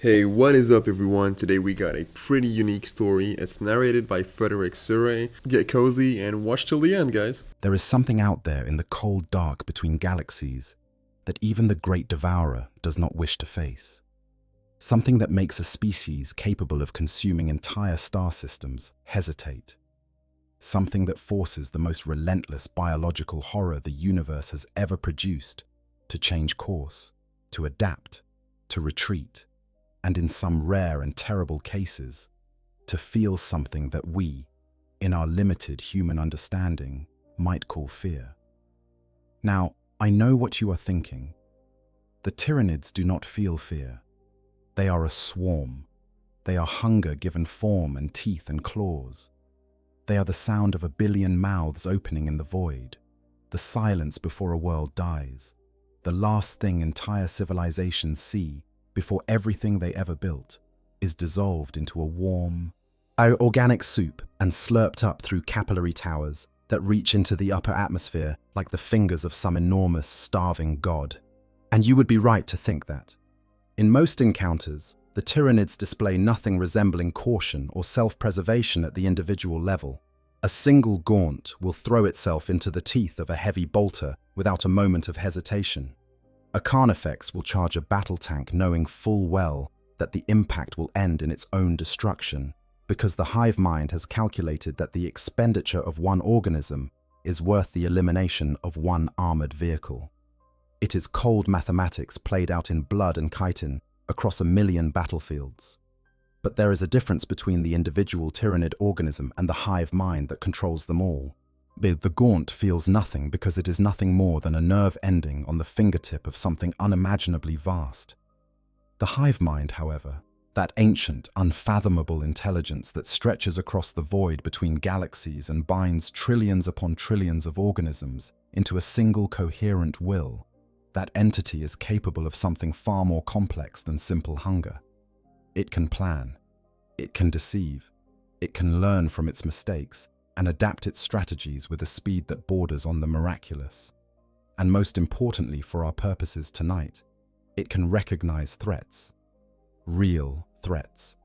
Hey, what is up, everyone? Today we got a pretty unique story. It's narrated by Frederick Surrey. Get cozy and watch till the end, guys. There is something out there in the cold dark between galaxies that even the great devourer does not wish to face. Something that makes a species capable of consuming entire star systems hesitate. Something that forces the most relentless biological horror the universe has ever produced to change course, to adapt, to retreat, and in some rare and terrible cases, to feel something that we, in our limited human understanding, might call fear. Now, I know what you are thinking. The Tyranids do not feel fear. They are a swarm. They are hunger given form and teeth and claws. They are the sound of a billion mouths opening in the void, the silence before a world dies, the last thing entire civilizations see before everything they ever built is dissolved into a warm, organic soup and slurped up through capillary towers that reach into the upper atmosphere like the fingers of some enormous, starving god. And you would be right to think that. In most encounters, the Tyranids display nothing resembling caution or self-preservation at the individual level. A single gaunt will throw itself into the teeth of a heavy bolter without a moment of hesitation. A Carnifex will charge a battle tank knowing full well that the impact will end in its own destruction, because the hive mind has calculated that the expenditure of one organism is worth the elimination of one armored vehicle. It is cold mathematics played out in blood and chitin across 1,000,000 battlefields. But there is a difference between the individual Tyranid organism and the hive mind that controls them all. The gaunt feels nothing because it is nothing more than a nerve ending on the fingertip of something unimaginably vast. The hive mind, however, that ancient, unfathomable intelligence that stretches across the void between galaxies and binds trillions upon trillions of organisms into a single coherent will, that entity is capable of something far more complex than simple hunger. It can plan, it can deceive, it can learn from its mistakes and adapt its strategies with a speed that borders on the miraculous. And most importantly for our purposes tonight, it can recognize threats. Real threats.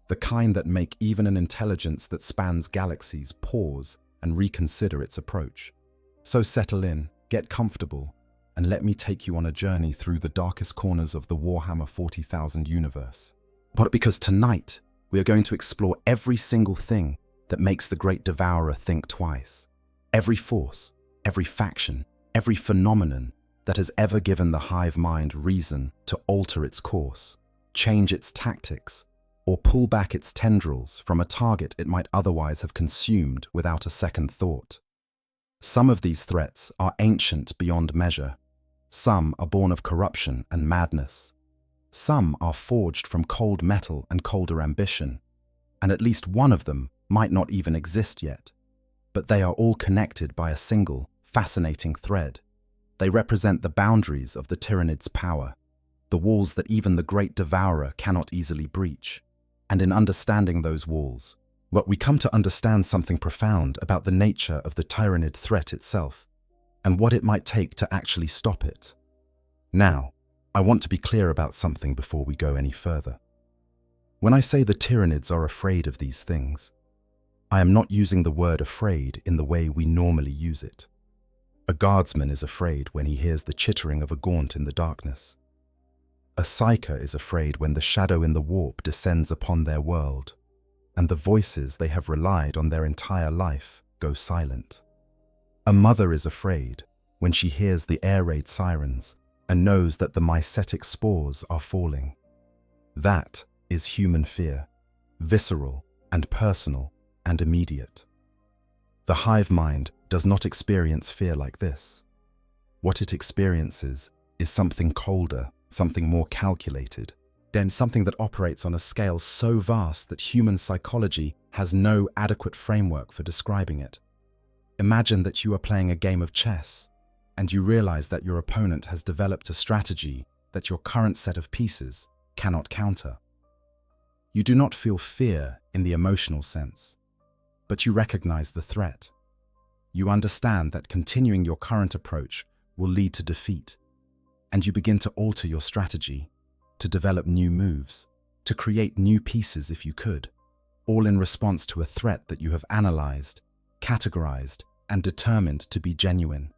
The kind that make even an intelligence that spans galaxies pause and reconsider its approach. So settle in, get comfortable, and let me take you on a journey through the darkest corners of the Warhammer 40,000 universe. But because tonight, we are going to explore every single thing that makes the great devourer think twice. Every force, every faction, every phenomenon that has ever given the hive mind reason to alter its course, change its tactics, or pull back its tendrils from a target it might otherwise have consumed without a second thought. Some of these threats are ancient beyond measure. Some are born of corruption and madness. Some are forged from cold metal and colder ambition, and at least one of them might not even exist yet. But they are all connected by a single, fascinating thread. They represent the boundaries of the Tyranid's power, the walls that even the great devourer cannot easily breach. And in understanding those walls, we come to understand something profound about the nature of the Tyranid threat itself, and what it might take to actually stop it. Now, I want to be clear about something before we go any further. When I say the Tyranids are afraid of these things, I am not using the word afraid in the way we normally use it. A guardsman is afraid when he hears the chittering of a gaunt in the darkness. A psyker is afraid when the shadow in the warp descends upon their world, and the voices they have relied on their entire life go silent. A mother is afraid when she hears the air raid sirens and knows that the mycetic spores are falling. That is human fear, visceral and personal and immediate. The hive mind does not experience fear like this. What it experiences is something colder, something more calculated, then something that operates on a scale so vast that human psychology has no adequate framework for describing it. Imagine that you are playing a game of chess, and you realize that your opponent has developed a strategy that your current set of pieces cannot counter. You do not feel fear in the emotional sense, but you recognize the threat. You understand that continuing your current approach will lead to defeat, and you begin to alter your strategy, to develop new moves, to create new pieces if you could, all in response to a threat that you have analyzed, categorized, and determined to be genuine.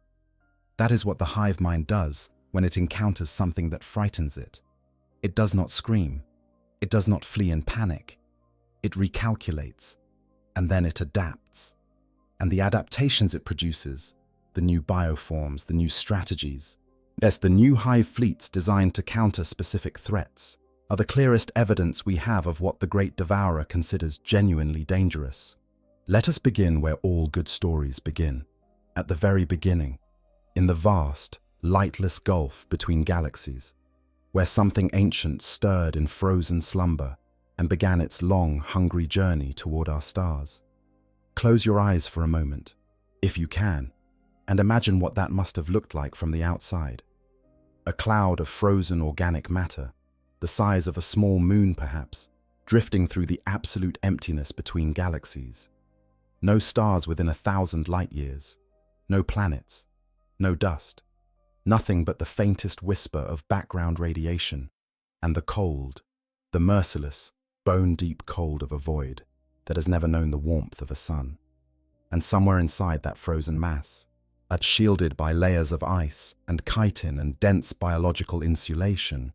That is what the hive mind does when it encounters something that frightens it. It does not scream. It does not flee in panic. It recalculates, and then it adapts. And the adaptations it produces, the new bioforms, the new strategies, yes, the new hive fleets designed to counter specific threats, are the clearest evidence we have of what the Great Devourer considers genuinely dangerous. Let us begin where all good stories begin, at the very beginning, in the vast, lightless gulf between galaxies, where something ancient stirred in frozen slumber and began its long, hungry journey toward our stars. Close your eyes for a moment, if you can, and imagine what that must have looked like from the outside. A cloud of frozen organic matter, the size of a small moon perhaps, drifting through the absolute emptiness between galaxies. No stars within 1,000 light years, no planets, no dust, nothing but the faintest whisper of background radiation and the cold, the merciless, bone-deep cold of a void that has never known the warmth of a sun. And somewhere inside that frozen mass, shielded by layers of ice and chitin and dense biological insulation,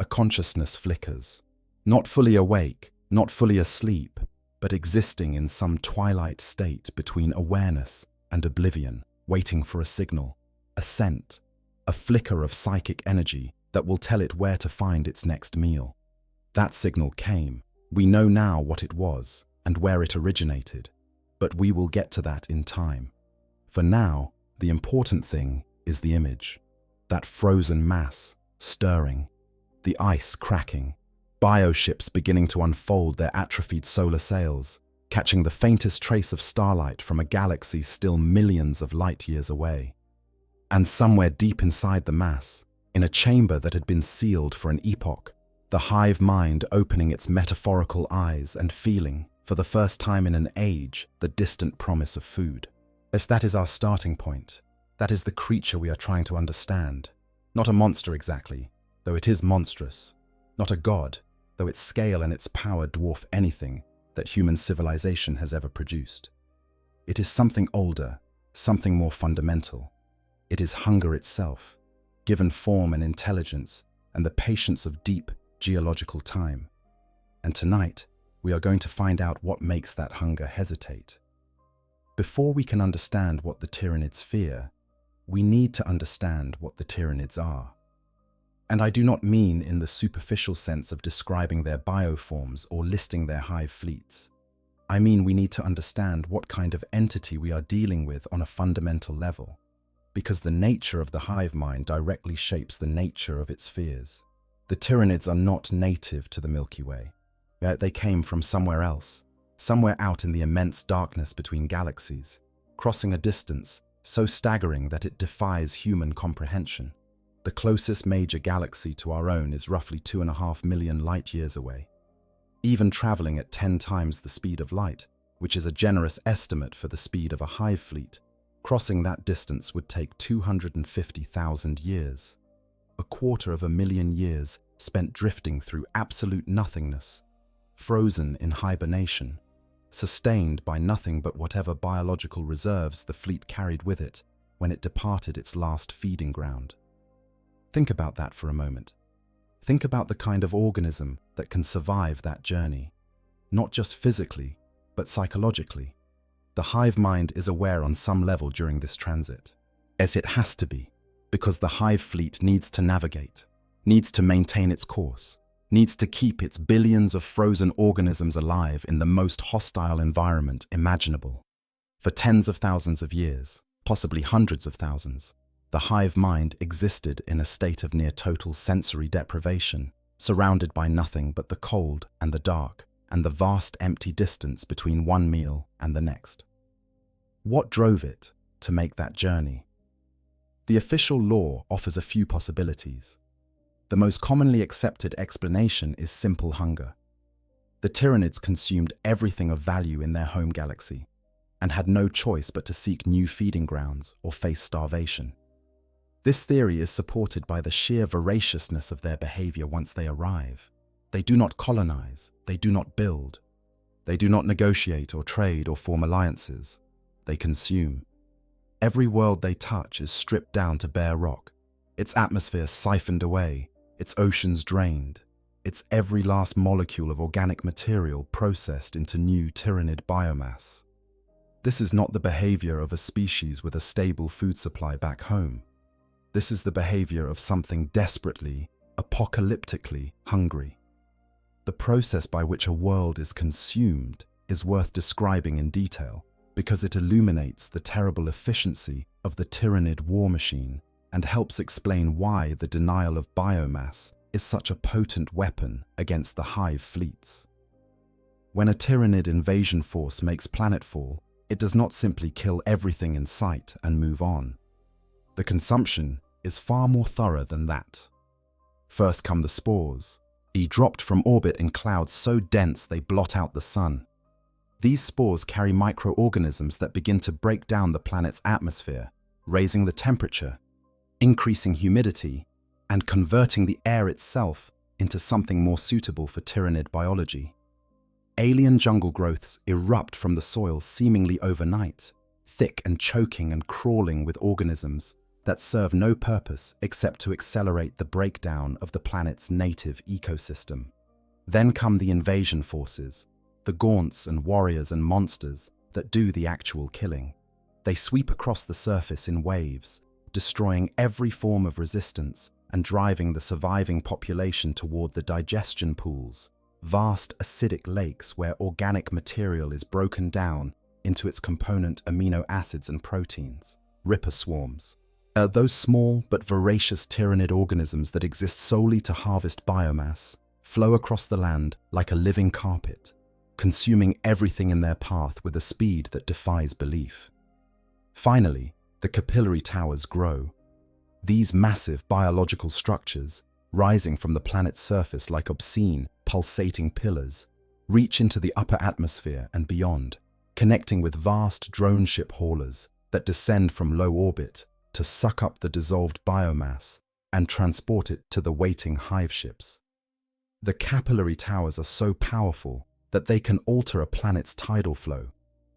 a consciousness flickers, not fully awake, not fully asleep, but existing in some twilight state between awareness and oblivion, waiting for a signal, a scent, a flicker of psychic energy that will tell it where to find its next meal. That signal came. We know now what it was and where it originated, but we will get to that in time. For now, the important thing is the image, that frozen mass stirring, the ice cracking, bioships beginning to unfold their atrophied solar sails, catching the faintest trace of starlight from a galaxy still millions of light years away. And somewhere deep inside the mass, in a chamber that had been sealed for an epoch, the hive mind opening its metaphorical eyes and feeling, for the first time in an age, the distant promise of food. Yes, that is our starting point. That is the creature we are trying to understand. Not a monster exactly, though it is monstrous. Not a god, though its scale and its power dwarf anything that human civilization has ever produced. It is something older, something more fundamental. It is hunger itself, given form and intelligence and the patience of deep geological time. And tonight, we are going to find out what makes that hunger hesitate. Before we can understand what the Tyranids fear, we need to understand what the Tyranids are. And I do not mean in the superficial sense of describing their bioforms or listing their hive fleets. I mean we need to understand what kind of entity we are dealing with on a fundamental level, because the nature of the hive mind directly shapes the nature of its fears. The Tyranids are not native to the Milky Way. They came from somewhere else, somewhere out in the immense darkness between galaxies, crossing a distance so staggering that it defies human comprehension. The closest major galaxy to our own is roughly 2.5 million light-years away. Even traveling at 10 times the speed of light, which is a generous estimate for the speed of a hive fleet, crossing that distance would take 250,000 years. 250,000 years spent drifting through absolute nothingness, frozen in hibernation, sustained by nothing but whatever biological reserves the fleet carried with it when it departed its last feeding ground. Think about that for a moment. Think about the kind of organism that can survive that journey, not just physically, but psychologically. The hive mind is aware on some level during this transit, as it has to be, because the hive fleet needs to navigate, needs to maintain its course, needs to keep its billions of frozen organisms alive in the most hostile environment imaginable. For tens of thousands of years, possibly hundreds of thousands, the hive mind existed in a state of near total sensory deprivation, surrounded by nothing but the cold and the dark and the vast empty distance between one meal and the next. What drove it to make that journey? The official law offers a few possibilities. The most commonly accepted explanation is simple hunger. The Tyranids consumed everything of value in their home galaxy and had no choice but to seek new feeding grounds or face starvation. This theory is supported by the sheer voraciousness of their behavior once they arrive. They do not colonize, they do not build. They do not negotiate or trade or form alliances. They consume. Every world they touch is stripped down to bare rock, its atmosphere siphoned away, its oceans drained, its every last molecule of organic material processed into new Tyranid biomass. This is not the behavior of a species with a stable food supply back home. This is the behavior of something desperately, apocalyptically hungry. The process by which a world is consumed is worth describing in detail because it illuminates the terrible efficiency of the Tyranid war machine and helps explain why the denial of biomass is such a potent weapon against the hive fleets. When a Tyranid invasion force makes planetfall, it does not simply kill everything in sight and move on. The consumption is far more thorough than that. First come the spores, dropped from orbit in clouds so dense they blot out the sun. These spores carry microorganisms that begin to break down the planet's atmosphere, raising the temperature, increasing humidity, and converting the air itself into something more suitable for Tyranid biology. Alien jungle growths erupt from the soil seemingly overnight, thick and choking and crawling with organisms that serve no purpose except to accelerate the breakdown of the planet's native ecosystem. Then come the invasion forces, the gaunts and warriors and monsters that do the actual killing. They sweep across the surface in waves, destroying every form of resistance and driving the surviving population toward the digestion pools, vast acidic lakes where organic material is broken down into its component amino acids and proteins, ripper swarms. Those small but voracious Tyranid organisms that exist solely to harvest biomass flow across the land like a living carpet, consuming everything in their path with a speed that defies belief. Finally, the capillary towers grow. These massive biological structures, rising from the planet's surface like obscene, pulsating pillars, reach into the upper atmosphere and beyond, connecting with vast drone ship haulers that descend from low orbit to suck up the dissolved biomass and transport it to the waiting hive ships. The capillary towers are so powerful that they can alter a planet's tidal flow,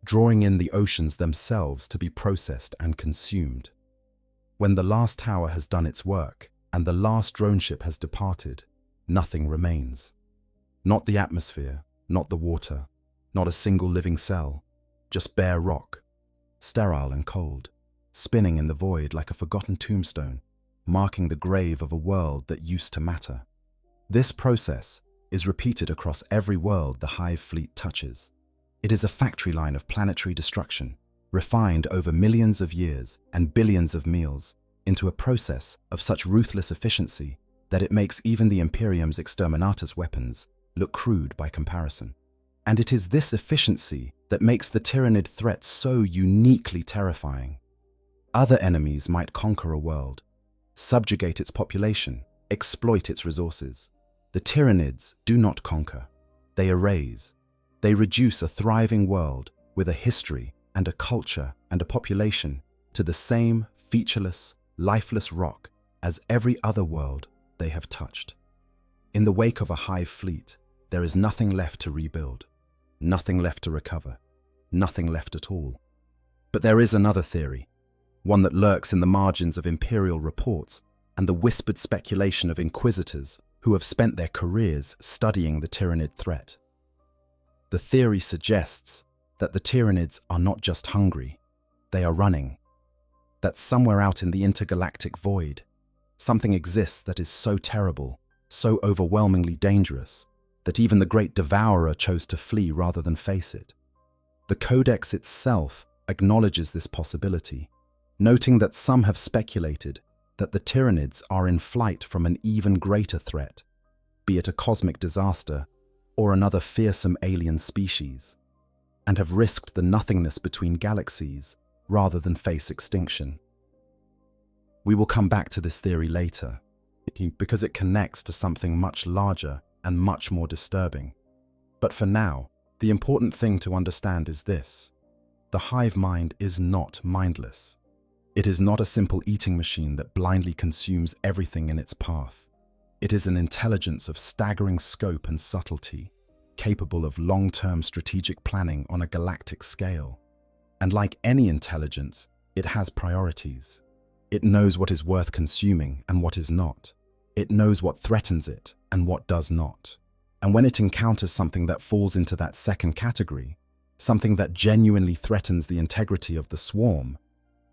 drawing in the oceans themselves to be processed and consumed. When the last tower has done its work and the last drone ship has departed, nothing remains. Not the atmosphere, not the water, not a single living cell, just bare rock, sterile and cold, spinning in the void like a forgotten tombstone, marking the grave of a world that used to matter. This process is repeated across every world the hive fleet touches. It is a factory line of planetary destruction, refined over millions of years and billions of meals into a process of such ruthless efficiency that it makes even the Imperium's exterminatus weapons look crude by comparison. And it is this efficiency that makes the Tyranid threat so uniquely terrifying. Other enemies might conquer a world, subjugate its population, exploit its resources. The Tyranids do not conquer. They erase. They reduce a thriving world with a history and a culture and a population to the same featureless, lifeless rock as every other world they have touched. In the wake of a hive fleet, there is nothing left to rebuild, nothing left to recover, nothing left at all. But there is another theory, one that lurks in the margins of imperial reports and the whispered speculation of inquisitors who have spent their careers studying the Tyranid threat. The theory suggests that the Tyranids are not just hungry, they are running. That somewhere out in the intergalactic void, something exists that is so terrible, so overwhelmingly dangerous, that even the great devourer chose to flee rather than face it. The Codex itself acknowledges this possibility, noting that some have speculated that the Tyranids are in flight from an even greater threat, be it a cosmic disaster or another fearsome alien species, and have risked the nothingness between galaxies rather than face extinction. We will come back to this theory later, because it connects to something much larger and much more disturbing. But for now, the important thing to understand is this: the hive mind is not mindless. It is not a simple eating machine that blindly consumes everything in its path. It is an intelligence of staggering scope and subtlety, capable of long-term strategic planning on a galactic scale. And like any intelligence, it has priorities. It knows what is worth consuming and what is not. It knows what threatens it and what does not. And when it encounters something that falls into that second category, something that genuinely threatens the integrity of the swarm,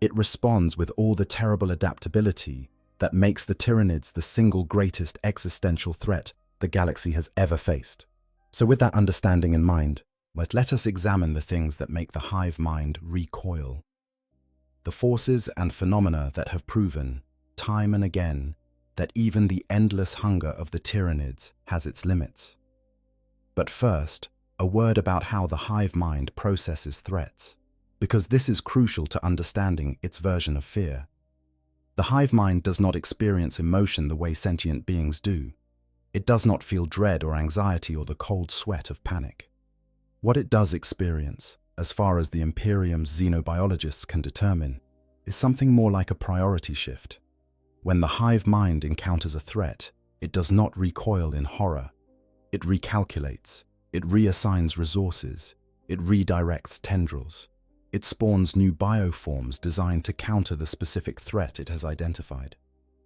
it responds with all the terrible adaptability that makes the Tyranids the single greatest existential threat the galaxy has ever faced. So with that understanding in mind, let us examine the things that make the hive mind recoil. The forces and phenomena that have proven, time and again, that even the endless hunger of the Tyranids has its limits. But first, a word about how the hive mind processes threats, because this is crucial to understanding its version of fear. The hive mind does not experience emotion the way sentient beings do. It does not feel dread or anxiety or the cold sweat of panic. What it does experience, as far as the Imperium's xenobiologists can determine, is something more like a priority shift. When the hive mind encounters a threat, it does not recoil in horror. It recalculates, it reassigns resources, it redirects tendrils. It spawns new bioforms designed to counter the specific threat it has identified.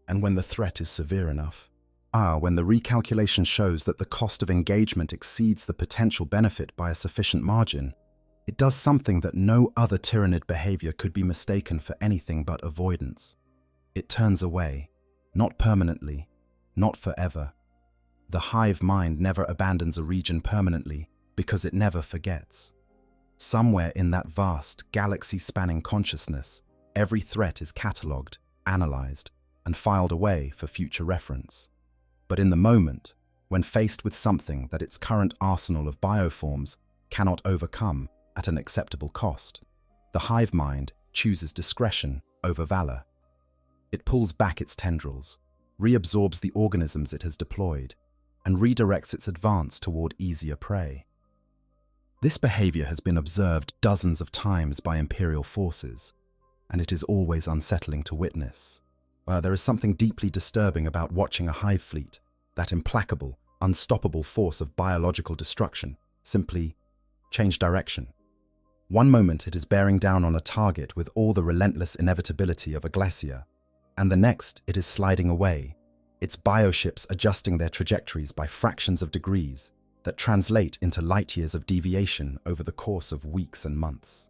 And when the threat is severe enough, when the recalculation shows that the cost of engagement exceeds the potential benefit by a sufficient margin, it does something that no other Tyranid behavior could be mistaken for anything but avoidance. It turns away, not permanently, not forever. The hive mind never abandons a region permanently because it never forgets. Somewhere in that vast, galaxy-spanning consciousness, every threat is catalogued, analyzed, and filed away for future reference. But in the moment, when faced with something that its current arsenal of bioforms cannot overcome at an acceptable cost, the hive mind chooses discretion over valor. It pulls back its tendrils, reabsorbs the organisms it has deployed, and redirects its advance toward easier prey. This behavior has been observed dozens of times by Imperial forces, and it is always unsettling to witness. There is something deeply disturbing about watching a hive fleet, that implacable, unstoppable force of biological destruction, simply change direction. One moment it is bearing down on a target with all the relentless inevitability of a glacier, and the next it is sliding away, its bioships adjusting their trajectories by fractions of degrees that translate into light years of deviation over the course of weeks and months.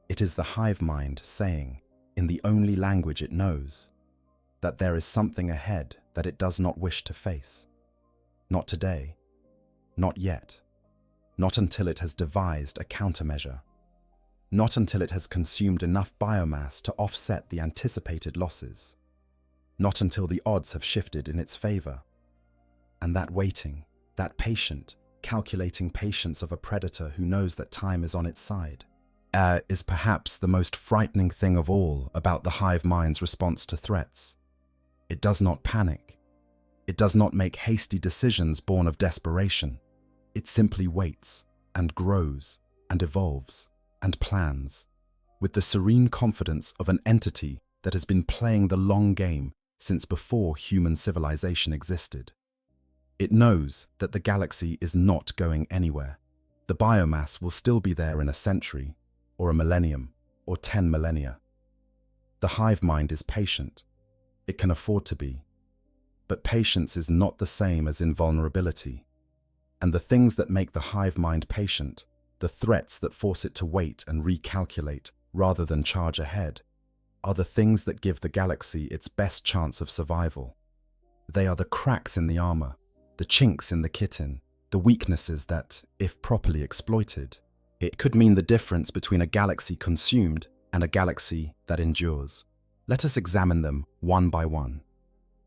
It is the hive mind saying, in the only language it knows, that there is something ahead that it does not wish to face. Not today. Not yet. Not until it has devised a countermeasure. Not until it has consumed enough biomass to offset the anticipated losses. Not until the odds have shifted in its favor. And that waiting, that patient, calculating patience of a predator who knows that time is on its side, is perhaps the most frightening thing of all about the hive mind's response to threats. It does not panic. It does not make hasty decisions born of desperation. It simply waits and grows and evolves and plans with the serene confidence of an entity that has been playing the long game since before human civilization existed. It knows that the galaxy is not going anywhere. The biomass will still be there in a century, or a millennium, or 10 millennia. The hive mind is patient. It can afford to be. But patience is not the same as invulnerability. And the things that make the hive mind patient, the threats that force it to wait and recalculate rather than charge ahead, are the things that give the galaxy its best chance of survival. They are the cracks in the armor, the chinks in the kitten, the weaknesses that, if properly exploited, it could mean the difference between a galaxy consumed and a galaxy that endures. Let us examine them one by one.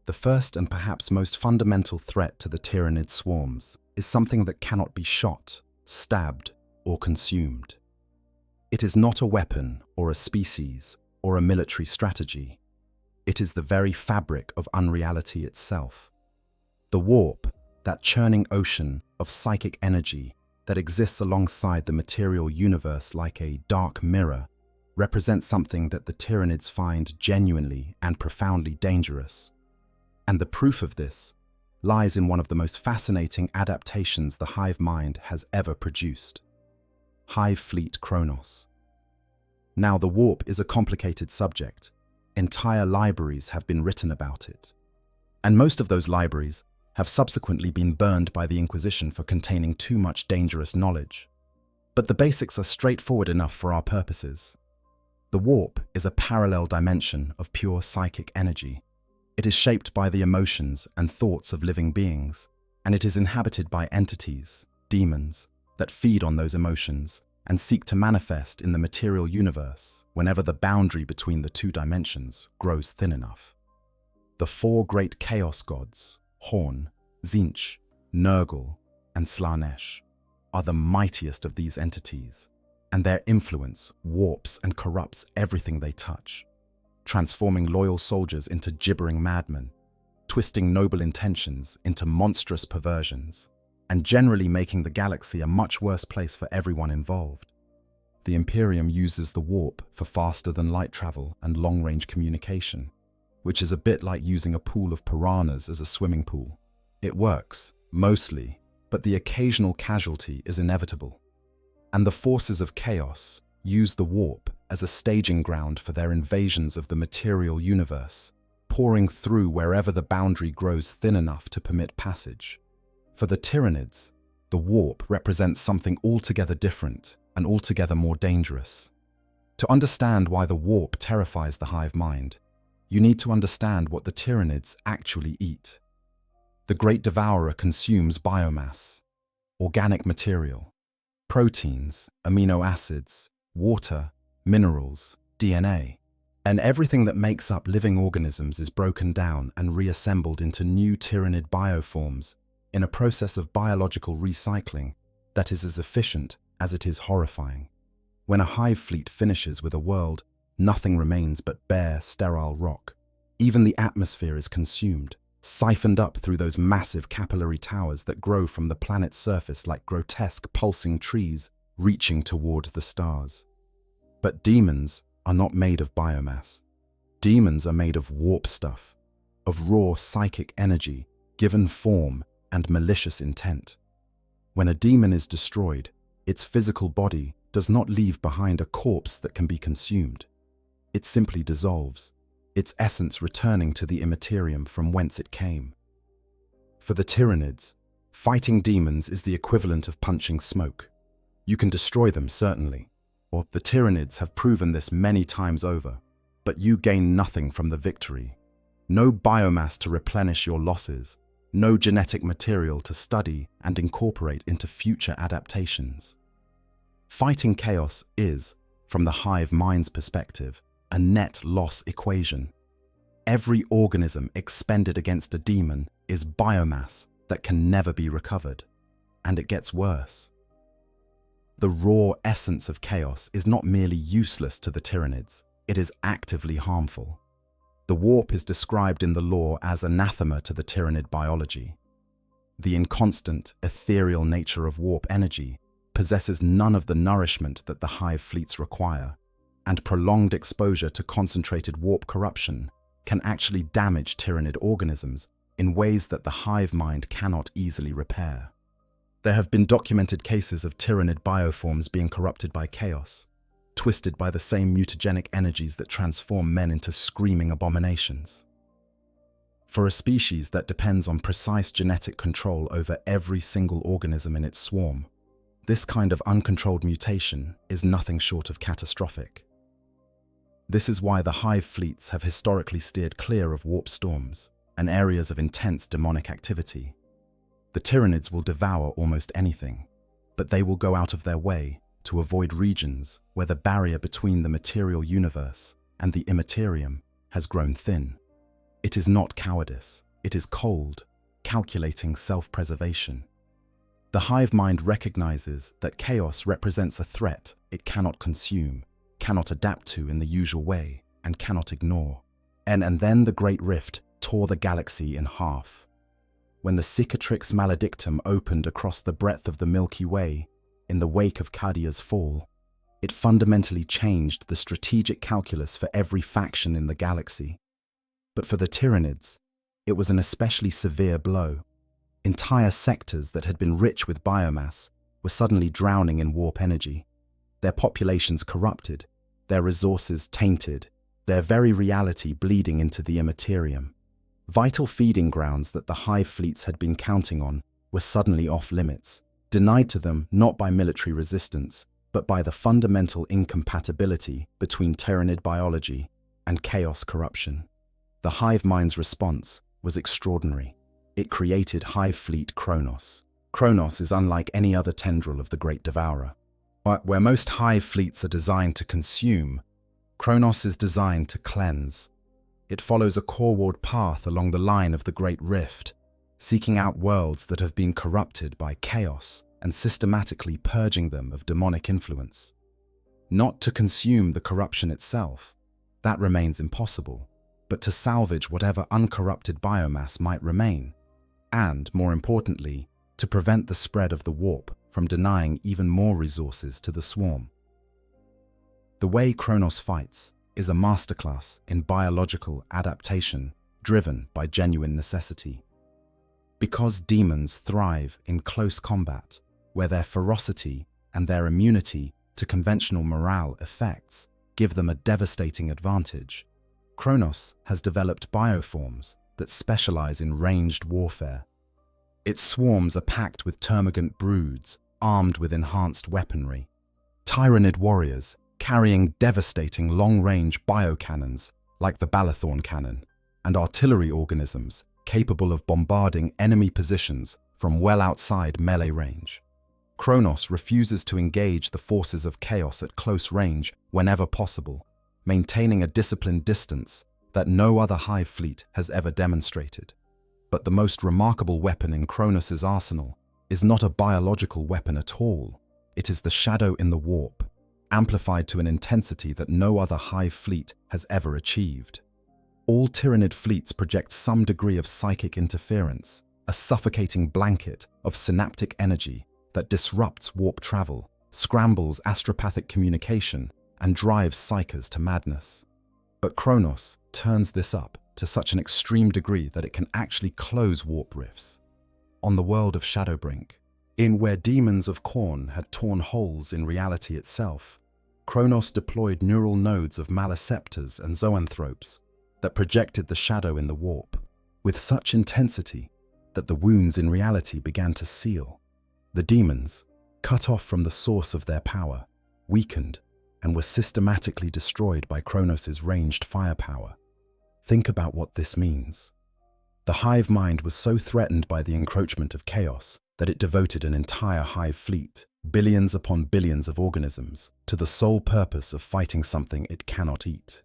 The first and perhaps most fundamental threat to the Tyranid swarms is something that cannot be shot, stabbed, or consumed. It is not a weapon or a species or a military strategy. It is the very fabric of unreality itself. The warp, that churning ocean of psychic energy that exists alongside the material universe like a dark mirror, represents something that the Tyranids find genuinely and profoundly dangerous. And the proof of this lies in one of the most fascinating adaptations the hive mind has ever produced: Hive Fleet Chronos. Now, the warp is a complicated subject. Entire libraries have been written about it. And most of those libraries have subsequently been burned by the Inquisition for containing too much dangerous knowledge. But the basics are straightforward enough for our purposes. The warp is a parallel dimension of pure psychic energy. It is shaped by the emotions and thoughts of living beings, and it is inhabited by entities, demons, that feed on those emotions and seek to manifest in the material universe whenever the boundary between the two dimensions grows thin enough. The four great chaos gods, Horn, Tzeentch, Nurgle, and Slaanesh, are the mightiest of these entities, and their influence warps and corrupts everything they touch, transforming loyal soldiers into gibbering madmen, twisting noble intentions into monstrous perversions, and generally making the galaxy a much worse place for everyone involved. The Imperium uses the warp for faster-than-light travel and long-range communication, which is a bit like using a pool of piranhas as a swimming pool. It works, mostly, but the occasional casualty is inevitable. And the forces of chaos use the warp as a staging ground for their invasions of the material universe, pouring through wherever the boundary grows thin enough to permit passage. For the Tyranids, the warp represents something altogether different and altogether more dangerous. To understand why the warp terrifies the hive mind, you need to understand what the Tyranids actually eat. The Great Devourer consumes biomass, organic material, proteins, amino acids, water, minerals, DNA, and everything that makes up living organisms is broken down and reassembled into new Tyranid bioforms in a process of biological recycling that is as efficient as it is horrifying. When a hive fleet finishes with a world, nothing remains but bare, sterile rock. Even the atmosphere is consumed, siphoned up through those massive capillary towers that grow from the planet's surface like grotesque pulsing trees reaching toward the stars. But demons are not made of biomass. Demons are made of warp stuff, of raw psychic energy, given form and malicious intent. When a demon is destroyed, its physical body does not leave behind a corpse that can be consumed. It simply dissolves, its essence returning to the Imperium from whence it came. For the Tyranids, fighting demons is the equivalent of punching smoke. You can destroy them, certainly, or the Tyranids have proven this many times over, but you gain nothing from the victory. No biomass to replenish your losses, no genetic material to study and incorporate into future adaptations. Fighting chaos is, from the hive mind's perspective, a net loss equation. Every organism expended against a demon is biomass that can never be recovered. And it gets worse. The raw essence of chaos is not merely useless to the Tyranids, it is actively harmful. The warp is described in the lore as anathema to the Tyranid biology. The inconstant, ethereal nature of warp energy possesses none of the nourishment that the hive fleets require, and prolonged exposure to concentrated warp corruption can actually damage Tyranid organisms in ways that the hive mind cannot easily repair. There have been documented cases of Tyranid bioforms being corrupted by chaos, twisted by the same mutagenic energies that transform men into screaming abominations. For a species that depends on precise genetic control over every single organism in its swarm, this kind of uncontrolled mutation is nothing short of catastrophic. This is why the hive fleets have historically steered clear of warp storms and areas of intense demonic activity. The Tyranids will devour almost anything, but they will go out of their way to avoid regions where the barrier between the material universe and the immaterium has grown thin. It is not cowardice, it is cold, calculating self-preservation. The hive mind recognizes that chaos represents a threat it cannot consume, cannot adapt to in the usual way, and cannot ignore. And then the Great Rift tore the galaxy in half. When the Cicatrix Maledictum opened across the breadth of the Milky Way in the wake of Cadia's fall, it fundamentally changed the strategic calculus for every faction in the galaxy. But for the Tyranids, it was an especially severe blow. Entire sectors that had been rich with biomass were suddenly drowning in warp energy. Their populations corrupted, their resources tainted, their very reality bleeding into the Imperium. Vital feeding grounds that the hive fleets had been counting on were suddenly off limits, denied to them not by military resistance, but by the fundamental incompatibility between Tyranid biology and chaos corruption. The hive mind's response was extraordinary. It created Hive Fleet Kronos. Kronos is unlike any other tendril of the Great Devourer. Where most hive fleets are designed to consume, Kronos is designed to cleanse. It follows a coreward path along the line of the Great Rift, seeking out worlds that have been corrupted by chaos and systematically purging them of demonic influence. Not to consume the corruption itself, that remains impossible, but to salvage whatever uncorrupted biomass might remain, and, more importantly, to prevent the spread of the warp from denying even more resources to the swarm. The way Kronos fights is a masterclass in biological adaptation driven by genuine necessity. Because demons thrive in close combat, where their ferocity and their immunity to conventional morale effects give them a devastating advantage, Kronos has developed bioforms that specialize in ranged warfare. Its swarms are packed with termagant broods armed with enhanced weaponry, Tyranid warriors carrying devastating long-range biocannons like the Balathorn cannon, and artillery organisms capable of bombarding enemy positions from well outside melee range. Kronos refuses to engage the forces of chaos at close range whenever possible, maintaining a disciplined distance that no other hive fleet has ever demonstrated. But the most remarkable weapon in Kronos' arsenal is not a biological weapon at all. It is the shadow in the warp, amplified to an intensity that no other hive fleet has ever achieved. All Tyranid fleets project some degree of psychic interference, a suffocating blanket of synaptic energy that disrupts warp travel, scrambles astropathic communication, and drives psychers to madness. But Kronos turns this up to such an extreme degree that it can actually close warp rifts. On the world of Shadowbrink, in where demons of Khorne had torn holes in reality itself, Kronos deployed neural nodes of maleceptors and zoanthropes that projected the shadow in the warp with such intensity that the wounds in reality began to seal. The demons, cut off from the source of their power, weakened and were systematically destroyed by Kronos' ranged firepower. Think about what this means. The hive mind was so threatened by the encroachment of chaos that it devoted an entire hive fleet, billions upon billions of organisms, to the sole purpose of fighting something it cannot eat.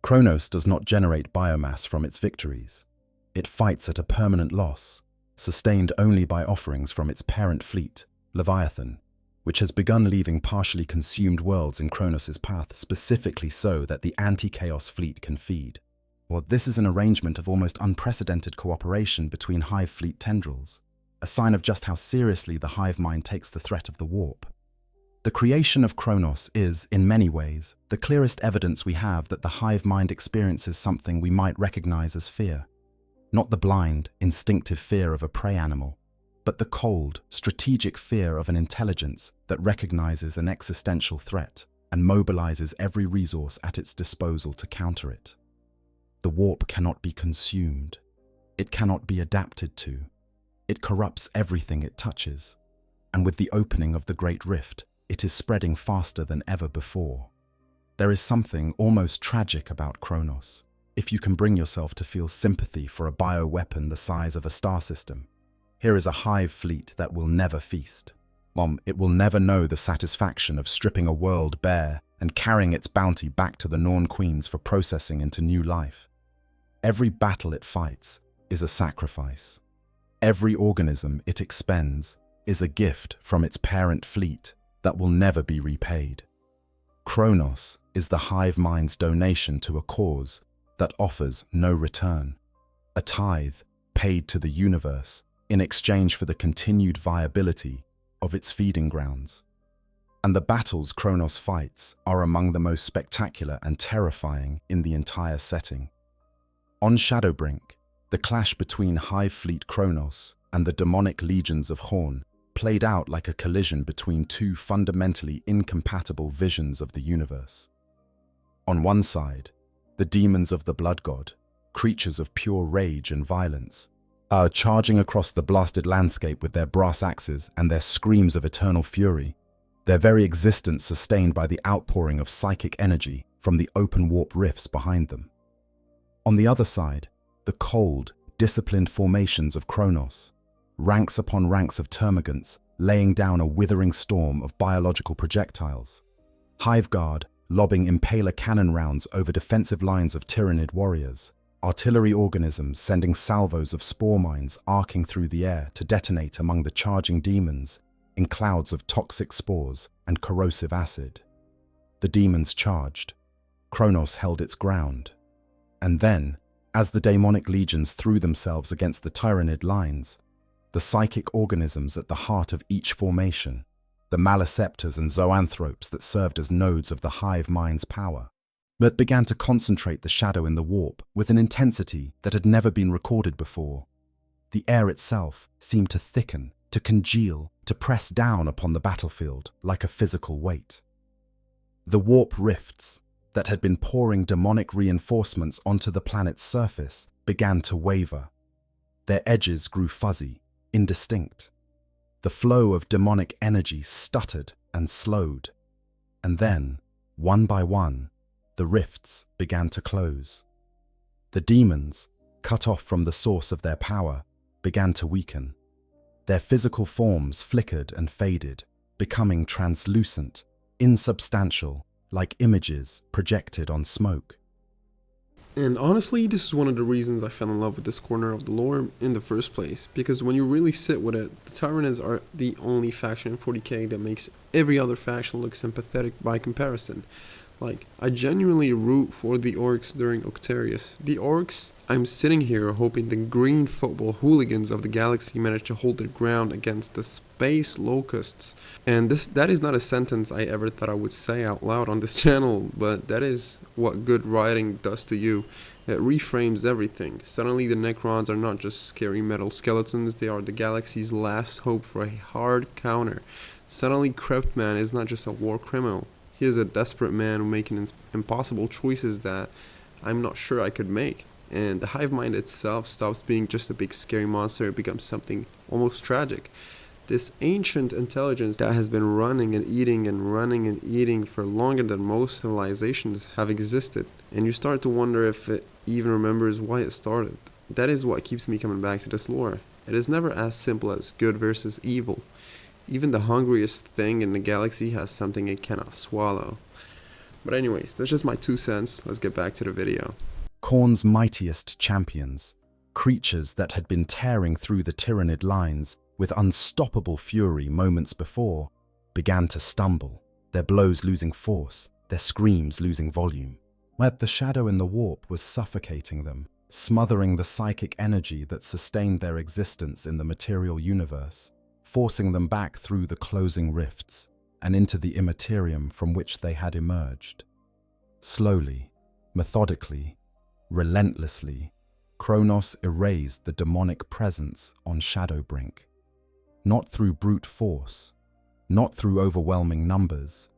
Kronos does not generate biomass from its victories. It fights at a permanent loss, sustained only by offerings from its parent fleet, Leviathan, which has begun leaving partially consumed worlds in Kronos' path specifically so that the anti-chaos fleet can feed. Well, this is an arrangement of almost unprecedented cooperation between hive fleet tendrils, a sign of just how seriously the hive mind takes the threat of the warp. The creation of Kronos is, in many ways, the clearest evidence we have that the hive mind experiences something we might recognize as fear. Not the blind, instinctive fear of a prey animal, but the cold, strategic fear of an intelligence that recognizes an existential threat and mobilizes every resource at its disposal to counter it. The warp cannot be consumed. It cannot be adapted to. It corrupts everything it touches. And with the opening of the Great Rift, it is spreading faster than ever before. There is something almost tragic about Kronos, if you can bring yourself to feel sympathy for a bioweapon the size of a star system. Here is a hive fleet that will never feast. It will never know the satisfaction of stripping a world bare and carrying its bounty back to the Norn Queens for processing into new life. Every battle it fights is a sacrifice. Every organism it expends is a gift from its parent fleet that will never be repaid. Kronos is the hive mind's donation to a cause that offers no return, a tithe paid to the universe in exchange for the continued viability of its feeding grounds. And the battles Kronos fights are among the most spectacular and terrifying in the entire setting. On Shadowbrink, The clash between Hive Fleet Kronos and the demonic legions of Horn played out like a collision between two fundamentally incompatible visions of the universe. On one side, the demons of the Blood God, creatures of pure rage and violence, are charging across the blasted landscape with their brass axes and their screams of eternal fury, their very existence sustained by the outpouring of psychic energy from the open warp rifts behind them. On the other side, the cold, disciplined formations of Kronos, ranks upon ranks of termagants laying down a withering storm of biological projectiles, Hive Guard lobbing impaler cannon rounds over defensive lines of Tyranid warriors, artillery organisms sending salvos of spore mines arcing through the air to detonate among the charging demons in clouds of toxic spores and corrosive acid. The demons charged. Kronos held its ground. And then, as the daemonic legions threw themselves against the Tyranid lines, the psychic organisms at the heart of each formation, the maleceptors and zoanthropes that served as nodes of the hive mind's power, but began to concentrate the shadow in the warp with an intensity that had never been recorded before. The air itself seemed to thicken, to congeal, to press down upon the battlefield like a physical weight. The warp rifts that had been pouring demonic reinforcements onto the planet's surface began to waver. Their edges grew fuzzy, indistinct. The flow of demonic energy stuttered and slowed. And then, one by one, the rifts began to close. The demons, cut off from the source of their power, began to weaken. Their physical forms flickered and faded, becoming translucent, insubstantial, like images projected on smoke. And honestly, this is one of the reasons I fell in love with this corner of the lore in the first place, because when you really sit with it, the Tyranids are the only faction in 40k that makes every other faction look sympathetic by comparison. Like, I genuinely root for the orcs during Octarius. The orcs, I'm sitting here hoping the green football hooligans of the galaxy manage to hold their ground against the space locusts. And that is not a sentence I ever thought I would say out loud on this channel, but that is what good writing does to you. It reframes everything. Suddenly the Necrons are not just scary metal skeletons, they are the galaxy's last hope for a hard counter. Suddenly Cryptman is not just a war criminal. He is a desperate man making impossible choices that I'm not sure I could make. And the hive mind itself stops being just a big scary monster, it becomes something almost tragic. This ancient intelligence that has been running and eating and running and eating for longer than most civilizations have existed. And you start to wonder if it even remembers why it started. That is what keeps me coming back to this lore. It is never as simple as good versus evil. Even the hungriest thing in the galaxy has something it cannot swallow. But anyways, that's just my 2 cents. Let's get back to the video. Khorne's mightiest champions, creatures that had been tearing through the Tyranid lines with unstoppable fury moments before, began to stumble, their blows losing force, their screams losing volume. But the shadow in the warp was suffocating them, smothering the psychic energy that sustained their existence in the material universe, forcing them back through the closing rifts and into the Imperium from which they had emerged. Slowly, methodically, relentlessly, Kronos erased the demonic presence on Shadowbrink. Not through brute force, not through overwhelming numbers,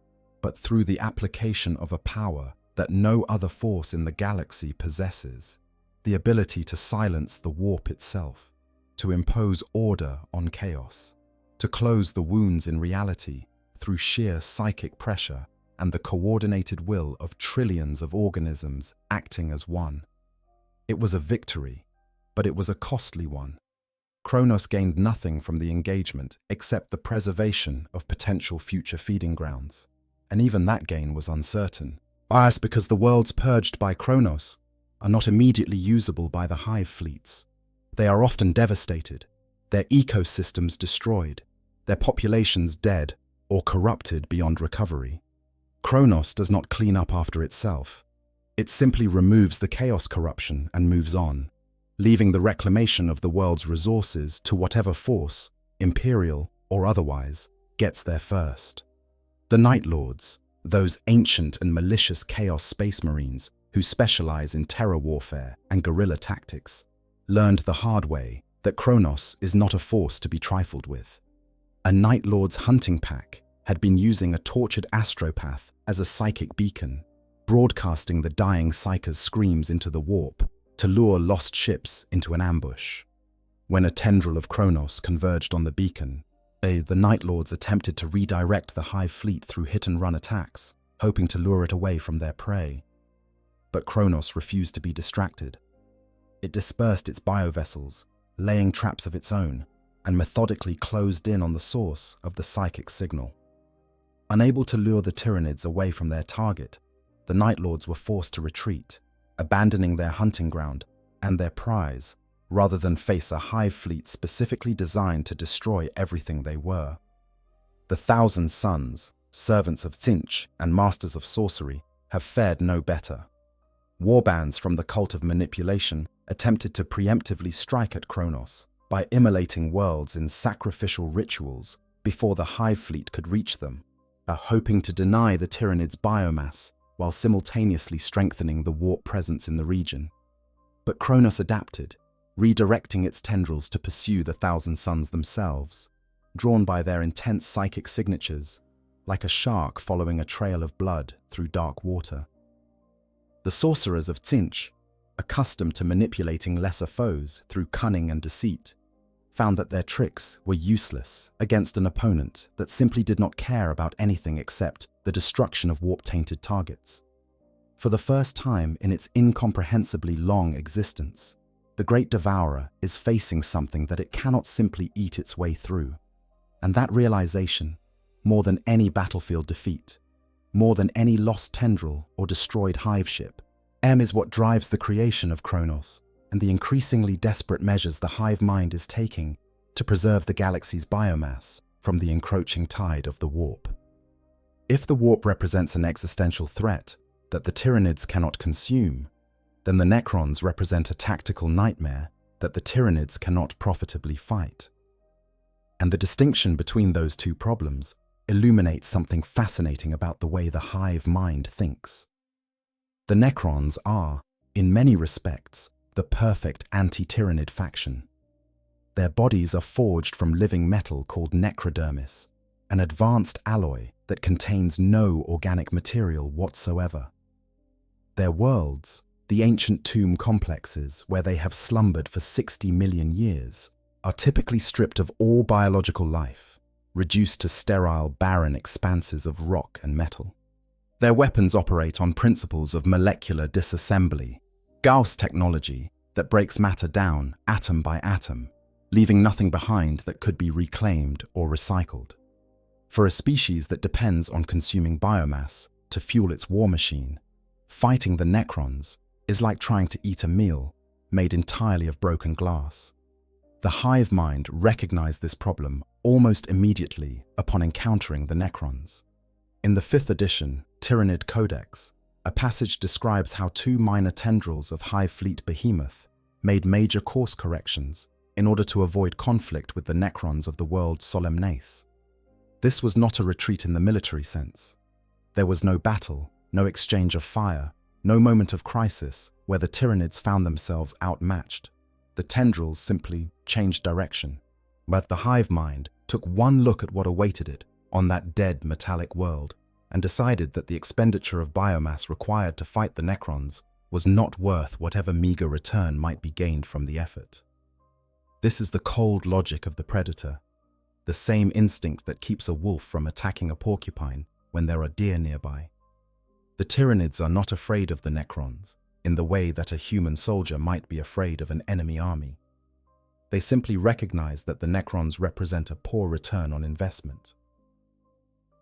but through the application of a power that no other force in the galaxy possesses, the ability to silence the warp itself, to impose order on chaos, to close the wounds in reality through sheer psychic pressure and the coordinated will of trillions of organisms acting as one. It was a victory, but it was a costly one. Kronos gained nothing from the engagement except the preservation of potential future feeding grounds, and even that gain was uncertain. As because the worlds purged by Kronos are not immediately usable by the hive fleets. They are often devastated, their ecosystems destroyed, their populations dead or corrupted beyond recovery. Kronos does not clean up after itself. It simply removes the chaos corruption and moves on, leaving the reclamation of the world's resources to whatever force, imperial or otherwise, gets there first. The Night Lords, those ancient and malicious chaos space marines who specialize in terror warfare and guerrilla tactics, learned the hard way that Kronos is not a force to be trifled with. A Night Lord's hunting pack had been using a tortured astropath as a psychic beacon, broadcasting the dying Psyker's screams into the warp to lure lost ships into an ambush. When a tendril of Kronos converged on the beacon, the Night Lords attempted to redirect the Hive fleet through hit-and-run attacks, hoping to lure it away from their prey. But Kronos refused to be distracted. It dispersed its biovessels, laying traps of its own, and methodically closed in on the source of the psychic signal. Unable to lure the Tyranids away from their target, the Night Lords were forced to retreat, abandoning their hunting ground and their prize, rather than face a Hive fleet specifically designed to destroy everything they were. The Thousand Sons, servants of Tzinch and masters of sorcery, have fared no better. Warbands from the cult of manipulation attempted to preemptively strike at Kronos by immolating worlds in sacrificial rituals before the Hive fleet could reach them, hoping to deny the Tyranids biomass while simultaneously strengthening the warp presence in the region. But Kronos adapted, redirecting its tendrils to pursue the Thousand Sons themselves, drawn by their intense psychic signatures, like a shark following a trail of blood through dark water. The sorcerers of Tzinch, accustomed to manipulating lesser foes through cunning and deceit, found that their tricks were useless against an opponent that simply did not care about anything except the destruction of warp-tainted targets. For the first time in its incomprehensibly long existence, the Great Devourer is facing something that it cannot simply eat its way through. And that realization, more than any battlefield defeat, more than any lost tendril or destroyed hive ship, is what drives the creation of Kronos and the increasingly desperate measures the hive mind is taking to preserve the galaxy's biomass from the encroaching tide of the warp. If the warp represents an existential threat that the Tyranids cannot consume, then the Necrons represent a tactical nightmare that the Tyranids cannot profitably fight. And the distinction between those two problems illuminates something fascinating about the way the hive mind thinks. The Necrons are, in many respects, the perfect anti-Tyranid faction. Their bodies are forged from living metal called necrodermis, an advanced alloy that contains no organic material whatsoever. Their worlds, the ancient tomb complexes where they have slumbered for 60 million years, are typically stripped of all biological life, reduced to sterile, barren expanses of rock and metal. Their weapons operate on principles of molecular disassembly, Gauss technology that breaks matter down atom by atom, leaving nothing behind that could be reclaimed or recycled. For a species that depends on consuming biomass to fuel its war machine, fighting the Necrons is like trying to eat a meal made entirely of broken glass. The hive mind recognized this problem almost immediately upon encountering the Necrons. In the 5th edition Tyranid Codex, a passage describes how 2 minor tendrils of Hive Fleet Behemoth made major course corrections in order to avoid conflict with the Necrons of the world Solemnace. This was not a retreat in the military sense. There was no battle, no exchange of fire, no moment of crisis where the Tyranids found themselves outmatched. The tendrils simply changed direction. But the hive mind took one look at what awaited it on that dead metallic world and decided that the expenditure of biomass required to fight the Necrons was not worth whatever meager return might be gained from the effort. This is the cold logic of the predator, the same instinct that keeps a wolf from attacking a porcupine when there are deer nearby. The Tyranids are not afraid of the Necrons in the way that a human soldier might be afraid of an enemy army. They simply recognize that the Necrons represent a poor return on investment.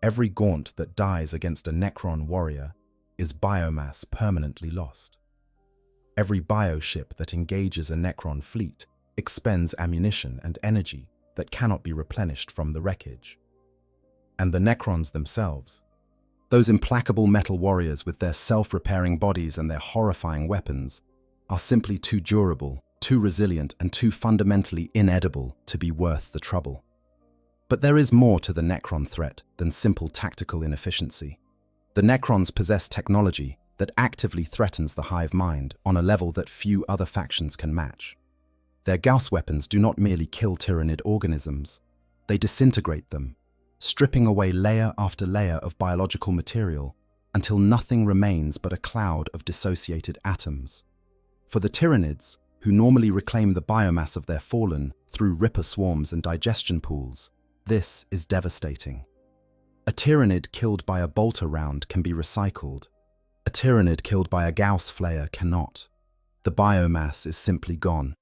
Every gaunt that dies against a Necron warrior is biomass permanently lost. Every bioship that engages a Necron fleet expends ammunition and energy that cannot be replenished from the wreckage. And the Necrons themselves, those implacable metal warriors with their self-repairing bodies and their horrifying weapons, are simply too durable, too resilient, and too fundamentally inedible to be worth the trouble. But there is more to the Necron threat than simple tactical inefficiency. The Necrons possess technology that actively threatens the hive mind on a level that few other factions can match. Their Gauss weapons do not merely kill Tyranid organisms, they disintegrate them, stripping away layer after layer of biological material until nothing remains but a cloud of dissociated atoms. For the Tyranids, who normally reclaim the biomass of their fallen through ripper swarms and digestion pools, this is devastating. A Tyranid killed by a bolter round can be recycled. A Tyranid killed by a Gauss flare cannot. The biomass is simply gone,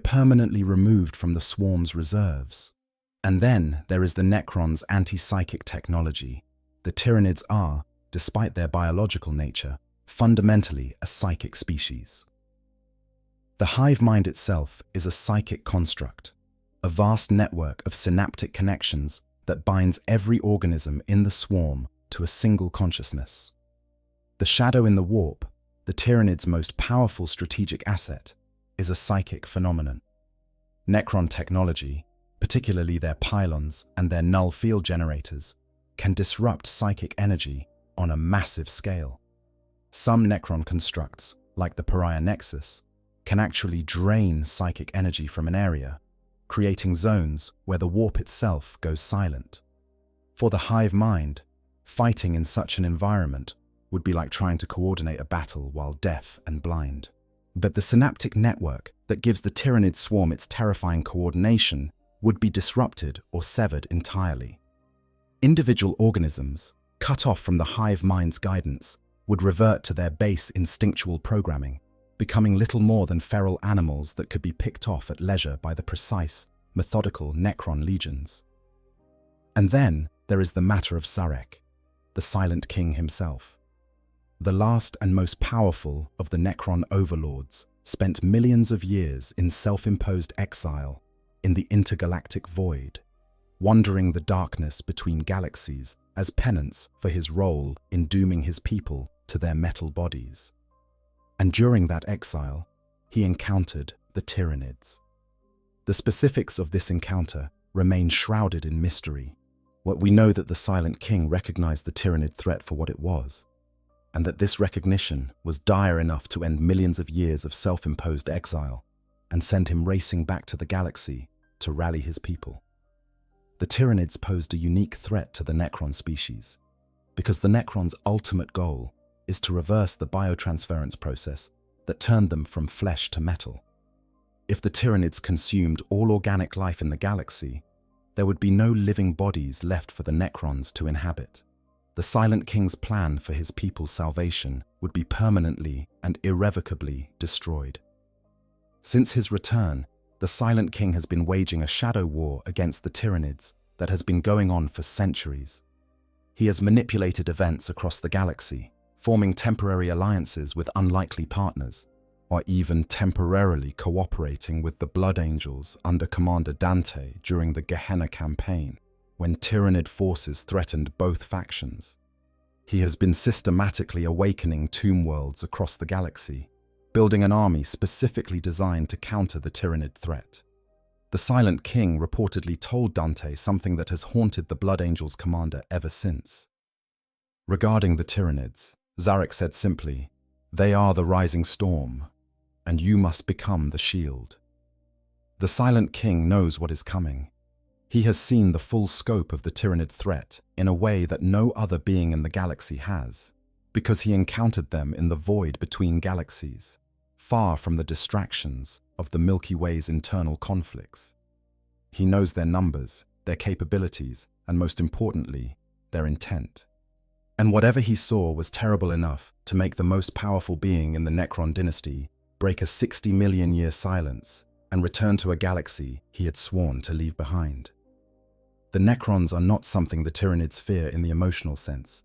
permanently removed from the swarm's reserves. And then there is the Necron's anti-psychic technology. The Tyranids are, despite their biological nature, fundamentally a psychic species. The hive mind itself is a psychic construct, a vast network of synaptic connections that binds every organism in the swarm to a single consciousness. The shadow in the warp, the Tyranid's most powerful strategic asset, is a psychic phenomenon. Necron technology, particularly their pylons and their null field generators, can disrupt psychic energy on a massive scale. Some Necron constructs, like the Pariah Nexus, can actually drain psychic energy from an area, creating zones where the warp itself goes silent. For the hive mind, fighting in such an environment would be like trying to coordinate a battle while deaf and blind. But the synaptic network that gives the Tyranid swarm its terrifying coordination would be disrupted or severed entirely. Individual organisms, cut off from the hive mind's guidance, would revert to their base instinctual programming, becoming little more than feral animals that could be picked off at leisure by the precise, methodical Necron legions. And then there is the matter of Sarek, the Silent King himself. The last and most powerful of the Necron overlords spent millions of years in self-imposed exile in the intergalactic void, wandering the darkness between galaxies as penance for his role in dooming his people to their metal bodies. And during that exile, he encountered the Tyranids. The specifics of this encounter remain shrouded in mystery. What we know that the Silent King recognized the Tyranid threat for what it was, and that this recognition was dire enough to end millions of years of self-imposed exile and send him racing back to the galaxy to rally his people. The Tyranids posed a unique threat to the Necron species, because the Necron's ultimate goal is to reverse the biotransference process that turned them from flesh to metal. If the Tyranids consumed all organic life in the galaxy, there would be no living bodies left for the Necrons to inhabit. The Silent King's plan for his people's salvation would be permanently and irrevocably destroyed. Since his return, the Silent King has been waging a shadow war against the Tyranids that has been going on for centuries. He has manipulated events across the galaxy, forming temporary alliances with unlikely partners, or even temporarily cooperating with the Blood Angels under Commander Dante during the Gehenna campaign, when Tyranid forces threatened both factions. He has been systematically awakening tomb worlds across the galaxy, building an army specifically designed to counter the Tyranid threat. The Silent King reportedly told Dante something that has haunted the Blood Angels commander ever since. Regarding the Tyranids, Zarek said simply, "They are the rising storm, and you must become the shield." The Silent King knows what is coming. He has seen the full scope of the Tyranid threat in a way that no other being in the galaxy has, because he encountered them in the void between galaxies, far from the distractions of the Milky Way's internal conflicts. He knows their numbers, their capabilities, and most importantly, their intent. And whatever he saw was terrible enough to make the most powerful being in the Necron dynasty break a 60 million year silence and return to a galaxy he had sworn to leave behind. The Necrons are not something the Tyranids fear in the emotional sense,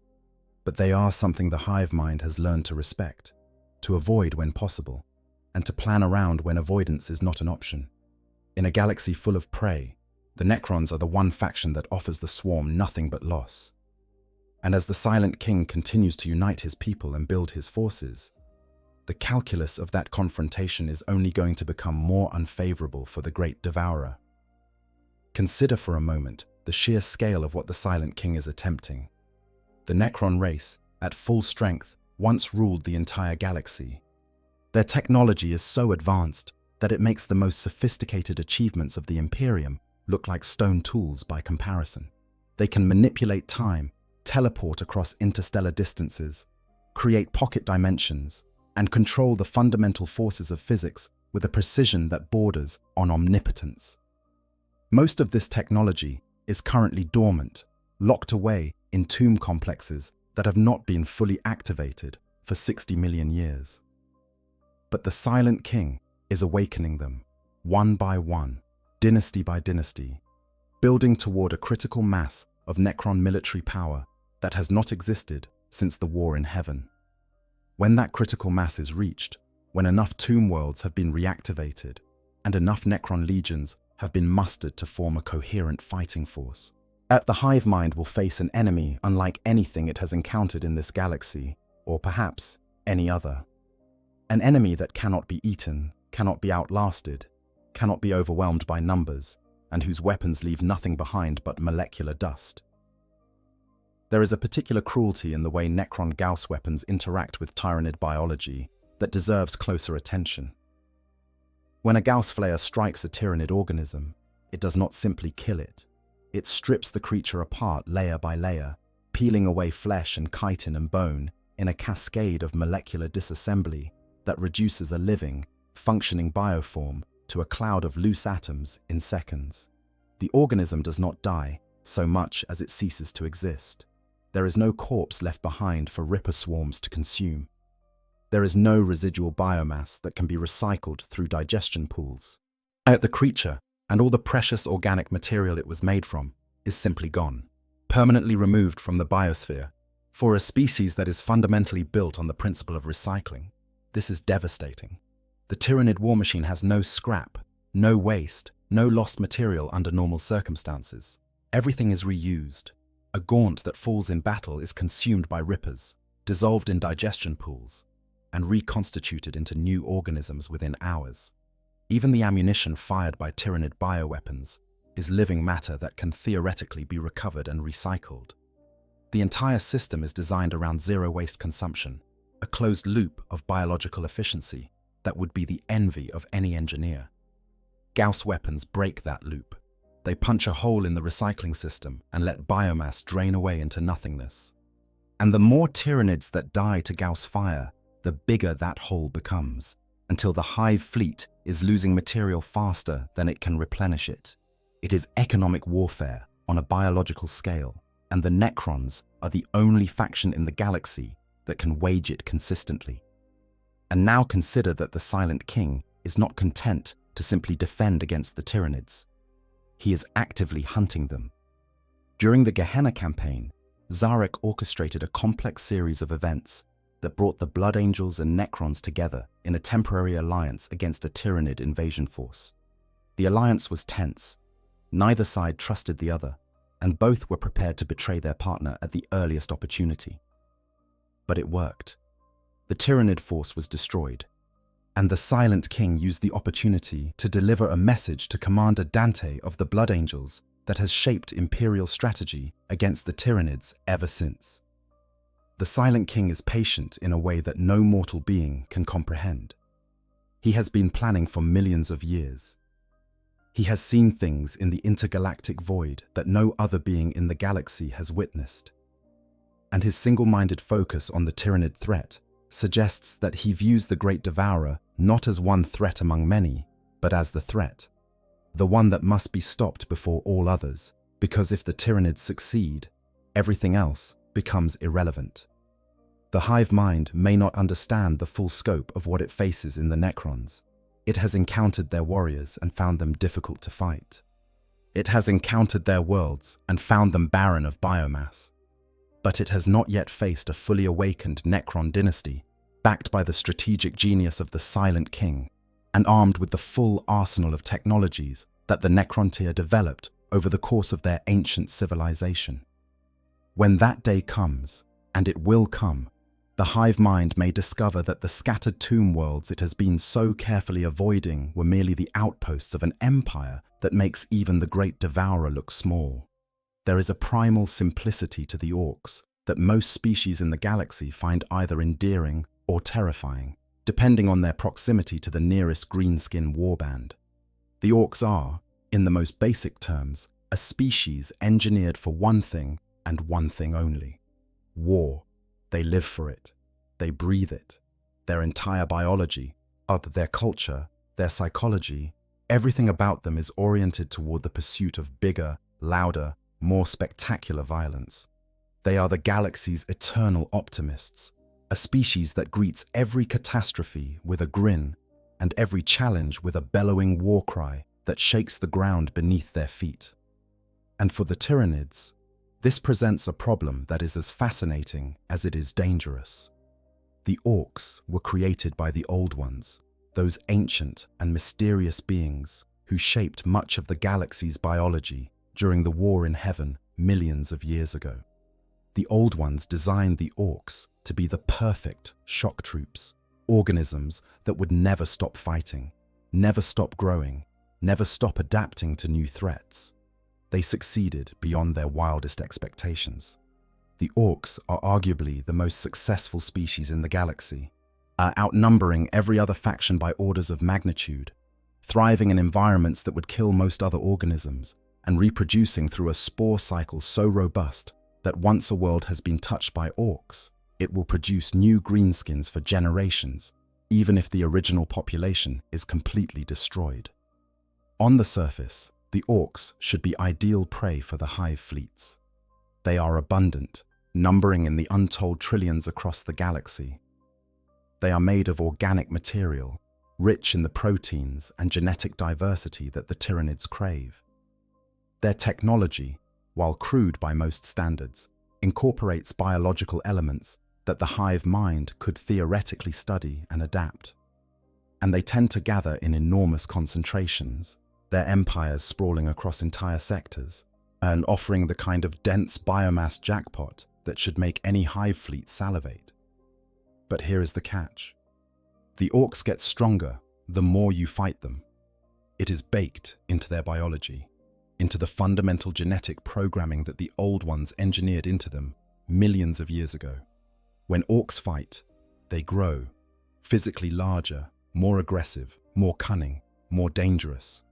but they are something the hive mind has learned to respect, to avoid when possible, and to plan around when avoidance is not an option. In a galaxy full of prey, the Necrons are the one faction that offers the swarm nothing but loss. And as the Silent King continues to unite his people and build his forces, the calculus of that confrontation is only going to become more unfavorable for the Great Devourer. Consider for a moment the sheer scale of what the Silent King is attempting. The Necron race, at full strength, once ruled the entire galaxy. Their technology is so advanced that it makes the most sophisticated achievements of the Imperium look like stone tools by comparison. They can manipulate time, teleport across interstellar distances, create pocket dimensions, and control the fundamental forces of physics with a precision that borders on omnipotence. Most of this technology is currently dormant, locked away in tomb complexes that have not been fully activated for 60 million years. But the Silent King is awakening them, one by one, dynasty by dynasty, building toward a critical mass of Necron military power that has not existed since the War in Heaven. When that critical mass is reached, when enough tomb worlds have been reactivated, and enough Necron legions have been mustered to form a coherent fighting force, the hive mind will face an enemy unlike anything it has encountered in this galaxy, or perhaps any other. An enemy that cannot be eaten, cannot be outlasted, cannot be overwhelmed by numbers, and whose weapons leave nothing behind but molecular dust. There is a particular cruelty in the way Necron Gauss weapons interact with Tyranid biology that deserves closer attention. When a Gauss flare strikes a Tyranid organism, it does not simply kill it. It strips the creature apart layer by layer, peeling away flesh and chitin and bone in a cascade of molecular disassembly that reduces a living, functioning bioform to a cloud of loose atoms in seconds. The organism does not die so much as it ceases to exist. There is no corpse left behind for ripper swarms to consume. There is no residual biomass that can be recycled through digestion pools. The creature and all the precious organic material it was made from is simply gone, permanently removed from the biosphere. For a species that is fundamentally built on the principle of recycling, this is devastating. The Tyranid war machine has no scrap, no waste, no lost material under normal circumstances. Everything is reused. A gaunt that falls in battle is consumed by rippers, dissolved in digestion pools, and reconstituted into new organisms within hours. Even the ammunition fired by Tyranid bioweapons is living matter that can theoretically be recovered and recycled. The entire system is designed around zero-waste consumption, a closed loop of biological efficiency that would be the envy of any engineer. Gauss weapons break that loop. They punch a hole in the recycling system and let biomass drain away into nothingness. And the more Tyranids that die to Gauss fire, the bigger that hole becomes, until the hive fleet is losing material faster than it can replenish it. It is economic warfare on a biological scale, and the Necrons are the only faction in the galaxy that can wage it consistently. And now consider that the Silent King is not content to simply defend against the Tyranids. He is actively hunting them. During the Gehenna campaign, Zarek orchestrated a complex series of events that brought the Blood Angels and Necrons together in a temporary alliance against a Tyranid invasion force. The alliance was tense. Neither side trusted the other, and both were prepared to betray their partner at the earliest opportunity. But it worked. The Tyranid force was destroyed, and the Silent King used the opportunity to deliver a message to Commander Dante of the Blood Angels that has shaped Imperial strategy against the Tyranids ever since. The Silent King is patient in a way that no mortal being can comprehend. He has been planning for millions of years. He has seen things in the intergalactic void that no other being in the galaxy has witnessed. And his single-minded focus on the Tyranid threat suggests that he views the Great Devourer not as one threat among many, but as the threat, the one that must be stopped before all others, because if the Tyranids succeed, everything else becomes irrelevant. The hive mind may not understand the full scope of what it faces in the Necrons. It has encountered their warriors and found them difficult to fight. It has encountered their worlds and found them barren of biomass. But it has not yet faced a fully awakened Necron dynasty, backed by the strategic genius of the Silent King, and armed with the full arsenal of technologies that the Necrontyr developed over the course of their ancient civilization. When that day comes, and it will come, the hive mind may discover that the scattered tomb worlds it has been so carefully avoiding were merely the outposts of an empire that makes even the Great Devourer look small. There is a primal simplicity to the orcs that most species in the galaxy find either endearing or terrifying. depending on their proximity to the nearest greenskin warband. The orcs are, in the most basic terms, a species engineered for one thing and one thing only: war. They live for it. They breathe it. Their entire biology, their culture, their psychology, everything about them is oriented toward the pursuit of bigger, louder, more spectacular violence. They are the galaxy's eternal optimists, a species that greets every catastrophe with a grin and every challenge with a bellowing war cry that shakes the ground beneath their feet. And for the Tyranids, this presents a problem that is as fascinating as it is dangerous. The orcs were created by the Old Ones, those ancient and mysterious beings who shaped much of the galaxy's biology during the War in Heaven millions of years ago. The Old Ones designed the orcs to be the perfect shock troops, organisms that would never stop fighting, never stop growing, never stop adapting to new threats. They succeeded beyond their wildest expectations. The orcs are arguably the most successful species in the galaxy, outnumbering every other faction by orders of magnitude, thriving in environments that would kill most other organisms, and reproducing through a spore cycle so robust that once a world has been touched by orcs, it will produce new greenskins for generations, even if the original population is completely destroyed. On the surface, the orcs should be ideal prey for the hive fleets. They are abundant, numbering in the untold trillions across the galaxy. They are made of organic material, rich in the proteins and genetic diversity that the Tyranids crave. Their technology, while crude by most standards, incorporates biological elements that the hive mind could theoretically study and adapt. And they tend to gather in enormous concentrations, their empires sprawling across entire sectors, and offering the kind of dense biomass jackpot that should make any hive fleet salivate. But here is the catch. The orcs get stronger the more you fight them. It is baked into their biology, into the fundamental genetic programming that the Old Ones engineered into them millions of years ago. When orcs fight, they grow, physically larger, more aggressive, more cunning, more dangerous.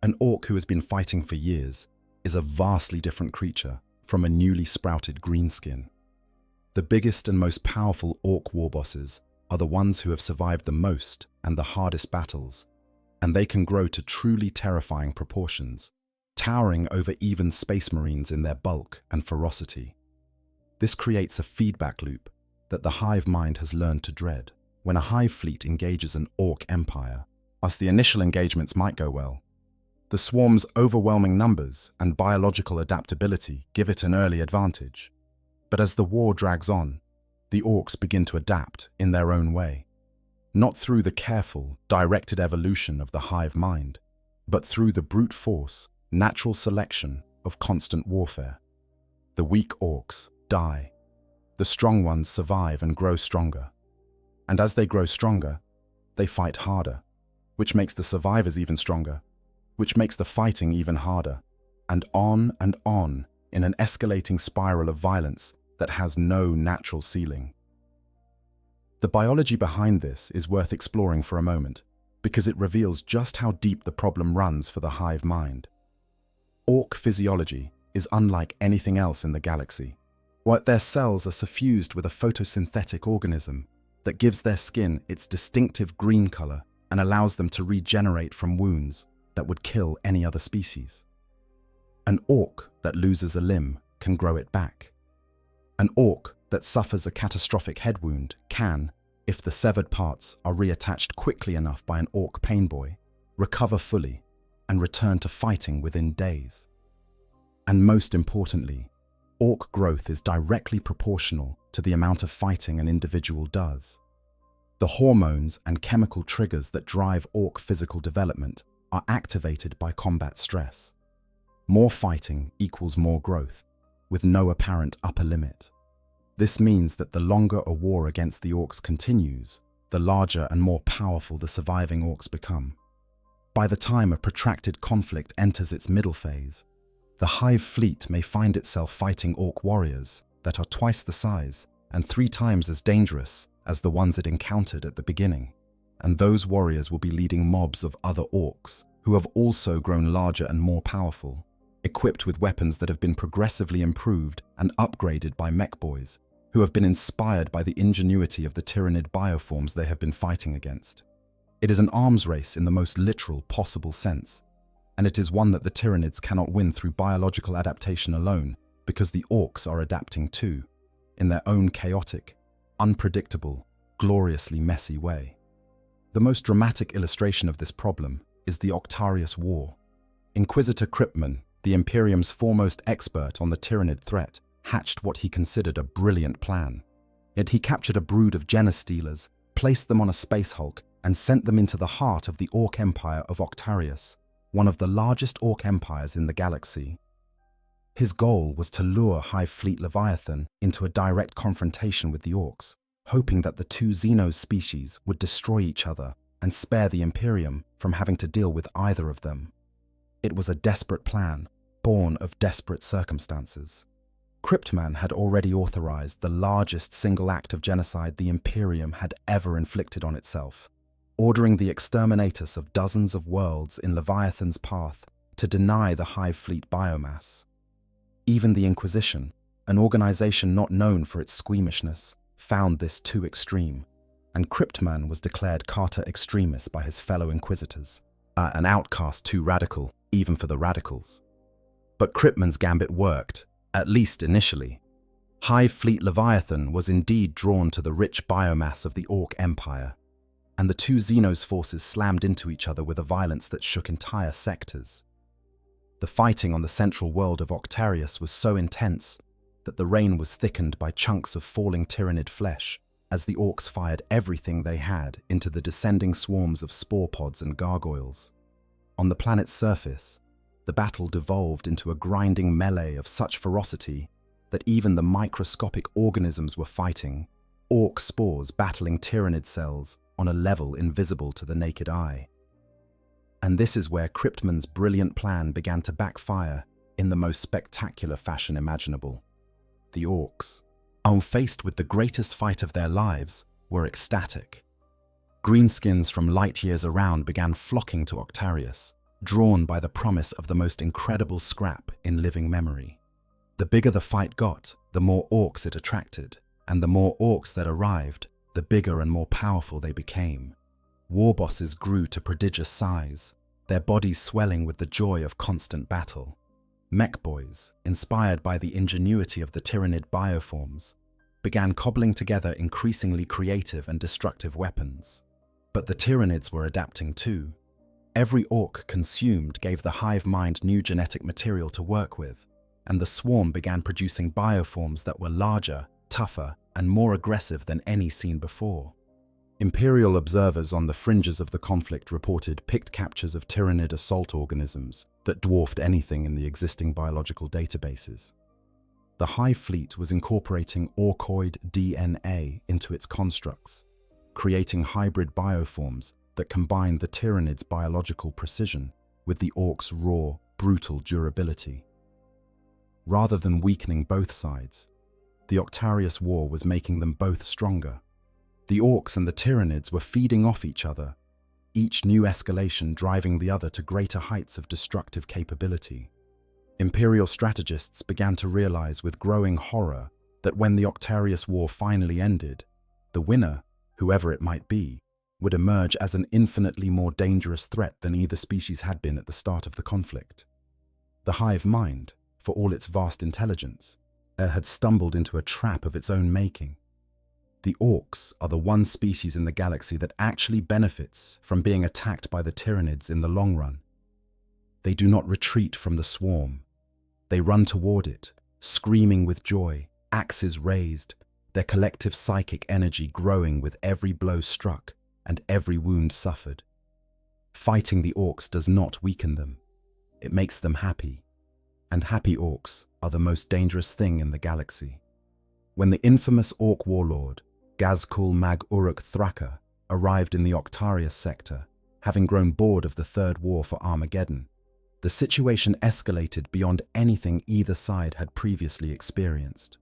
An orc who has been fighting for years is a vastly different creature from a newly sprouted greenskin. The biggest and most powerful orc war bosses are the ones who have survived the most and the hardest battles, and they can grow to truly terrifying proportions, towering over even space marines in their bulk and ferocity. This creates a feedback loop that the hive mind has learned to dread. When a hive fleet engages an orc empire, the initial engagements might go well. The swarm's overwhelming numbers and biological adaptability give it an early advantage. But as the war drags on, the orcs begin to adapt in their own way. Not through the careful, directed evolution of the hive mind, but through the brute force, natural selection of constant warfare. The weak orcs die. The strong ones survive and grow stronger. And as they grow stronger, they fight harder, which makes the survivors even stronger, which makes the fighting even harder, and on in an escalating spiral of violence that has no natural ceiling. The biology behind this is worth exploring for a moment, because it reveals just how deep the problem runs for the hive mind. Orc physiology is unlike anything else in the galaxy. While their cells are suffused with a photosynthetic organism that gives their skin its distinctive green color and allows them to regenerate from wounds that would kill any other species. An orc that loses a limb can grow it back. An orc that suffers a catastrophic head wound can, if the severed parts are reattached quickly enough by an orc pain boy, recover fully and return to fighting within days. And most importantly, orc growth is directly proportional to the amount of fighting an individual does. The hormones and chemical triggers that drive orc physical development are activated by combat stress. More fighting equals more growth, with no apparent upper limit. This means that the longer a war against the orcs continues, the larger and more powerful the surviving orcs become. By the time a protracted conflict enters its middle phase, the hive fleet may find itself fighting orc warriors that are twice the size and 3 times as dangerous as the ones it encountered at the beginning, and those warriors will be leading mobs of other orcs who have also grown larger and more powerful, equipped with weapons that have been progressively improved and upgraded by mech boys who have been inspired by the ingenuity of the Tyranid bioforms they have been fighting against. It is an arms race in the most literal possible sense, and it is one that the Tyranids cannot win through biological adaptation alone, because the orcs are adapting too, in their own chaotic, unpredictable, gloriously messy way. The most dramatic illustration of this problem is the Octarius War. Inquisitor Cryptman, the Imperium's foremost expert on the Tyranid threat, hatched what he considered a brilliant plan. Yet he captured a brood of Genestealers, placed them on a space hulk, and sent them into the heart of the Orc Empire of Octarius, one of the largest Orc empires in the galaxy. His goal was to lure Hive Fleet Leviathan into a direct confrontation with the Orcs, hoping that the two Xenos species would destroy each other and spare the Imperium from having to deal with either of them. It was a desperate plan, born of desperate circumstances. Cryptman had already authorized the largest single act of genocide the Imperium had ever inflicted on itself, ordering the exterminatus of dozens of worlds in Leviathan's path to deny the Hive Fleet biomass. Even the Inquisition, an organization not known for its squeamishness, found this too extreme, and Cryptman was declared Carta Extremis by his fellow Inquisitors, an outcast too radical, even for the radicals. But Cryptman's gambit worked, at least initially. Hive Fleet Leviathan was indeed drawn to the rich biomass of the Orc Empire, and the two Xenos forces slammed into each other with a violence that shook entire sectors. The fighting on the central world of Octarius was so intense that the rain was thickened by chunks of falling Tyranid flesh as the Orcs fired everything they had into the descending swarms of spore pods and gargoyles. On the planet's surface, the battle devolved into a grinding melee of such ferocity that even the microscopic organisms were fighting, Orc spores battling Tyranid cells on a level invisible to the naked eye. And this is where Cryptman's brilliant plan began to backfire in the most spectacular fashion imaginable. The Orcs, faced with the greatest fight of their lives, were ecstatic. Greenskins from light years around began flocking to Octarius, drawn by the promise of the most incredible scrap in living memory. The bigger the fight got, the more Orcs it attracted, and the more Orcs that arrived, the bigger and more powerful they became. War bosses grew to prodigious size, their bodies swelling with the joy of constant battle. Mech boys, inspired by the ingenuity of the Tyranid bioforms, began cobbling together increasingly creative and destructive weapons. But the Tyranids were adapting too. Every Orc consumed gave the hive mind new genetic material to work with, and the swarm began producing bioforms that were larger, tougher, and more aggressive than any seen before. Imperial observers on the fringes of the conflict reported picked captures of Tyranid assault organisms that dwarfed anything in the existing biological databases. The Hive Fleet was incorporating Orcoid DNA into its constructs, creating hybrid bioforms that combined the Tyranids' biological precision with the Orcs' raw, brutal durability. Rather than weakening both sides, the Octarius War was making them both stronger. The Orcs and the Tyranids were feeding off each other, each new escalation driving the other to greater heights of destructive capability. Imperial strategists began to realize with growing horror that when the Octarius War finally ended, the winner, whoever it might be, would emerge as an infinitely more dangerous threat than either species had been at the start of the conflict. The hive mind, for all its vast intelligence, had stumbled into a trap of its own making. The Orcs are the one species in the galaxy that actually benefits from being attacked by the Tyranids in the long run. They do not retreat from the swarm. They run toward it, screaming with joy, axes raised, their collective psychic energy growing with every blow struck and every wound suffered. Fighting the Orcs does not weaken them. It makes them happy. And happy Orcs are the most dangerous thing in the galaxy. When the infamous Orc warlord, Gazkul Mag Uruk Thraka, arrived in the Octarius sector, having grown bored of the Third War for Armageddon, the situation escalated beyond anything either side had previously experienced.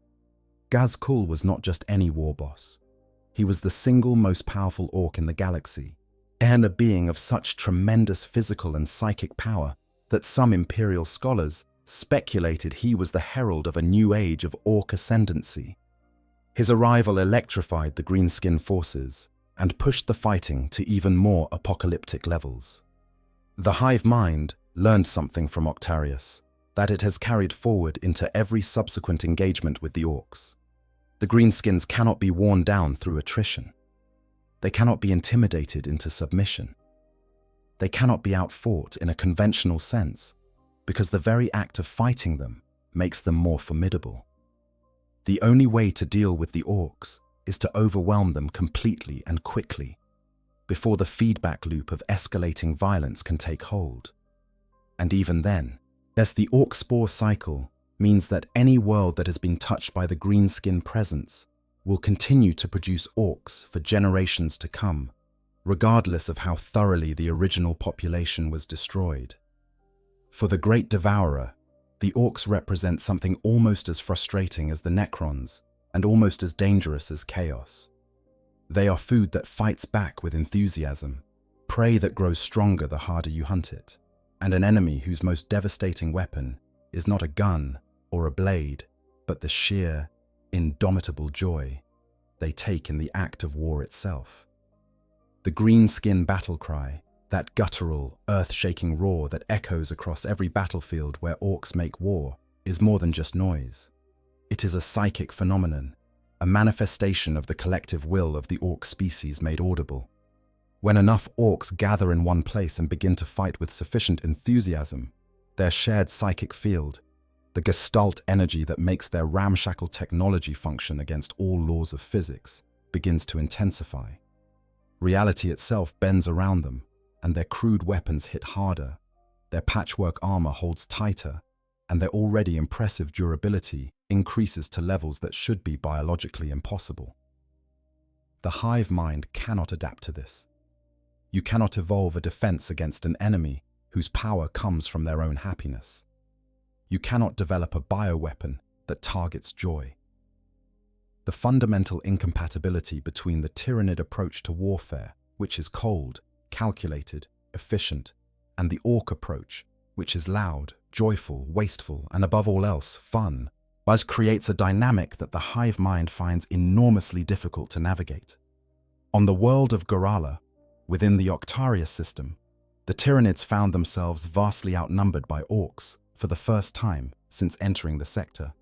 Gazkul was not just any war boss. He was the single most powerful orc in the galaxy, and a being of such tremendous physical and psychic power that some Imperial scholars speculated he was the herald of a new age of orc ascendancy. His arrival electrified the greenskin forces and pushed the fighting to even more apocalyptic levels. The hive mind learned something from Octarius that it has carried forward into every subsequent engagement with the orcs. The greenskins cannot be worn down through attrition. They cannot be intimidated into submission. They cannot be outfought in a conventional sense, because the very act of fighting them makes them more formidable. The only way to deal with the orcs is to overwhelm them completely and quickly, before the feedback loop of escalating violence can take hold. And even then, as the orc spore cycle means that any world that has been touched by the greenskin presence will continue to produce orcs for generations to come, regardless of how thoroughly the original population was destroyed. For the Great Devourer, the orcs represent something almost as frustrating as the Necrons and almost as dangerous as chaos. They are food that fights back with enthusiasm, prey that grows stronger the harder you hunt it, and an enemy whose most devastating weapon is not a gun or a blade, but the sheer, indomitable joy they take in the act of war itself. The greenskin battle cry, that guttural, earth-shaking roar that echoes across every battlefield where orcs make war, is more than just noise. It is a psychic phenomenon, a manifestation of the collective will of the orc species made audible. When enough orcs gather in one place and begin to fight with sufficient enthusiasm, their shared psychic field, the gestalt energy that makes their ramshackle technology function against all laws of physics, begins to intensify. Reality itself bends around them, and their crude weapons hit harder, their patchwork armor holds tighter, and their already impressive durability increases to levels that should be biologically impossible. The hive mind cannot adapt to this. You cannot evolve a defense against an enemy whose power comes from their own happiness. You cannot develop a bioweapon that targets joy. The fundamental incompatibility between the Tyranid approach to warfare, which is cold, calculated, efficient, and the orc approach, which is loud, joyful, wasteful, and above all else, fun, creates a dynamic that the hive mind finds enormously difficult to navigate. On the world of Gorala, within the Octarius system, the Tyranids found themselves vastly outnumbered by orcs for the first time since entering the sector.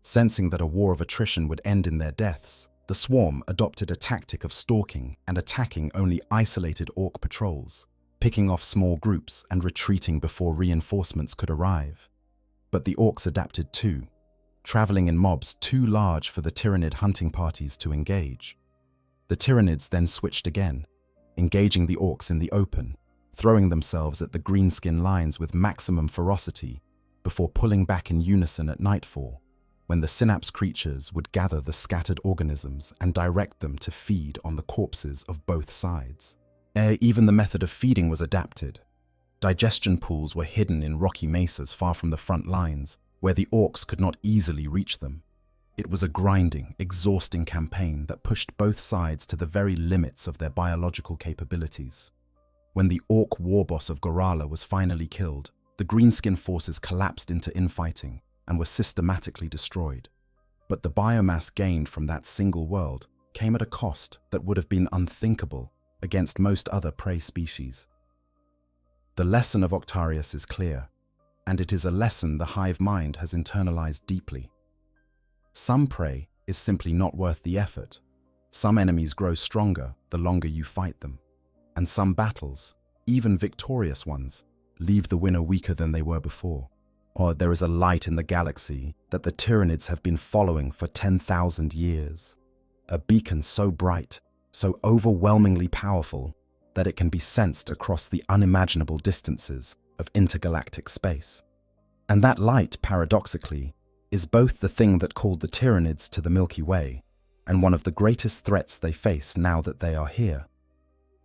Sensing that a war of attrition would end in their deaths, the swarm adopted a tactic of stalking and attacking only isolated orc patrols, picking off small groups and retreating before reinforcements could arrive. But the orcs adapted too, traveling in mobs too large for the Tyranid hunting parties to engage. The Tyranids then switched again, engaging the orcs in the open, throwing themselves at the greenskin lines with maximum ferocity before pulling back in unison at nightfall, when the synapse creatures would gather the scattered organisms and direct them to feed on the corpses of both sides. Even the method of feeding was adapted. Digestion pools were hidden in rocky mesas far from the front lines, where the orcs could not easily reach them. It was a grinding, exhausting campaign that pushed both sides to the very limits of their biological capabilities. When the orc war boss of Gorala was finally killed, the greenskin forces collapsed into infighting and were systematically destroyed. But the biomass gained from that single world came at a cost that would have been unthinkable against most other prey species. The lesson of Octarius is clear, and it is a lesson the hive mind has internalized deeply. Some prey is simply not worth the effort. Some enemies grow stronger the longer you fight them, and some battles, even victorious ones, leave the winner weaker than they were before. Or there is a light in the galaxy that the Tyranids have been following for 10,000 years. A beacon so bright, so overwhelmingly powerful, that it can be sensed across the unimaginable distances of intergalactic space. And that light, paradoxically, is both the thing that called the Tyranids to the Milky Way and one of the greatest threats they face now that they are here.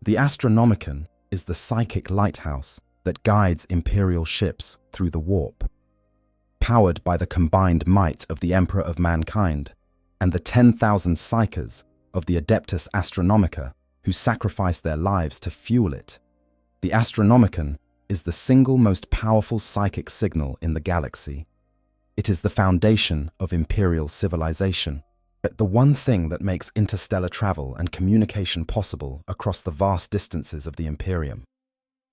The Astronomicon is the psychic lighthouse that guides Imperial ships through the warp. Powered by the combined might of the Emperor of Mankind and the 10,000 psychers of the Adeptus Astronomica, who sacrificed their lives to fuel it. The Astronomicon is the single most powerful psychic signal in the galaxy. It is the foundation of Imperial civilization, the one thing that makes interstellar travel and communication possible across the vast distances of the Imperium.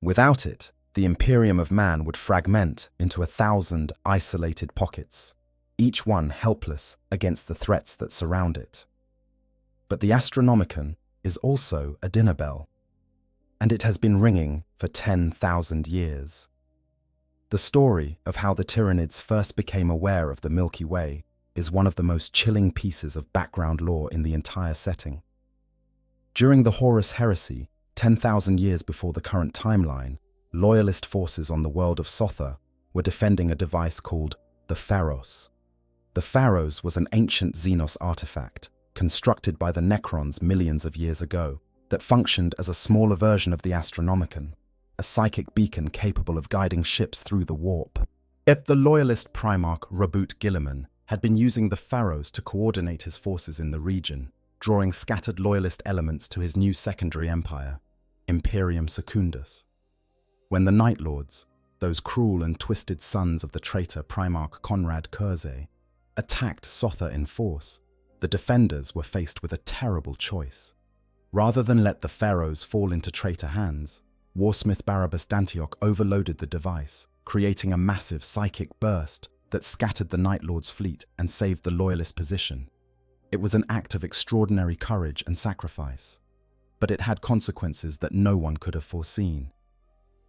Without it, the Imperium of man would fragment into 1,000 isolated pockets, each one helpless against the threats that surround it. But the Astronomicon is also a dinner bell, and it has been ringing for 10,000 years. The story of how the Tyranids first became aware of the Milky Way is one of the most chilling pieces of background lore in the entire setting. During the Horus Heresy, 10,000 years before the current timeline, loyalist forces on the world of Sotha were defending a device called the Pharos. The Pharos was an ancient Xenos artifact, constructed by the Necrons millions of years ago, that functioned as a smaller version of the Astronomicon, a psychic beacon capable of guiding ships through the warp. Yet the loyalist Primarch Rabut Gilliman had been using the Pharos to coordinate his forces in the region, drawing scattered loyalist elements to his new secondary empire, Imperium Secundus. When the Night Lords, those cruel and twisted sons of the traitor Primarch Conrad Curzay, attacked Sotha in force, the defenders were faced with a terrible choice. Rather than let the Pharos fall into traitor hands, Warsmith Barabbas Dantioch overloaded the device, creating a massive psychic burst that scattered the Night Lord's fleet and saved the loyalist position. It was an act of extraordinary courage and sacrifice, but it had consequences that no one could have foreseen.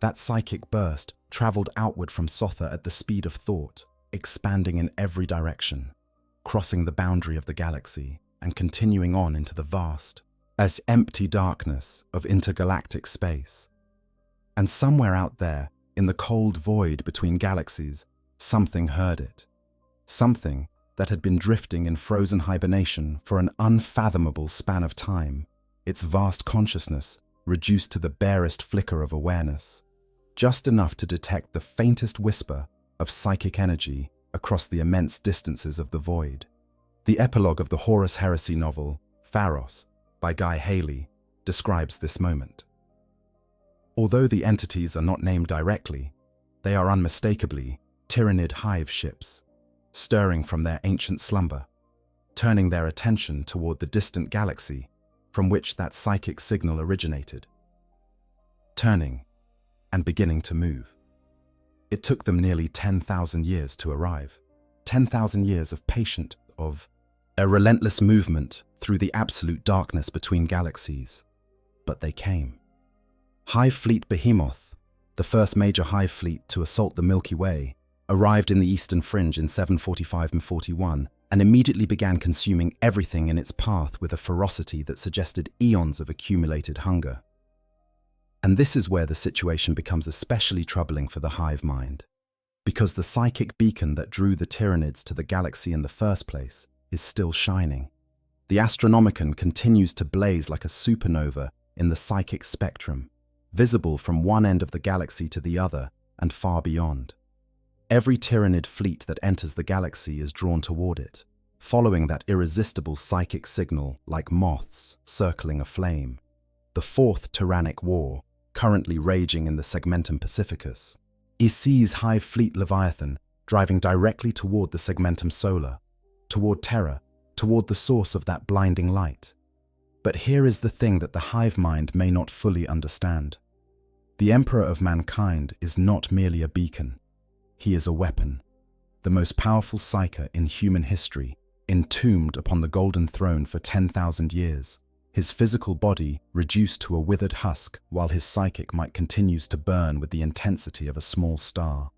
That psychic burst traveled outward from Sotha at the speed of thought, expanding in every direction, crossing the boundary of the galaxy and continuing on into the vast, as empty darkness of intergalactic space. And somewhere out there, in the cold void between galaxies, something heard it. Something that had been drifting in frozen hibernation for an unfathomable span of time, its vast consciousness reduced to the barest flicker of awareness, just enough to detect the faintest whisper of psychic energy across the immense distances of the void. The epilogue of the Horus Heresy novel, Pharos, by Guy Haley, describes this moment. Although the entities are not named directly, they are unmistakably Tyranid hive ships, stirring from their ancient slumber, turning their attention toward the distant galaxy from which that psychic signal originated. Turning and beginning to move. It took them nearly 10,000 years to arrive. 10,000 years of patient, of a relentless movement through the absolute darkness between galaxies. But they came. Hive Fleet Behemoth, the first major hive fleet to assault the Milky Way, arrived in the eastern fringe in 745 and 41 and immediately began consuming everything in its path with a ferocity that suggested eons of accumulated hunger. And this is where the situation becomes especially troubling for the hive mind, because the psychic beacon that drew the Tyranids to the galaxy in the first place is still shining. The Astronomicon continues to blaze like a supernova in the psychic spectrum, visible from one end of the galaxy to the other and far beyond. Every Tyranid fleet that enters the galaxy is drawn toward it, following that irresistible psychic signal like moths circling a flame. The Fourth Tyrannic War, currently raging in the Segmentum Pacificus, sees Hive Fleet Leviathan driving directly toward the Segmentum Solar, toward Terra, toward the source of that blinding light. But here is the thing that the hive mind may not fully understand. The Emperor of Mankind is not merely a beacon. He is a weapon, the most powerful psyker in human history, entombed upon the Golden Throne for 10,000 years, his physical body reduced to a withered husk while his psychic might continues to burn with the intensity of a small star.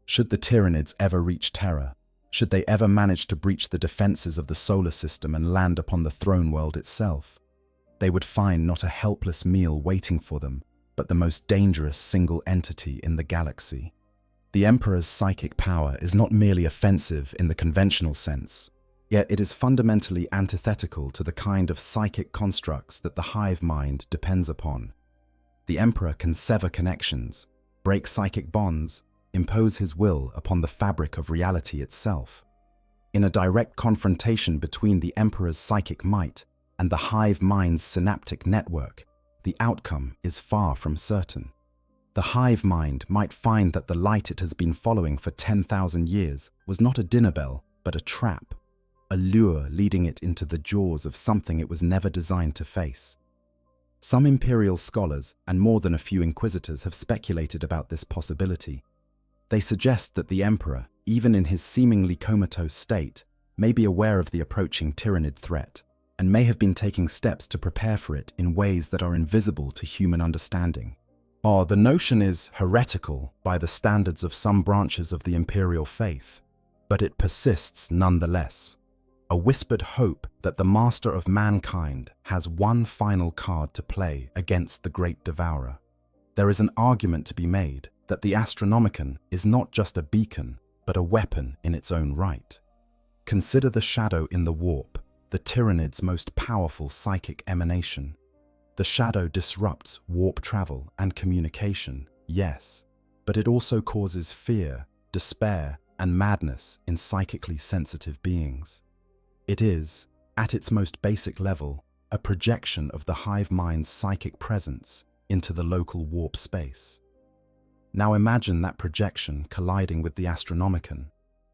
Should the Tyranids ever reach Terra, should they ever manage to breach the defenses of the solar system and land upon the throne world itself, they would find not a helpless meal waiting for them, but the most dangerous single entity in the galaxy. The Emperor's psychic power is not merely offensive in the conventional sense, yet it is fundamentally antithetical to the kind of psychic constructs that the hive mind depends upon. The Emperor can sever connections, break psychic bonds, impose his will upon the fabric of reality itself. In a direct confrontation between the Emperor's psychic might and the hive mind's synaptic network, the outcome is far from certain. The hive mind might find that the light it has been following for 10,000 years was not a dinner bell, but a trap, a lure leading it into the jaws of something it was never designed to face. Some imperial scholars and more than a few inquisitors have speculated about this possibility. They suggest that the emperor, even in his seemingly comatose state, may be aware of the approaching Tyranid threat and may have been taking steps to prepare for it in ways that are invisible to human understanding. The notion is heretical by the standards of some branches of the imperial faith, but it persists nonetheless. A whispered hope that the master of mankind has one final card to play against the great devourer. There is an argument to be made that the Astronomicon is not just a beacon, but a weapon in its own right. Consider the shadow in the warp, the Tyranid's most powerful psychic emanation. The shadow disrupts warp travel and communication, yes, but it also causes fear, despair, and madness in psychically sensitive beings. It is, at its most basic level, a projection of the hive mind's psychic presence into the local warp space. Now imagine that projection colliding with the Astronomicon,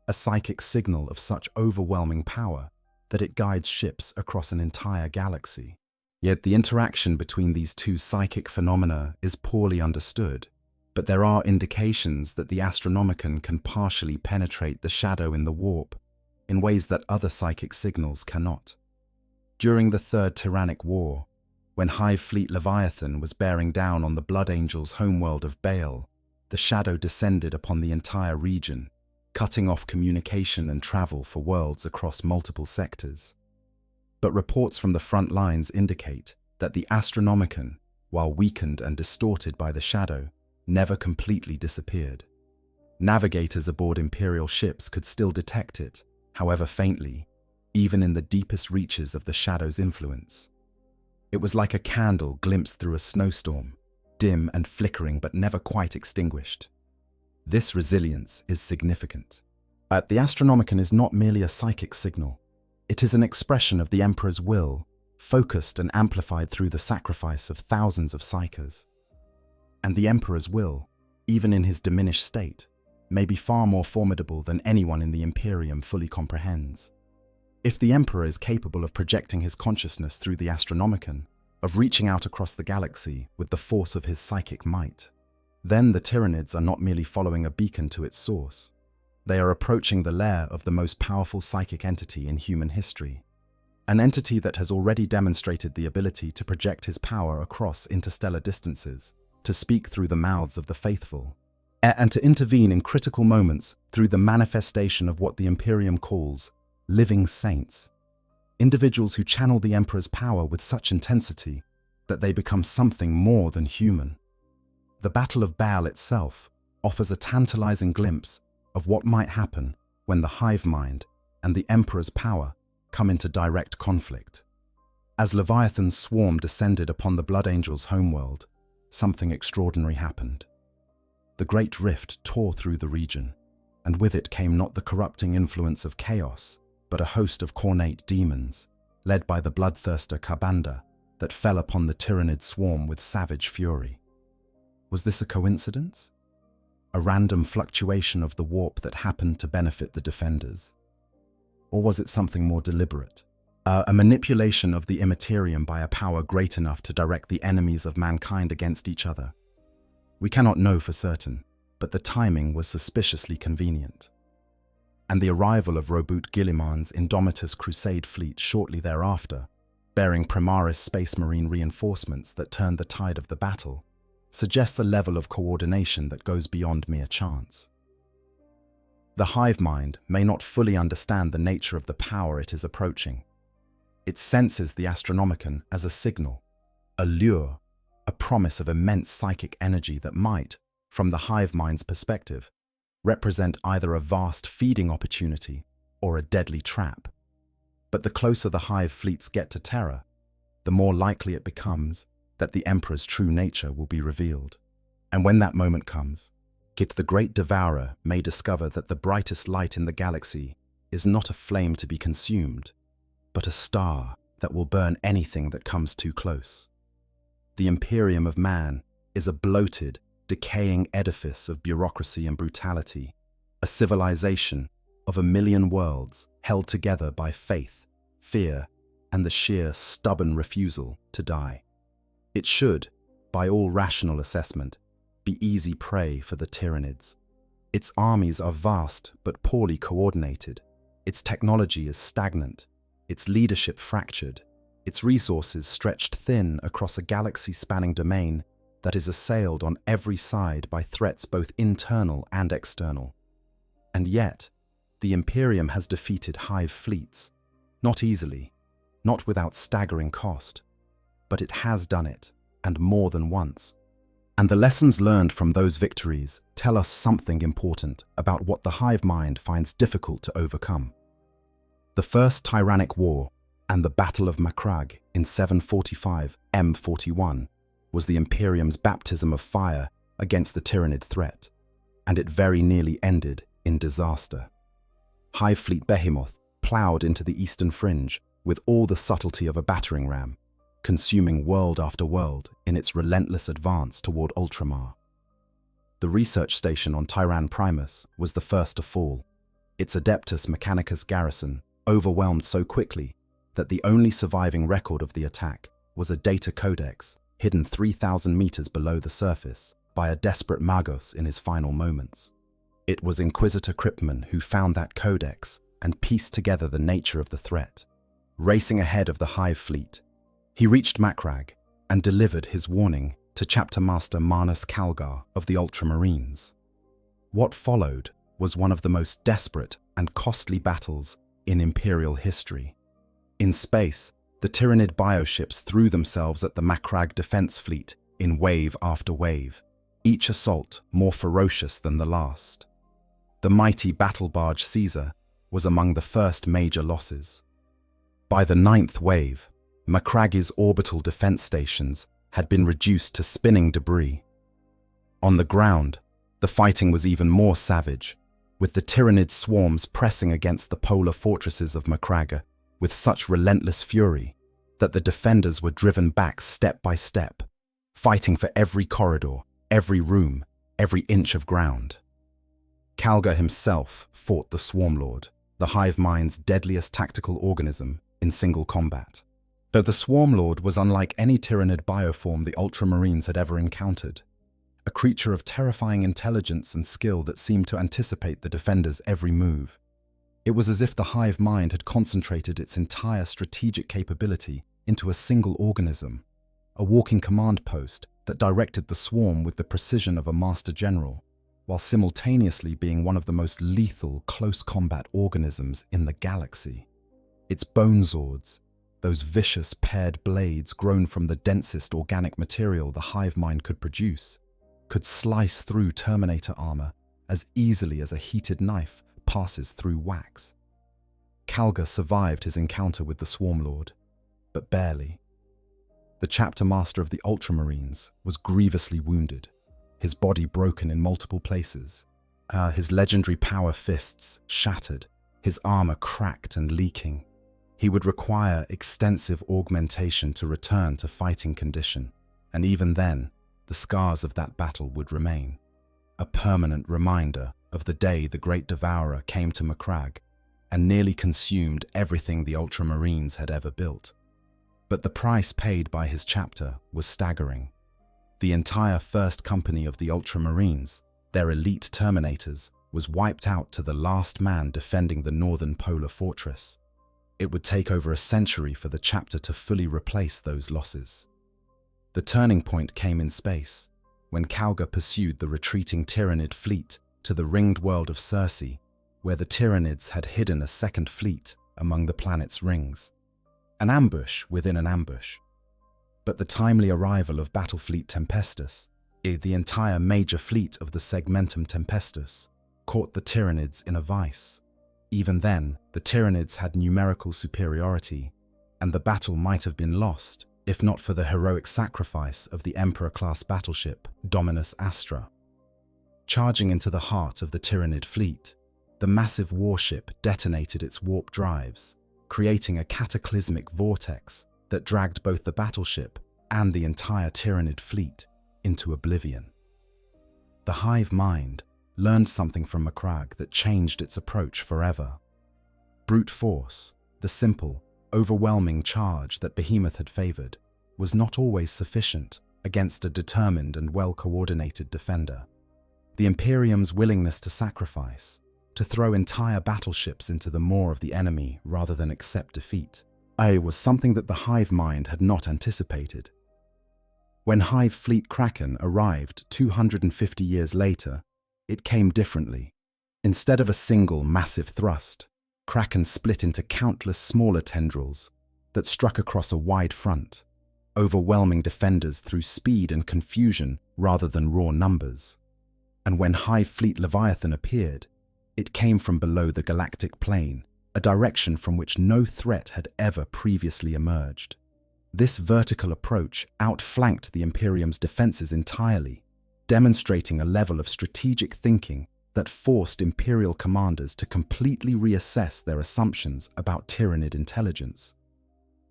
a psychic signal of such overwhelming power that it guides ships across an entire galaxy. Yet the interaction between these two psychic phenomena is poorly understood, but there are indications that the Astronomicon can partially penetrate the shadow in the warp in ways that other psychic signals cannot. During the Third Tyrannic War, when Hive Fleet Leviathan was bearing down on the Blood Angels' homeworld of Baal, the shadow descended upon the entire region, cutting off communication and travel for worlds across multiple sectors. But reports from the front lines indicate that the Astronomicon, while weakened and distorted by the shadow, never completely disappeared. Navigators aboard Imperial ships could still detect it, however faintly, even in the deepest reaches of the shadow's influence. It was like a candle glimpsed through a snowstorm, dim and flickering but never quite extinguished. This resilience is significant. The Astronomicon is not merely a psychic signal. It is an expression of the Emperor's will, focused and amplified through the sacrifice of thousands of psychers. And the Emperor's will, even in his diminished state, may be far more formidable than anyone in the Imperium fully comprehends. If the Emperor is capable of projecting his consciousness through the Astronomicon, of reaching out across the galaxy with the force of his psychic might, then the Tyranids are not merely following a beacon to its source. They are approaching the lair of the most powerful psychic entity in human history, an entity that has already demonstrated the ability to project his power across interstellar distances, to speak through the mouths of the faithful, and to intervene in critical moments through the manifestation of what the Imperium calls living saints, individuals who channel the Emperor's power with such intensity that they become something more than human. The Battle of Baal itself offers a tantalizing glimpse of what might happen when the hive mind and the Emperor's power come into direct conflict. As Leviathan's swarm descended upon the Blood Angels' homeworld, something extraordinary happened. The Great Rift tore through the region, and with it came not the corrupting influence of chaos, but a host of cornate demons, led by the bloodthirster Karbanda, that fell upon the Tyranid swarm with savage fury. Was this a coincidence? A random fluctuation of the warp that happened to benefit the defenders? Or was it something more deliberate? A manipulation of the immaterium by a power great enough to direct the enemies of mankind against each other? We cannot know for certain, but the timing was suspiciously convenient. And the arrival of Robert Guilliman's Indomitus Crusade fleet shortly thereafter, bearing Primaris Space Marine reinforcements that turned the tide of the battle, suggests a level of coordination that goes beyond mere chance. The hive mind may not fully understand the nature of the power it is approaching. It senses the Astronomicon as a signal, a lure, a promise of immense psychic energy that might, from the hive mind's perspective, represent either a vast feeding opportunity or a deadly trap. But the closer the hive fleets get to Terra, the more likely it becomes that the Emperor's true nature will be revealed. And when that moment comes, the great devourer may discover that the brightest light in the galaxy is not a flame to be consumed, but a star that will burn anything that comes too close. The Imperium of man is a bloated, decaying edifice of bureaucracy and brutality, a civilization of 1,000,000 worlds held together by faith, fear, and the sheer stubborn refusal to die. It should, by all rational assessment, be easy prey for the Tyranids. Its armies are vast but poorly coordinated, its technology is stagnant, its leadership fractured, its resources stretched thin across a galaxy-spanning domain that is assailed on every side by threats both internal and external. And yet, the Imperium has defeated hive fleets, not easily, not without staggering cost, but it has done it, and more than once. And the lessons learned from those victories tell us something important about what the hive mind finds difficult to overcome. The First Tyrannic War and the Battle of Macragge in 745 M41 was the Imperium's baptism of fire against the Tyranid threat, and it very nearly ended in disaster. Hive Fleet Behemoth ploughed into the eastern fringe with all the subtlety of a battering ram, consuming world after world in its relentless advance toward Ultramar. The research station on Tyran Primus was the first to fall, its Adeptus Mechanicus garrison overwhelmed so quickly that the only surviving record of the attack was a data codex hidden 3,000 meters below the surface by a desperate Magos in his final moments. It was Inquisitor Cryptman who found that codex and pieced together the nature of the threat. Racing ahead of the Hive fleet, he reached Macragge and delivered his warning to Chapter Master Marnus Calgar of the Ultramarines. What followed was one of the most desperate and costly battles in Imperial history. In space, the Tyranid bioships threw themselves at the Macragge defense fleet in wave after wave, each assault more ferocious than the last. The mighty battle barge Caesar was among the first major losses. By the 9th wave, Macragge's orbital defense stations had been reduced to spinning debris. On the ground, the fighting was even more savage, with the Tyranid swarms pressing against the polar fortresses of Macragge with such relentless fury that the defenders were driven back step by step, fighting for every corridor, every room, every inch of ground. Calgar himself fought the Swarmlord, the hive mind's deadliest tactical organism, in single combat. Though the Swarmlord was unlike any Tyranid bioform the Ultramarines had ever encountered, a creature of terrifying intelligence and skill that seemed to anticipate the defenders' every move. It was as if the hive mind had concentrated its entire strategic capability into a single organism, a walking command post that directed the swarm with the precision of a master general, while simultaneously being one of the most lethal close combat organisms in the galaxy. Its bone zords, those vicious paired blades grown from the densest organic material the hive mind could produce, could slice through Terminator armor as easily as a heated knife passes through wax. Calgar survived his encounter with the Swarmlord, but barely. The chapter master of the Ultramarines was grievously wounded, his body broken in multiple places, his legendary power fists shattered, his armor cracked and leaking. He would require extensive augmentation to return to fighting condition, and even then, the scars of that battle would remain, a permanent reminder of the day the Great Devourer came to Macragge and nearly consumed everything the Ultramarines had ever built. But the price paid by his chapter was staggering. The entire first company of the Ultramarines, their elite Terminators, was wiped out to the last man defending the northern polar fortress. It would take over a century for the chapter to fully replace those losses. The turning point came in space, when Calgar pursued the retreating Tyranid fleet to the ringed world of Circe, where the Tyranids had hidden a second fleet among the planet's rings. An ambush within an ambush. But the timely arrival of Battlefleet Tempestus, the entire major fleet of the Segmentum Tempestus, caught the Tyranids in a vice. Even then, the Tyranids had numerical superiority, and the battle might have been lost if not for the heroic sacrifice of the Emperor-class battleship Dominus Astra. Charging into the heart of the Tyranid fleet, the massive warship detonated its warp drives, creating a cataclysmic vortex that dragged both the battleship and the entire Tyranid fleet into oblivion. The hive mind learned something from Macragge that changed its approach forever. Brute force, the simple, overwhelming charge that Behemoth had favored, was not always sufficient against a determined and well-coordinated defender. The Imperium's willingness to sacrifice, to throw entire battleships into the maw of the enemy rather than accept defeat, was something that the hive mind had not anticipated. When Hive Fleet Kraken arrived 250 years later, it came differently. Instead of a single massive thrust, Kraken split into countless smaller tendrils that struck across a wide front, overwhelming defenders through speed and confusion rather than raw numbers. And when Hive Fleet Leviathan appeared, it came from below the galactic plane, a direction from which no threat had ever previously emerged. This vertical approach outflanked the Imperium's defenses entirely, demonstrating a level of strategic thinking that forced Imperial commanders to completely reassess their assumptions about Tyranid intelligence.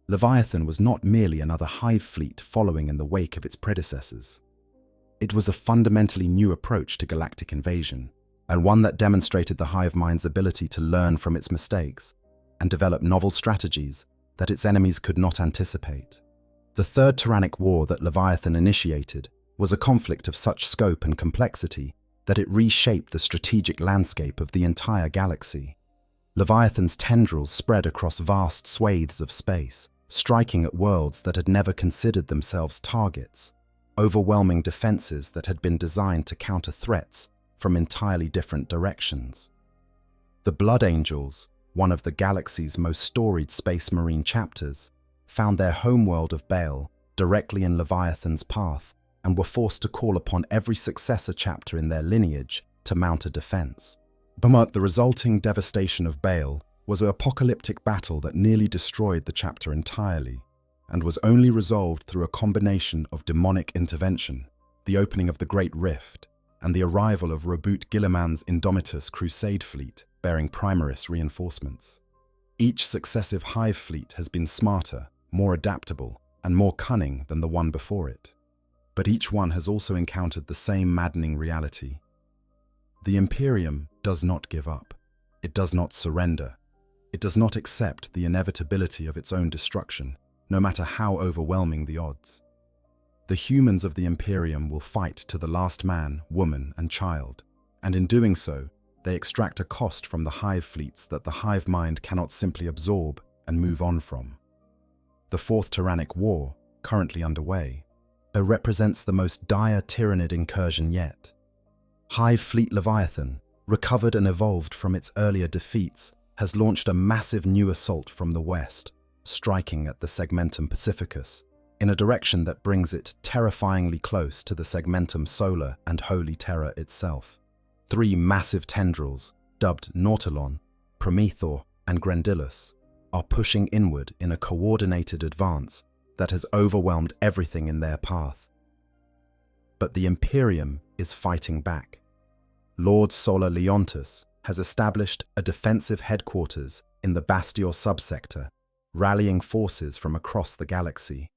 Leviathan was not merely another hive fleet following in the wake of its predecessors. It was a fundamentally new approach to galactic invasion, and one that demonstrated the hive mind's ability to learn from its mistakes and develop novel strategies that its enemies could not anticipate. The Third Tyrannic War that Leviathan initiated was a conflict of such scope and complexity that it reshaped the strategic landscape of the entire galaxy. Leviathan's tendrils spread across vast swathes of space, striking at worlds that had never considered themselves targets, overwhelming defenses that had been designed to counter threats from entirely different directions. The Blood Angels, one of the galaxy's most storied space marine chapters, found their homeworld of Baal directly in Leviathan's path and were forced to call upon every successor chapter in their lineage to mount a defense. But the resulting devastation of Baal was an apocalyptic battle that nearly destroyed the chapter entirely, and was only resolved through a combination of demonic intervention, the opening of the Great Rift, and the arrival of Reboot Gilliman's Indomitus Crusade fleet bearing Primaris reinforcements. Each successive hive fleet has been smarter, more adaptable, and more cunning than the one before it. But each one has also encountered the same maddening reality. The Imperium does not give up. It does not surrender. It does not accept the inevitability of its own destruction, no matter how overwhelming the odds. The humans of the Imperium will fight to the last man, woman, and child, and in doing so, they extract a cost from the hive fleets that the hive mind cannot simply absorb and move on from. The Fourth Tyrannic War, currently underway, represents the most dire Tyranid incursion yet. Hive Fleet Leviathan, recovered and evolved from its earlier defeats, has launched a massive new assault from the west, striking at the Segmentum Pacificus, in a direction that brings it terrifyingly close to the Segmentum Solar and Holy Terror itself. 3 massive tendrils, dubbed Nautilon, Promethor, and Grendilus, are pushing inward in a coordinated advance that has overwhelmed everything in their path. But the Imperium is fighting back. Lord Solar Leontus has established a defensive headquarters in the Bastior subsector, rallying forces from across the galaxy.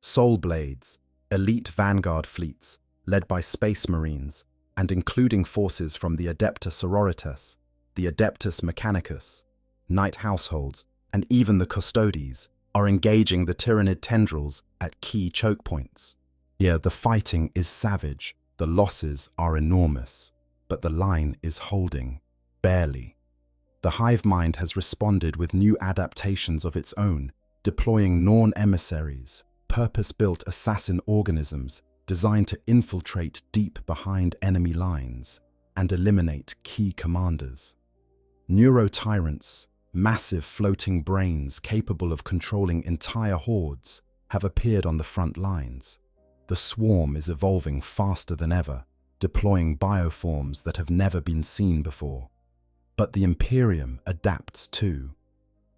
Soul Blades, elite vanguard fleets, led by Space Marines, and including forces from the Adepta Sororitas, the Adeptus Mechanicus, Knight Households, and even the Custodes, are engaging the Tyranid tendrils at key choke points. Yeah, the fighting is savage, the losses are enormous, but the line is holding, barely. The hive mind has responded with new adaptations of its own, deploying Norn emissaries, purpose-built assassin organisms designed to infiltrate deep behind enemy lines and eliminate key commanders. Neurotyrants, massive floating brains capable of controlling entire hordes, have appeared on the front lines. The swarm is evolving faster than ever, deploying bioforms that have never been seen before. But the Imperium adapts too.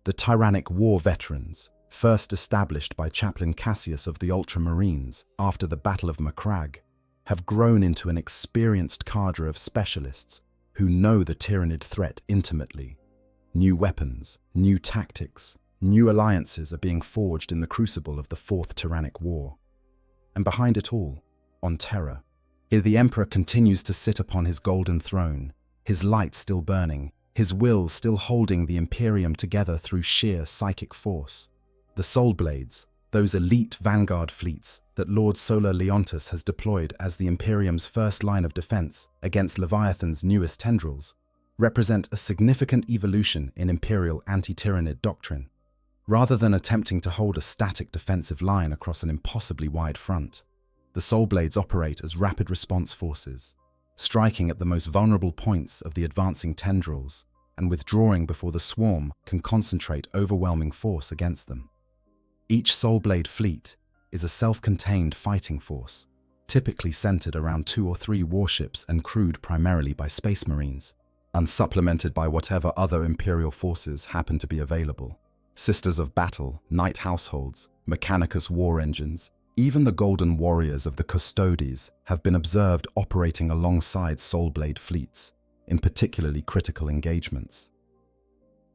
The Tyrannic War veterans, first established by Chaplain Cassius of the Ultramarines after the Battle of Macragge, have grown into an experienced cadre of specialists who know the Tyranid threat intimately. New weapons, new tactics, new alliances are being forged in the crucible of the Fourth Tyrannic War. And behind it all, on Terra, here the Emperor continues to sit upon his golden throne, his light still burning, his will still holding the Imperium together through sheer psychic force. The Soul Blades, those elite vanguard fleets that Lord Solar Leontus has deployed as the Imperium's first line of defense against Leviathan's newest tendrils, represent a significant evolution in Imperial anti-Tyranid doctrine. Rather than attempting to hold a static defensive line across an impossibly wide front, the Soul Blades operate as rapid response forces, striking at the most vulnerable points of the advancing tendrils and withdrawing before the swarm can concentrate overwhelming force against them. Each Soul Blade fleet is a self-contained fighting force, typically centered around 2 or 3 warships and crewed primarily by Space Marines, unsupplemented by whatever other Imperial forces happen to be available. Sisters of Battle, Knight Households, Mechanicus war engines, even the Golden Warriors of the Custodes have been observed operating alongside Soul Blade fleets, in particularly critical engagements.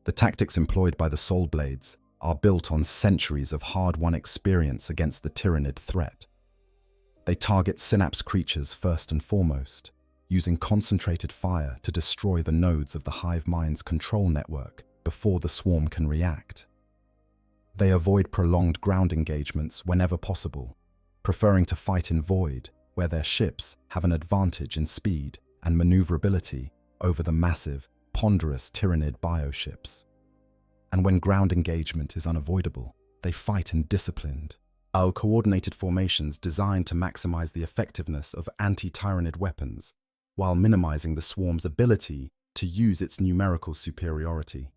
The tactics employed by the Soul Blades are built on centuries of hard-won experience against the Tyranid threat. They target synapse creatures first and foremost, using concentrated fire to destroy the nodes of the hive mind's control network before the swarm can react. They avoid prolonged ground engagements whenever possible, preferring to fight in void, where their ships have an advantage in speed and maneuverability over the massive, ponderous Tyranid bioships. And when ground engagement is unavoidable, they fight in disciplined, coordinated formations designed to maximize the effectiveness of anti-Tyranid weapons, while minimizing the swarm's ability to use its numerical superiority.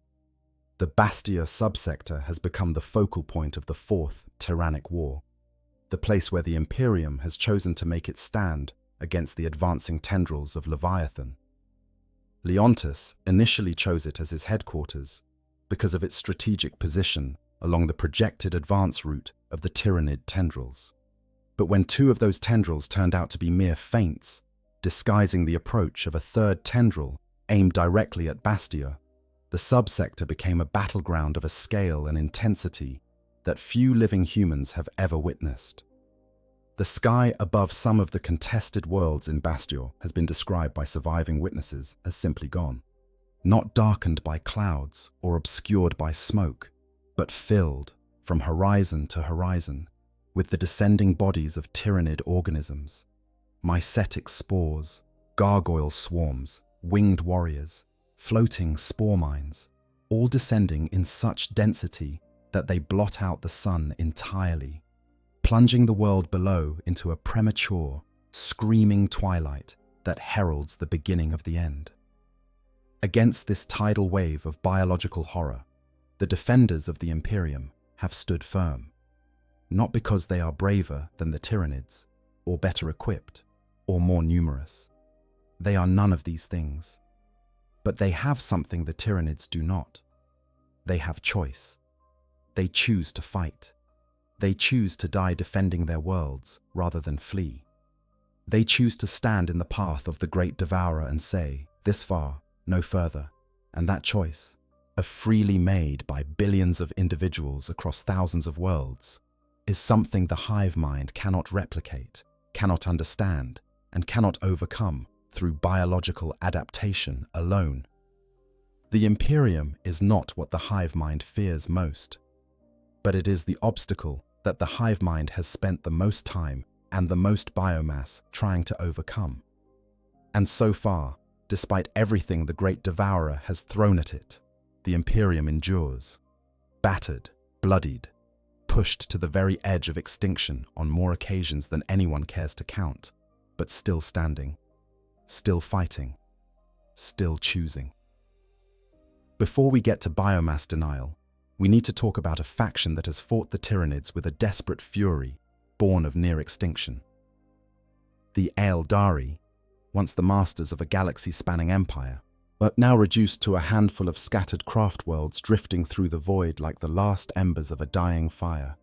The Bastia subsector has become the focal point of the Fourth Tyrannic War, the place where the Imperium has chosen to make its stand against the advancing tendrils of Leviathan. Leontus initially chose it as his headquarters because of its strategic position along the projected advance route of the Tyranid tendrils. But when 2 of those tendrils turned out to be mere feints, disguising the approach of a third tendril aimed directly at Bastia, the subsector became a battleground of a scale and intensity that few living humans have ever witnessed. The sky above some of the contested worlds in Bastia has been described by surviving witnesses as simply gone. Not darkened by clouds or obscured by smoke, but filled, from horizon to horizon, with the descending bodies of Tyranid organisms, mycetic spores, gargoyle swarms, winged warriors, floating spore mines, all descending in such density that they blot out the sun entirely, plunging the world below into a premature, screaming twilight that heralds the beginning of the end. Against this tidal wave of biological horror, the defenders of the Imperium have stood firm, not because they are braver than the Tyranids, or better equipped, or more numerous. They are none of these things. But they have something the Tyranids do not. They have choice. They choose to fight. They choose to die defending their worlds rather than flee. They choose to stand in the path of the great devourer and say, this far, no further. And that choice, freely made by billions of individuals across thousands of worlds, is something the hive mind cannot replicate, cannot understand, and cannot overcome through biological adaptation alone. The Imperium is not what the hive mind fears most, but it is the obstacle that the hive mind has spent the most time and the most biomass trying to overcome. And so far, despite everything the great devourer has thrown at it, the Imperium endures, battered, bloodied, pushed to the very edge of extinction on more occasions than anyone cares to count, but still standing, still fighting, still choosing. Before we get to biomass denial, we need to talk about a faction that has fought the Tyranids with a desperate fury born of near extinction. The Aeldari, once the masters of a galaxy-spanning empire, but now reduced to a handful of scattered craft worlds drifting through the void like the last embers of a dying fire.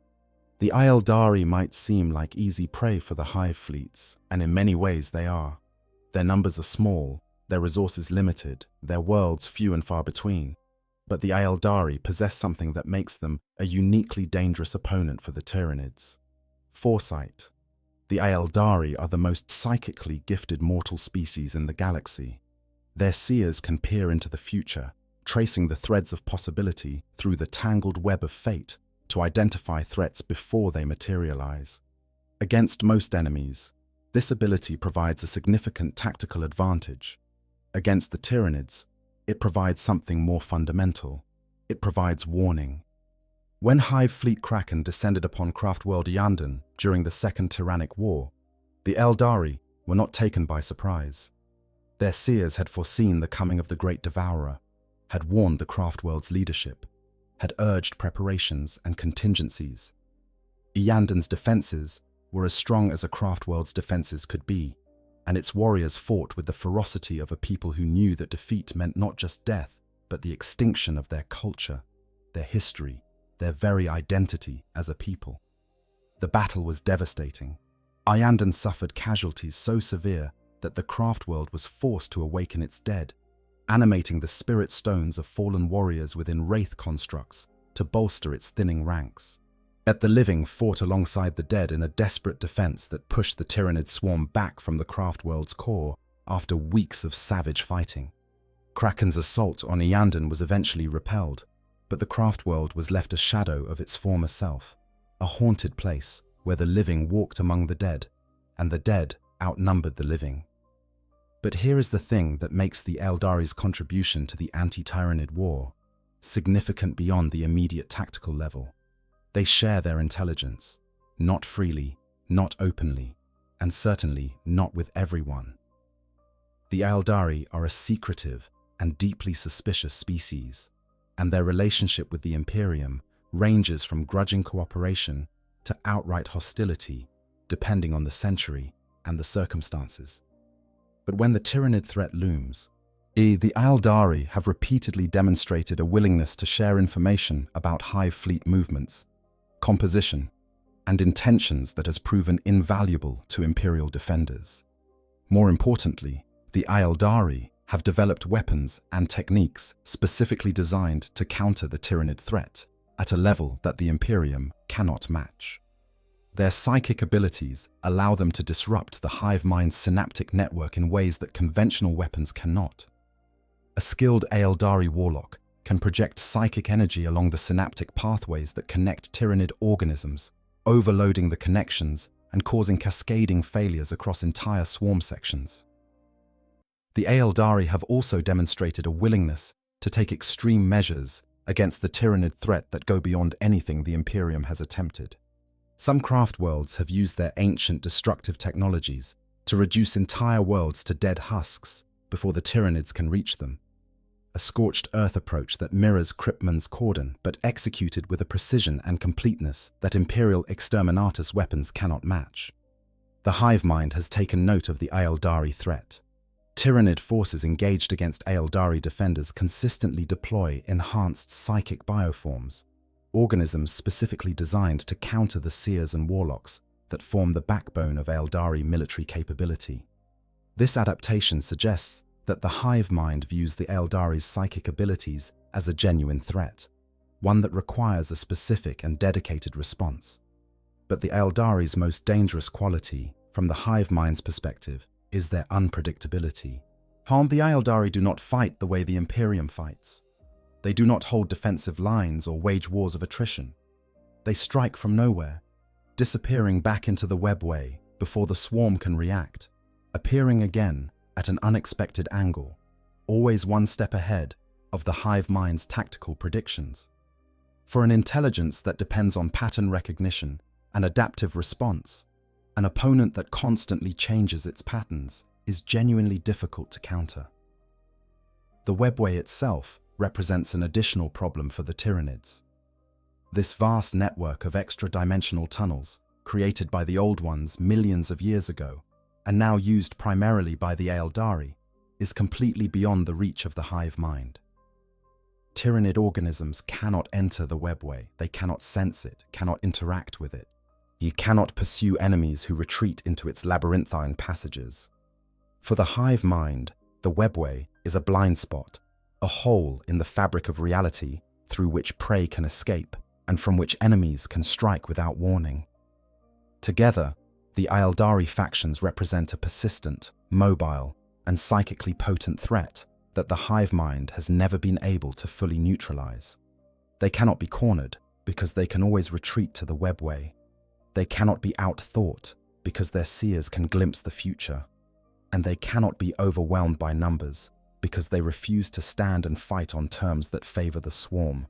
The Aeldari might seem like easy prey for the hive fleets, and in many ways they are. Their numbers are small, their resources limited, their worlds few and far between. But the Aeldari possess something that makes them a uniquely dangerous opponent for the Tyranids: foresight. The Aeldari are the most psychically gifted mortal species in the galaxy. Their seers can peer into the future, tracing the threads of possibility through the tangled web of fate to identify threats before they materialize. Against most enemies, this ability provides a significant tactical advantage. Against the Tyranids, it provides something more fundamental. It provides warning. When Hive Fleet Kraken descended upon Craftworld Iyanden during the Second Tyrannic War, the Aeldari were not taken by surprise. Their seers had foreseen the coming of the Great Devourer, had warned the Craftworld's leadership, had urged preparations and contingencies. Iyanden's defenses were as strong as a Craftworld's defenses could be, and its warriors fought with the ferocity of a people who knew that defeat meant not just death, but the extinction of their culture, their history, their very identity as a people. The battle was devastating. Iyanden suffered casualties so severe that the Craftworld was forced to awaken its dead, animating the spirit stones of fallen warriors within wraith constructs to bolster its thinning ranks. Yet the living fought alongside the dead in a desperate defense that pushed the Tyranid swarm back from the Craftworld's core after weeks of savage fighting. Kraken's assault on Iyanden was eventually repelled, but the Craftworld was left a shadow of its former self, a haunted place where the living walked among the dead, and the dead outnumbered the living. But here is the thing that makes the Aeldari's contribution to the anti-Tyranid war significant beyond the immediate tactical level. They share their intelligence, not freely, not openly, and certainly not with everyone. The Aeldari are a secretive and deeply suspicious species, and their relationship with the Imperium ranges from grudging cooperation to outright hostility, depending on the century and the circumstances. But when the Tyranid threat looms, the Aeldari have repeatedly demonstrated a willingness to share information about Hive fleet movements, composition, and intentions that has proven invaluable to Imperial defenders. More importantly, the Aeldari have developed weapons and techniques specifically designed to counter the Tyranid threat at a level that the Imperium cannot match. Their psychic abilities allow them to disrupt the hive mind's synaptic network in ways that conventional weapons cannot. A skilled Aeldari warlock can project psychic energy along the synaptic pathways that connect Tyranid organisms, overloading the connections and causing cascading failures across entire swarm sections. The Aeldari have also demonstrated a willingness to take extreme measures against the Tyranid threat that go beyond anything the Imperium has attempted. Some craftworlds have used their ancient destructive technologies to reduce entire worlds to dead husks before the Tyranids can reach them. A scorched earth approach that mirrors Kryptman's cordon, but executed with a precision and completeness that Imperial exterminatus weapons cannot match. The hive mind has taken note of the Aeldari threat. Tyranid forces engaged against Aeldari defenders consistently deploy enhanced psychic bioforms, organisms specifically designed to counter the seers and warlocks that form the backbone of Aeldari military capability. This adaptation suggests that the hive mind views the Aeldari's psychic abilities as a genuine threat, one that requires a specific and dedicated response. But the Aeldari's most dangerous quality, from the hive mind's perspective, is their unpredictability. The Aeldari do not fight the way the Imperium fights. They do not hold defensive lines or wage wars of attrition. They strike from nowhere, disappearing back into the webway before the swarm can react, appearing again at an unexpected angle, always one step ahead of the hive mind's tactical predictions. For an intelligence that depends on pattern recognition and adaptive response, an opponent that constantly changes its patterns is genuinely difficult to counter. The webway itself represents an additional problem for the Tyranids. This vast network of extra-dimensional tunnels, created by the old ones millions of years ago, and now used primarily by the Aeldari, is completely beyond the reach of the hive mind. Tyranid organisms cannot enter the webway, they cannot sense it, cannot interact with it. You cannot pursue enemies who retreat into its labyrinthine passages. For the hive mind, the webway is a blind spot, a hole in the fabric of reality through which prey can escape and from which enemies can strike without warning. Together, the Aeldari factions represent a persistent, mobile, and psychically potent threat that the hive mind has never been able to fully neutralize. They cannot be cornered because they can always retreat to the webway. They cannot be outthought because their seers can glimpse the future. And they cannot be overwhelmed by numbers because they refuse to stand and fight on terms that favor the swarm.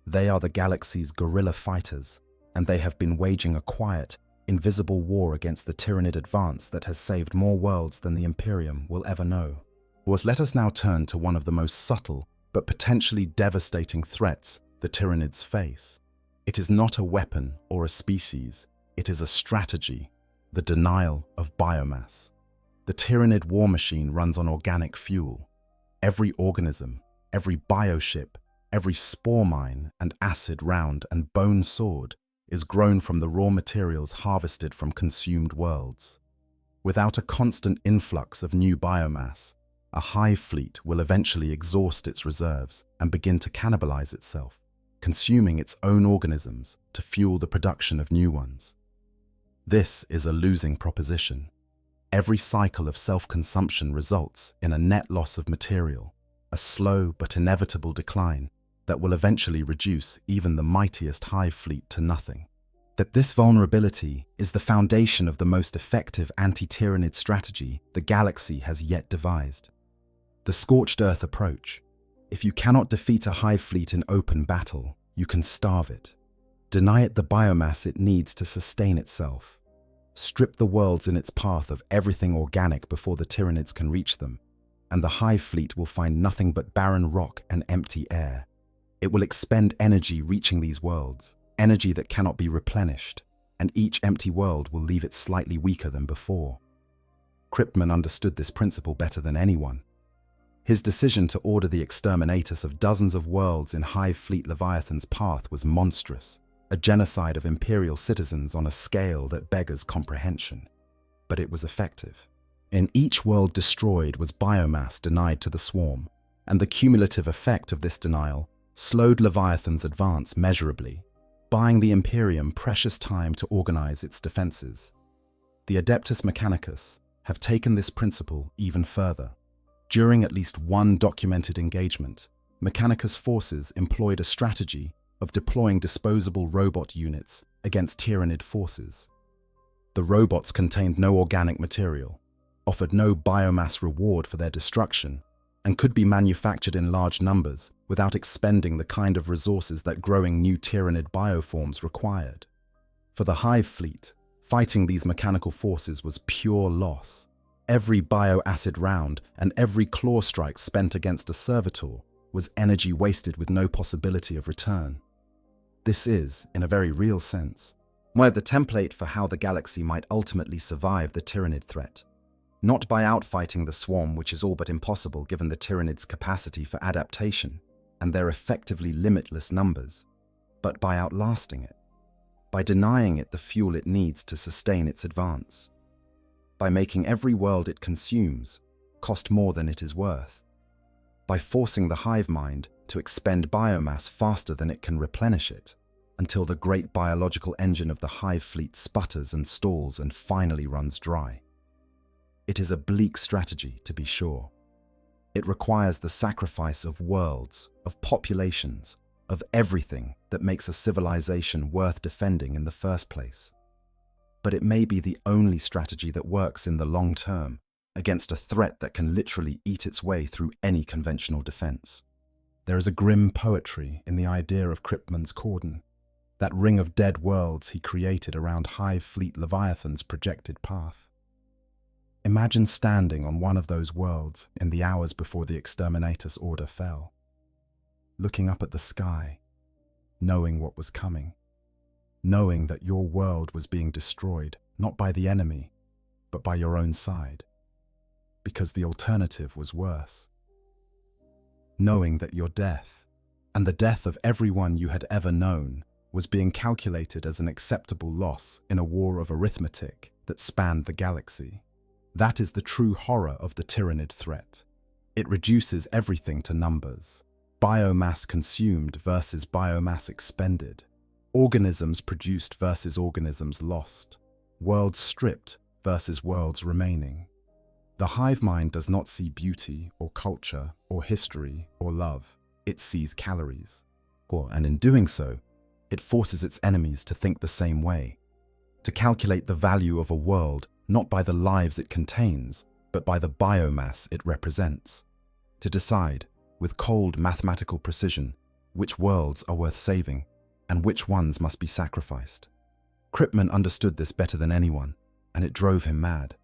They are the galaxy's guerrilla fighters, and they have been waging a quiet, invisible war against the Tyranid advance that has saved more worlds than the Imperium will ever know. Let us now turn to one of the most subtle but potentially devastating threats the Tyranids face. It is not a weapon or a species, it is a strategy, the denial of biomass. The Tyranid war machine runs on organic fuel. Every organism, every bioship, every spore mine and acid round and bone sword is grown from the raw materials harvested from consumed worlds. Without a constant influx of new biomass, a hive fleet will eventually exhaust its reserves and begin to cannibalize itself, consuming its own organisms to fuel the production of new ones. This is a losing proposition. Every cycle of self-consumption results in a net loss of material, a slow but inevitable decline that will eventually reduce even the mightiest hive fleet to nothing. That this vulnerability is the foundation of the most effective anti-Tyranid strategy the galaxy has yet devised. The scorched earth approach. If you cannot defeat a hive fleet in open battle, you can starve it. Deny it the biomass it needs to sustain itself. Strip the worlds in its path of everything organic before the Tyranids can reach them, and the hive fleet will find nothing but barren rock and empty air. It will expend energy reaching these worlds, energy that cannot be replenished, and each empty world will leave it slightly weaker than before. Cryptman understood this principle better than anyone. His decision to order the exterminatus of dozens of worlds in Hive Fleet Leviathan's path was monstrous, a genocide of Imperial citizens on a scale that beggars comprehension. But it was effective. In each world destroyed was biomass denied to the swarm, and the cumulative effect of this denial slowed Leviathan's advance measurably, buying the Imperium precious time to organize its defenses. The Adeptus Mechanicus have taken this principle even further. During at least one documented engagement, Mechanicus forces employed a strategy of deploying disposable robot units against Tyranid forces. The robots contained no organic material, offered no biomass reward for their destruction, and could be manufactured in large numbers without expending the kind of resources that growing new Tyranid bioforms required. For the Hive Fleet, fighting these mechanical forces was pure loss. Every bioacid round and every claw strike spent against a servitor was energy wasted with no possibility of return. This is, in a very real sense, the template for how the galaxy might ultimately survive the Tyranid threat. Not by outfighting the swarm, which is all but impossible given the Tyranids' capacity for adaptation and their effectively limitless numbers, but by outlasting it, by denying it the fuel it needs to sustain its advance, by making every world it consumes cost more than it is worth, by forcing the hive mind to expend biomass faster than it can replenish it, until the great biological engine of the hive fleet sputters and stalls and finally runs dry. It is a bleak strategy, to be sure. It requires the sacrifice of worlds, of populations, of everything that makes a civilization worth defending in the first place. But it may be the only strategy that works in the long term against a threat that can literally eat its way through any conventional defense. There is a grim poetry in the idea of Cryptman's cordon, that ring of dead worlds he created around Hive Fleet Leviathan's projected path. Imagine standing on one of those worlds in the hours before the exterminatus order fell, looking up at the sky, knowing what was coming, knowing that your world was being destroyed not by the enemy, but by your own side, because the alternative was worse. Knowing that your death, and the death of everyone you had ever known, was being calculated as an acceptable loss in a war of arithmetic that spanned the galaxy. That is the true horror of the Tyranid threat. It reduces everything to numbers. Biomass consumed versus biomass expended. Organisms produced versus organisms lost. Worlds stripped versus worlds remaining. The hive mind does not see beauty or culture or history or love. It sees calories. And in doing so, it forces its enemies to think the same way, to calculate the value of a world not by the lives it contains, but by the biomass it represents, to decide, with cold mathematical precision, which worlds are worth saving and which ones must be sacrificed. Kripman understood this better than anyone, and it drove him mad.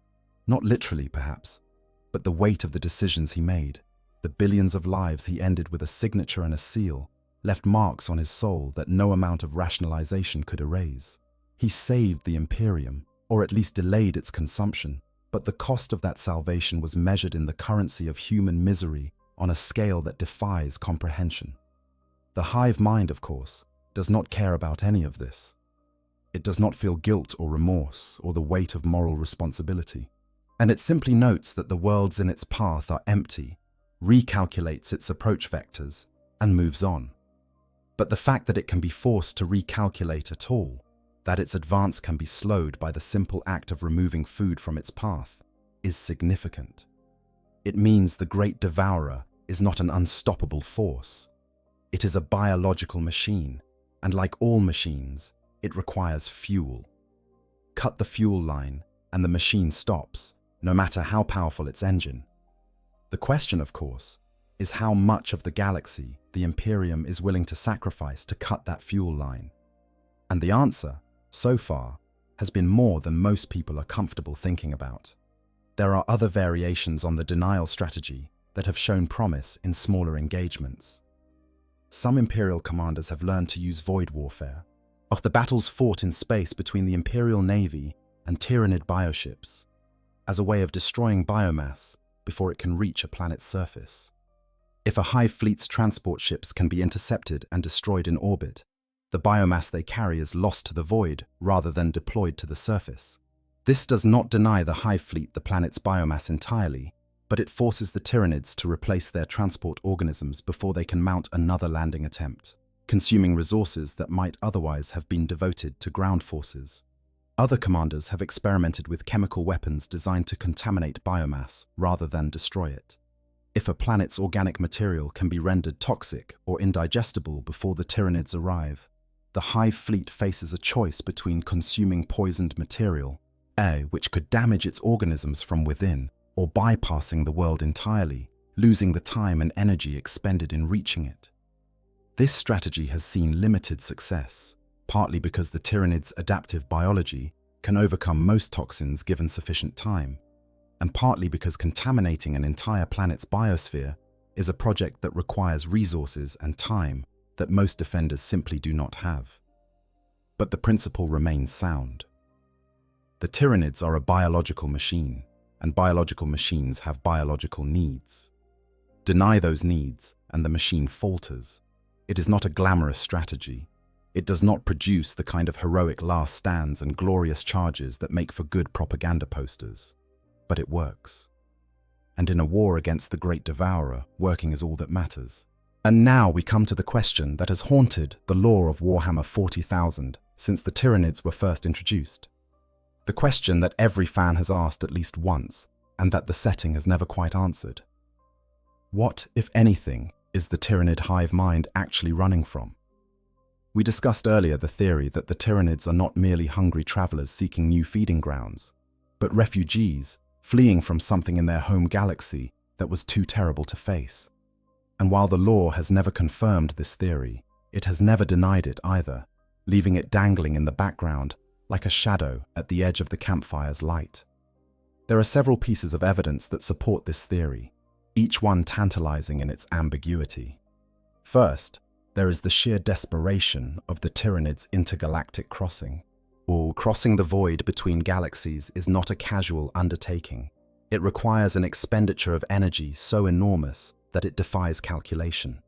Not literally, perhaps, but the weight of the decisions he made, the billions of lives he ended with a signature and a seal, left marks on his soul that no amount of rationalization could erase. He saved the Imperium, or at least delayed its consumption, but the cost of that salvation was measured in the currency of human misery on a scale that defies comprehension. The hive mind, of course, does not care about any of this. It does not feel guilt or remorse or the weight of moral responsibility, and it simply notes that the worlds in its path are empty, recalculates its approach vectors, and moves on. But the fact that it can be forced to recalculate at all, that its advance can be slowed by the simple act of removing food from its path, is significant. It means the great devourer is not an unstoppable force. It is a biological machine, and like all machines, it requires fuel. Cut the fuel line, and the machine stops, no matter how powerful its engine. The question, of course, is how much of the galaxy the Imperium is willing to sacrifice to cut that fuel line. And the answer, so far, has been more than most people are comfortable thinking about. There are other variations on the denial strategy that have shown promise in smaller engagements. Some Imperial commanders have learned to use void warfare, of the battles fought in space between the Imperial Navy and Tyranid bioships, as a way of destroying biomass before it can reach a planet's surface. If a hive fleet's transport ships can be intercepted and destroyed in orbit, the biomass they carry is lost to the void rather than deployed to the surface. This does not deny the hive fleet the planet's biomass entirely, but it forces the Tyranids to replace their transport organisms before they can mount another landing attempt, consuming resources that might otherwise have been devoted to ground forces. Other commanders have experimented with chemical weapons designed to contaminate biomass rather than destroy it. If a planet's organic material can be rendered toxic or indigestible before the Tyranids arrive, the hive fleet faces a choice between consuming poisoned material, which could damage its organisms from within, or bypassing the world entirely, losing the time and energy expended in reaching it. This strategy has seen limited success, partly because the Tyranids' adaptive biology can overcome most toxins given sufficient time, and partly because contaminating an entire planet's biosphere is a project that requires resources and time that most defenders simply do not have. But the principle remains sound. The Tyranids are a biological machine, and biological machines have biological needs. Deny those needs, and the machine falters. It is not a glamorous strategy. It does not produce the kind of heroic last stands and glorious charges that make for good propaganda posters. But it works. And in a war against the Great Devourer, working is all that matters. And now we come to the question that has haunted the lore of Warhammer 40,000 since the Tyranids were first introduced. The question that every fan has asked at least once, and that the setting has never quite answered. What, if anything, is the Tyranid hive mind actually running from? We discussed earlier the theory that the Tyranids are not merely hungry travelers seeking new feeding grounds, but refugees fleeing from something in their home galaxy that was too terrible to face. And while the lore has never confirmed this theory, it has never denied it either, leaving it dangling in the background like a shadow at the edge of the campfire's light. There are several pieces of evidence that support this theory, each one tantalizing in its ambiguity. First, there is the sheer desperation of the Tyranids' intergalactic crossing. Crossing the void between galaxies is not a casual undertaking. It requires an expenditure of energy so enormous that it defies calculation.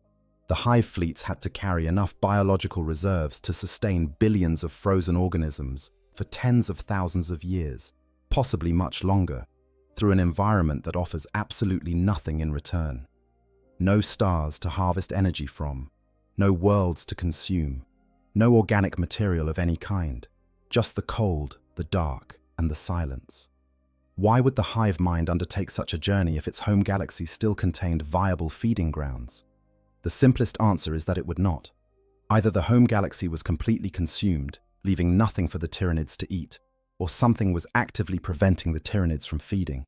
The hive fleets had to carry enough biological reserves to sustain billions of frozen organisms for tens of thousands of years, possibly much longer. through an environment that offers absolutely nothing in return. No stars to harvest energy from, no worlds to consume, no organic material of any kind, just the cold, the dark, and the silence. Why would the hive mind undertake such a journey if its home galaxy still contained viable feeding grounds? The simplest answer is that it would not. Either the home galaxy was completely consumed, leaving nothing for the Tyranids to eat, or something was actively preventing the Tyranids from feeding.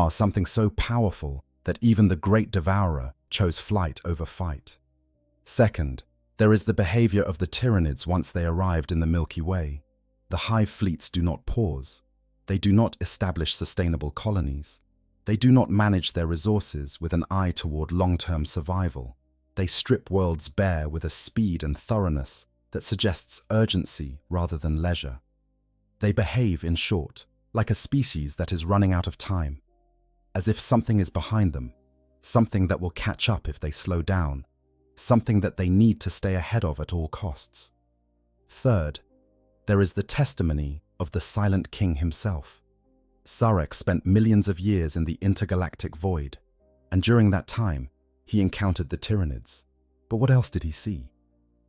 Something so powerful that even the Great Devourer chose flight over fight. Second, there is the behavior of the Tyranids once they arrived in the Milky Way. The hive fleets do not pause. They do not establish sustainable colonies. They do not manage their resources with an eye toward long-term survival. They strip worlds bare with a speed and thoroughness that suggests urgency rather than leisure. They behave, in short, like a species that is running out of time, as if something is behind them, something that will catch up if they slow down, something that they need to stay ahead of at all costs. Third, there is the testimony of the Silent King himself. Sarek spent millions of years in the intergalactic void, and during that time, he encountered the Tyranids. But what else did he see?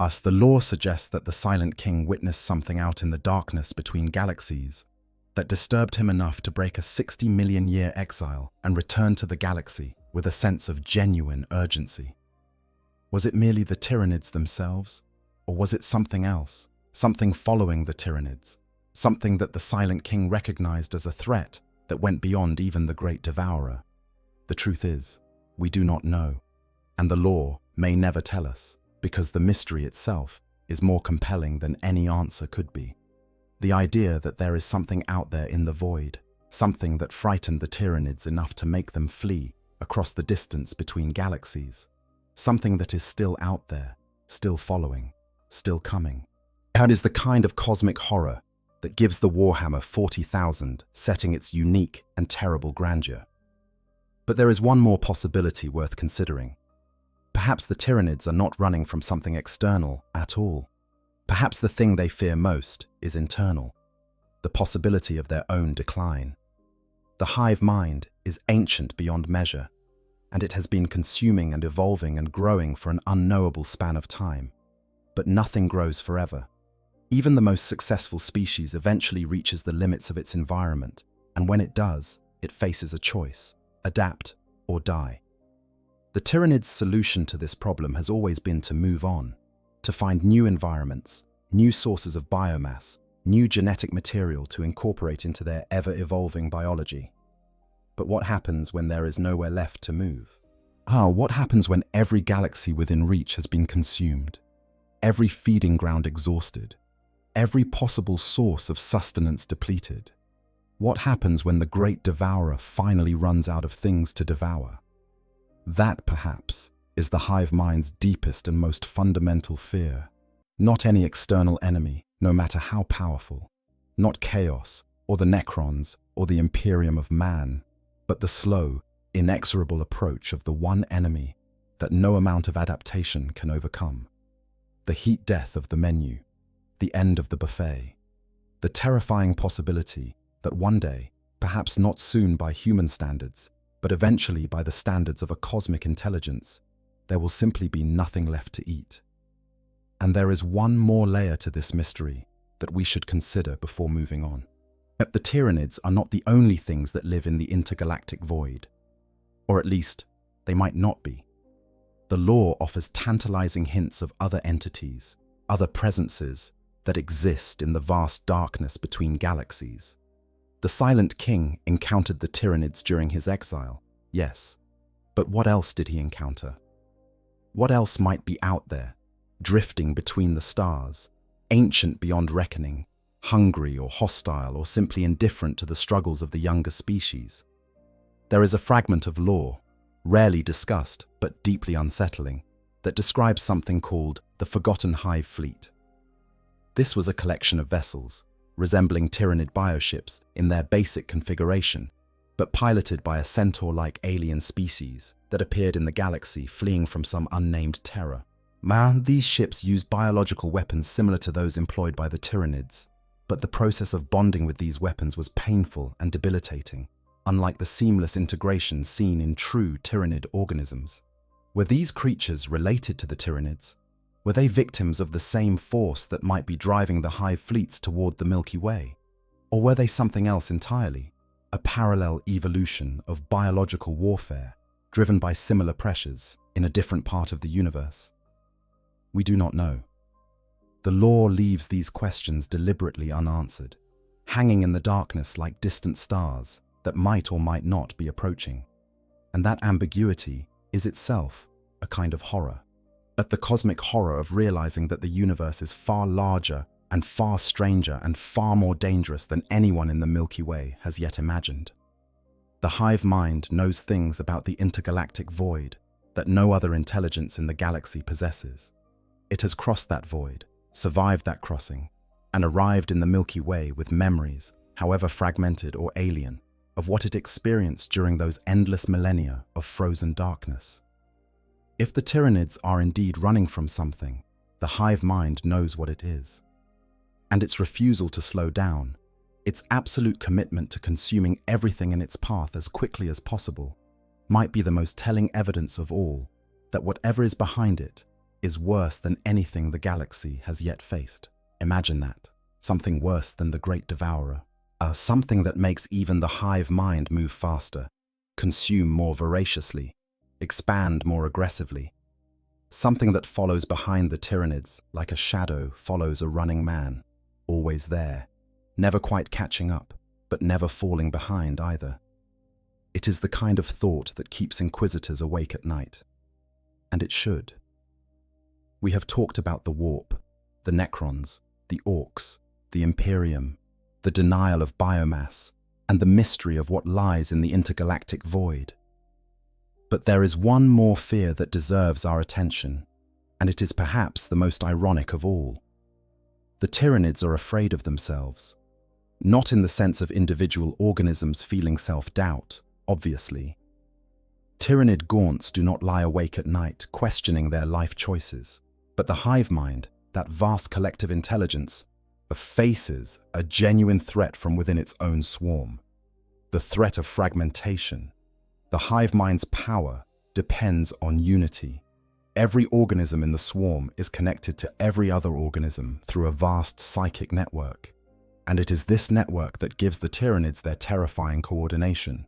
The lore suggests that the Silent King witnessed something out in the darkness between galaxies that disturbed him enough to break a 60 million year exile and return to the galaxy with a sense of genuine urgency. Was it merely the Tyranids themselves, or was it something else, something following the Tyranids, something that the Silent King recognized as a threat that went beyond even the Great Devourer? The truth is, we do not know, and the lore may never tell us, because the mystery itself is more compelling than any answer could be. The idea that there is something out there in the void, something that frightened the Tyranids enough to make them flee across the distance between galaxies, something that is still out there, still following, still coming. That is the kind of cosmic horror that gives the Warhammer 40,000 setting its unique and terrible grandeur. But there is one more possibility worth considering. Perhaps the Tyranids are not running from something external at all. Perhaps the thing they fear most is internal, the possibility of their own decline. The hive mind is ancient beyond measure, and it has been consuming and evolving and growing for an unknowable span of time. But nothing grows forever. Even the most successful species eventually reaches the limits of its environment, and when it does, it faces a choice: adapt or die. The Tyranids' solution to this problem has always been to move on, to find new environments, new sources of biomass, new genetic material to incorporate into their ever-evolving biology. But what happens when there is nowhere left to move? What happens when every galaxy within reach has been consumed, every feeding ground exhausted, every possible source of sustenance depleted? What happens when the Great Devourer finally runs out of things to devour? That, perhaps, is the hive mind's deepest and most fundamental fear. Not any external enemy, no matter how powerful. Not chaos, or the Necrons, or the Imperium of man, but the slow, inexorable approach of the one enemy that no amount of adaptation can overcome. The heat death of the menu, the end of the buffet, the terrifying possibility that one day, perhaps not soon by human standards, but eventually by the standards of a cosmic intelligence, there will simply be nothing left to eat. And there is one more layer to this mystery that we should consider before moving on. That the Tyranids are not the only things that live in the intergalactic void. Or at least, they might not be. The lore offers tantalizing hints of other entities, other presences that exist in the vast darkness between galaxies. The Silent King encountered the Tyranids during his exile, yes. But what else did he encounter? What else might be out there, drifting between the stars, ancient beyond reckoning, hungry or hostile or simply indifferent to the struggles of the younger species? There is a fragment of lore, rarely discussed but deeply unsettling, that describes something called the Forgotten Hive Fleet. This was a collection of vessels, resembling Tyranid bioships in their basic configuration, but piloted by a centaur-like alien species that appeared in the galaxy fleeing from some unnamed terror. These ships used biological weapons similar to those employed by the Tyranids, but the process of bonding with these weapons was painful and debilitating. unlike the seamless integration seen in true Tyranid organisms. Were these creatures related to the Tyranids? Were they victims of the same force that might be driving the hive fleets toward the Milky Way? Or were they something else entirely, a parallel evolution of biological warfare driven by similar pressures in a different part of the universe? We do not know. The lore leaves these questions deliberately unanswered, hanging in the darkness like distant stars that might or might not be approaching. And that ambiguity is itself a kind of horror. At the cosmic horror of realizing that the universe is far larger and far stranger and far more dangerous than anyone in the Milky Way has yet imagined. The hive mind knows things about the intergalactic void that no other intelligence in the galaxy possesses. It has crossed that void, survived that crossing, and arrived in the Milky Way with memories, however fragmented or alien, of what it experienced during those endless millennia of frozen darkness. If the Tyranids are indeed running from something, the hive mind knows what it is. And its refusal to slow down, its absolute commitment to consuming everything in its path as quickly as possible, might be the most telling evidence of all that whatever is behind it is worse than anything the galaxy has yet faced. Imagine that. Something worse than the Great Devourer. Something that makes even the hive mind move faster, consume more voraciously, expand more aggressively. Something that follows behind the Tyranids like a shadow follows a running man, always there, never quite catching up, but never falling behind either. It is the kind of thought that keeps inquisitors awake at night. And it should. We have talked about the warp, the Necrons, the Orcs, the Imperium, the denial of biomass, and the mystery of what lies in the intergalactic void. But there is one more fear that deserves our attention, and it is perhaps the most ironic of all. The Tyranids are afraid of themselves, not in the sense of individual organisms feeling self-doubt, obviously. Tyranid gaunts do not lie awake at night questioning their life choices, but the hive mind, that vast collective intelligence, faces a genuine threat from within its own swarm. The threat of fragmentation. The hive mind's power depends on unity. Every organism in the swarm is connected to every other organism through a vast psychic network. And it is this network that gives the Tyranids their terrifying coordination.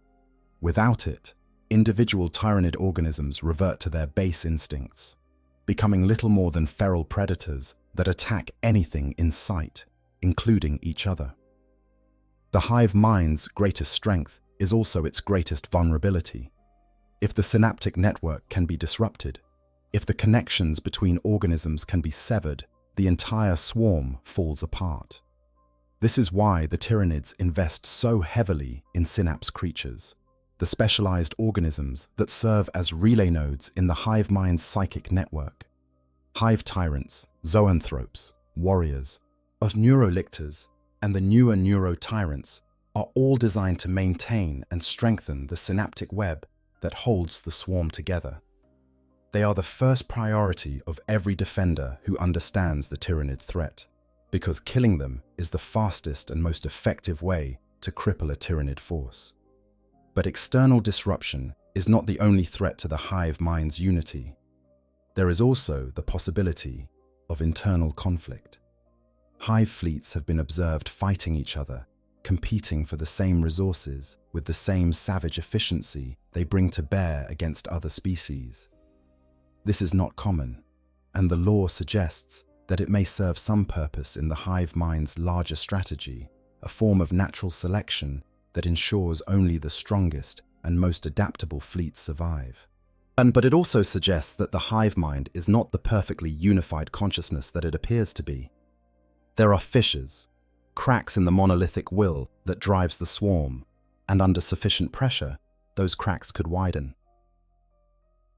Without it, individual Tyranid organisms revert to their base instincts, becoming little more than feral predators that attack anything in sight, including each other. The hive mind's greatest strength is also its greatest vulnerability. If the synaptic network can be disrupted, if the connections between organisms can be severed, the entire swarm falls apart. This is why the Tyranids invest so heavily in synapse creatures, the specialized organisms that serve as relay nodes in the hive mind's psychic network. Hive tyrants, zoanthropes, warriors, neurolictors, and the newer neurotyrants are all designed to maintain and strengthen the synaptic web that holds the swarm together. They are the first priority of every defender who understands the Tyranid threat, because killing them is the fastest and most effective way to cripple a Tyranid force. But external disruption is not the only threat to the hive mind's unity. There is also the possibility of internal conflict. Hive fleets have been observed fighting each other, competing for the same resources with the same savage efficiency they bring to bear against other species. This is not common, and the lore suggests that it may serve some purpose in the hive mind's larger strategy, a form of natural selection that ensures only the strongest and most adaptable fleets survive. But it also suggests that the hive mind is not the perfectly unified consciousness that it appears to be. There are fissures, cracks in the monolithic will that drives the swarm, and under sufficient pressure, those cracks could widen.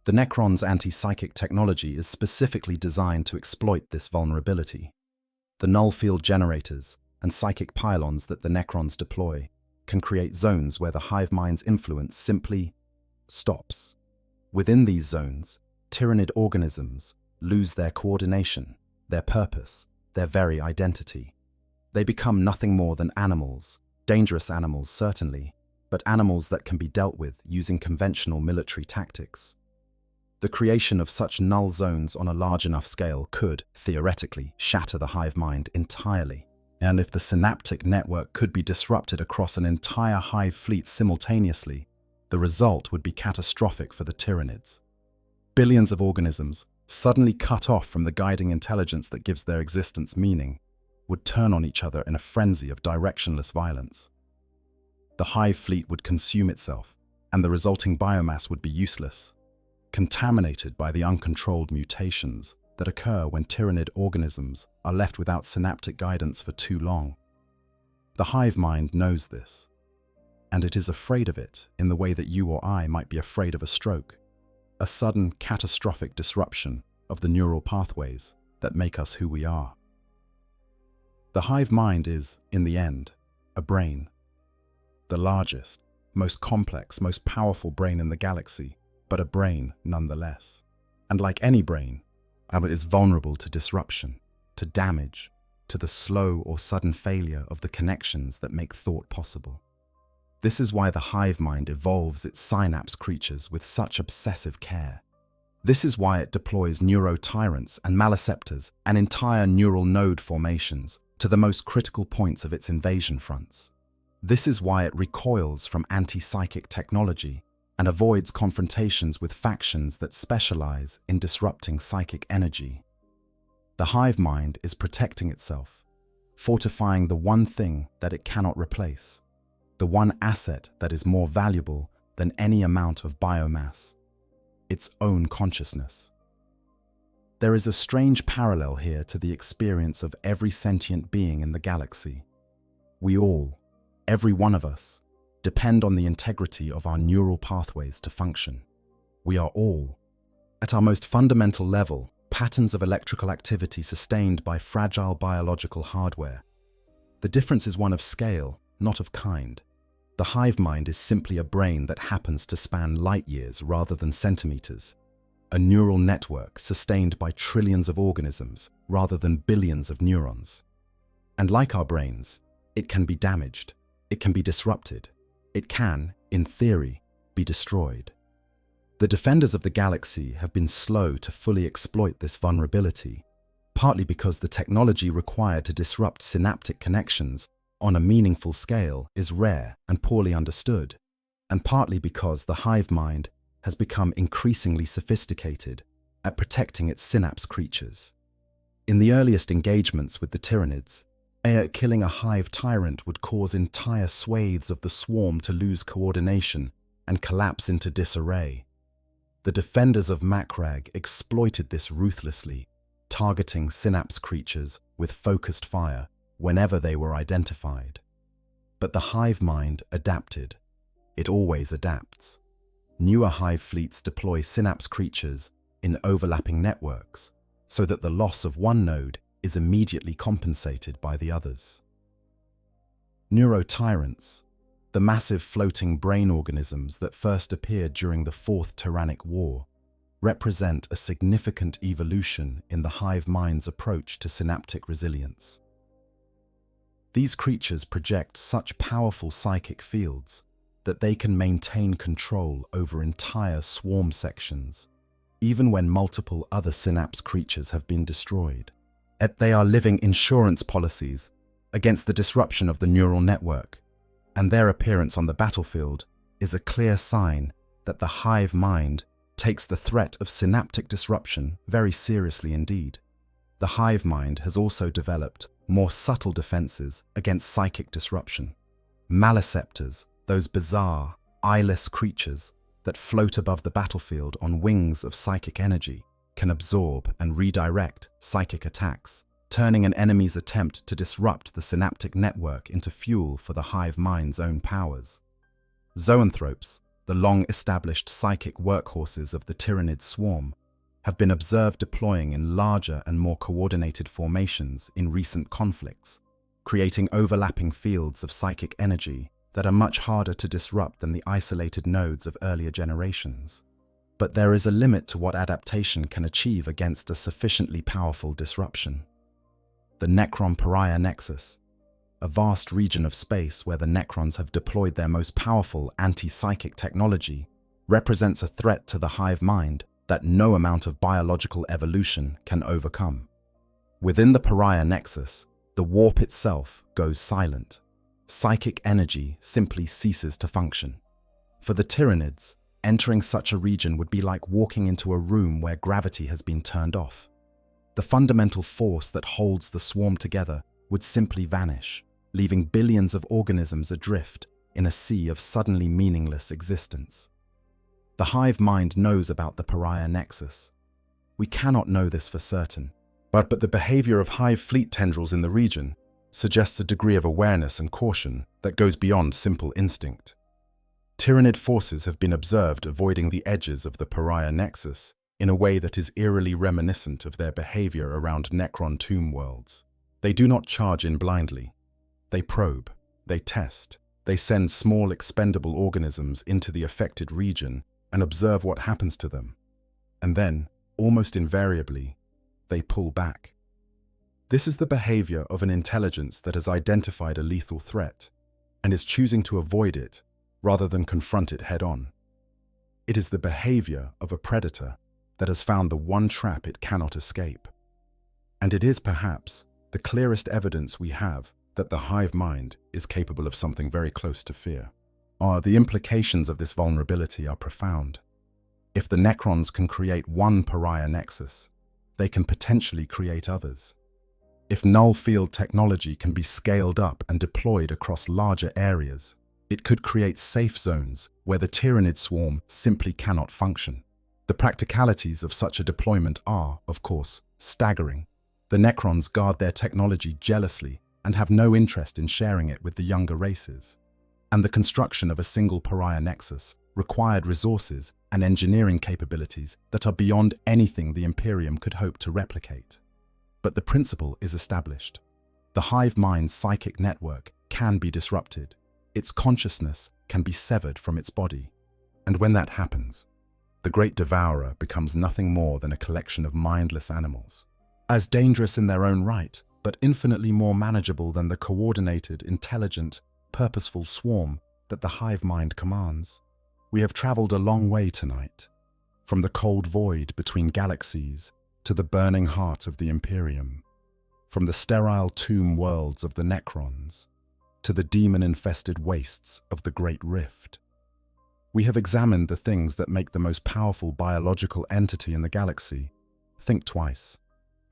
The Necron's anti-psychic technology is specifically designed to exploit this vulnerability. The null field generators and psychic pylons that the Necrons deploy can create zones where the hive mind's influence simply stops. Within these zones, Tyranid organisms lose their coordination, their purpose, their very identity. They become nothing more than animals, dangerous animals certainly, but animals that can be dealt with using conventional military tactics. The creation of such null zones on a large enough scale could, theoretically, shatter the hive mind entirely. And if the synaptic network could be disrupted across an entire hive fleet simultaneously, the result would be catastrophic for the Tyranids. Billions of organisms, suddenly cut off from the guiding intelligence that gives their existence meaning, would turn on each other in a frenzy of directionless violence. The hive fleet would consume itself, and the resulting biomass would be useless, contaminated by the uncontrolled mutations that occur when Tyranid organisms are left without synaptic guidance for too long. The hive mind knows this, and it is afraid of it in the way that you or I might be afraid of a stroke, a sudden catastrophic disruption of the neural pathways that make us who we are. The hive mind is, in the end, a brain. The largest, most complex, most powerful brain in the galaxy, but a brain nonetheless. And like any brain, it is vulnerable to disruption, to damage, to the slow or sudden failure of the connections that make thought possible. This is why the hive mind evolves its synapse creatures with such obsessive care. This is why it deploys neurotyrants and maliceptors and entire neural node formations to the most critical points of its invasion fronts. This is why it recoils from anti-psychic technology and avoids confrontations with factions that specialize in disrupting psychic energy. The hive mind is protecting itself, fortifying the one thing that it cannot replace, the one asset that is more valuable than any amount of biomass, its own consciousness. There is a strange parallel here to the experience of every sentient being in the galaxy. We all, every one of us, depend on the integrity of our neural pathways to function. We are all, at our most fundamental level, patterns of electrical activity sustained by fragile biological hardware. The difference is one of scale, not of kind. The hive mind is simply a brain that happens to span light years rather than centimeters, a neural network sustained by trillions of organisms rather than billions of neurons. And like our brains, it can be damaged, it can be disrupted, it can, in theory, be destroyed. The defenders of the galaxy have been slow to fully exploit this vulnerability, partly because the technology required to disrupt synaptic connections on a meaningful scale is rare and poorly understood, and partly because the hive mind has become increasingly sophisticated at protecting its synapse creatures. In the earliest engagements with the Tyranids, killing a hive tyrant would cause entire swathes of the swarm to lose coordination and collapse into disarray. The defenders of Macragge exploited this ruthlessly, targeting synapse creatures with focused fire whenever they were identified. But the hive mind adapted. It always adapts. Newer hive fleets deploy synapse creatures in overlapping networks so that the loss of one node is immediately compensated by the others. Neurotyrants, the massive floating brain organisms that first appeared during the Fourth Tyrannic War, represent a significant evolution in the hive mind's approach to synaptic resilience. These creatures project such powerful psychic fields that they can maintain control over entire swarm sections, even when multiple other synapse creatures have been destroyed. Yet they are living insurance policies against the disruption of the neural network, and their appearance on the battlefield is a clear sign that the hive mind takes the threat of synaptic disruption very seriously indeed. The hive mind has also developed more subtle defenses against psychic disruption. Maliceptors, those bizarre, eyeless creatures that float above the battlefield on wings of psychic energy, can absorb and redirect psychic attacks, turning an enemy's attempt to disrupt the synaptic network into fuel for the hive mind's own powers. Zoanthropes, the long-established psychic workhorses of the Tyranid swarm, have been observed deploying in larger and more coordinated formations in recent conflicts, creating overlapping fields of psychic energy that are much harder to disrupt than the isolated nodes of earlier generations. But there is a limit to what adaptation can achieve against a sufficiently powerful disruption. The Necron-Pariah Nexus, a vast region of space where the Necrons have deployed their most powerful anti-psychic technology, represents a threat to the hive mind that no amount of biological evolution can overcome. Within the pariah nexus, the warp itself goes silent. Psychic energy simply ceases to function. For the Tyranids, entering such a region would be like walking into a room where gravity has been turned off. The fundamental force that holds the swarm together would simply vanish, leaving billions of organisms adrift in a sea of suddenly meaningless existence. The hive mind knows about the pariah nexus. We cannot know this for certain, but the behavior of hive fleet tendrils in the region suggests a degree of awareness and caution that goes beyond simple instinct. Tyranid forces have been observed avoiding the edges of the pariah nexus in a way that is eerily reminiscent of their behavior around Necron tomb worlds. They do not charge in blindly. They probe, they test, they send small expendable organisms into the affected region and observe what happens to them. And then, almost invariably, they pull back. This is the behavior of an intelligence that has identified a lethal threat and is choosing to avoid it rather than confront it head-on. It is the behavior of a predator that has found the one trap it cannot escape. And it is perhaps the clearest evidence we have that the hive mind is capable of something very close to fear. The implications of this vulnerability are profound. If the Necrons can create one pariah nexus, they can potentially create others. If null field technology can be scaled up and deployed across larger areas, it could create safe zones where the Tyranid swarm simply cannot function. The practicalities of such a deployment are, of course, staggering. The Necrons guard their technology jealously and have no interest in sharing it with the younger races. And the construction of a single pariah nexus required resources and engineering capabilities that are beyond anything the Imperium could hope to replicate. But the principle is established. The hive mind's psychic network can be disrupted. Its consciousness can be severed from its body. And when that happens, the Great Devourer becomes nothing more than a collection of mindless animals, as dangerous in their own right, but infinitely more manageable than the coordinated, intelligent, purposeful swarm that the hive mind commands. We have traveled a long way tonight, from the cold void between galaxies to the burning heart of the Imperium, from the sterile tomb worlds of the Necrons to the demon-infested wastes of the Great Rift. We have examined the things that make the most powerful biological entity in the galaxy think twice,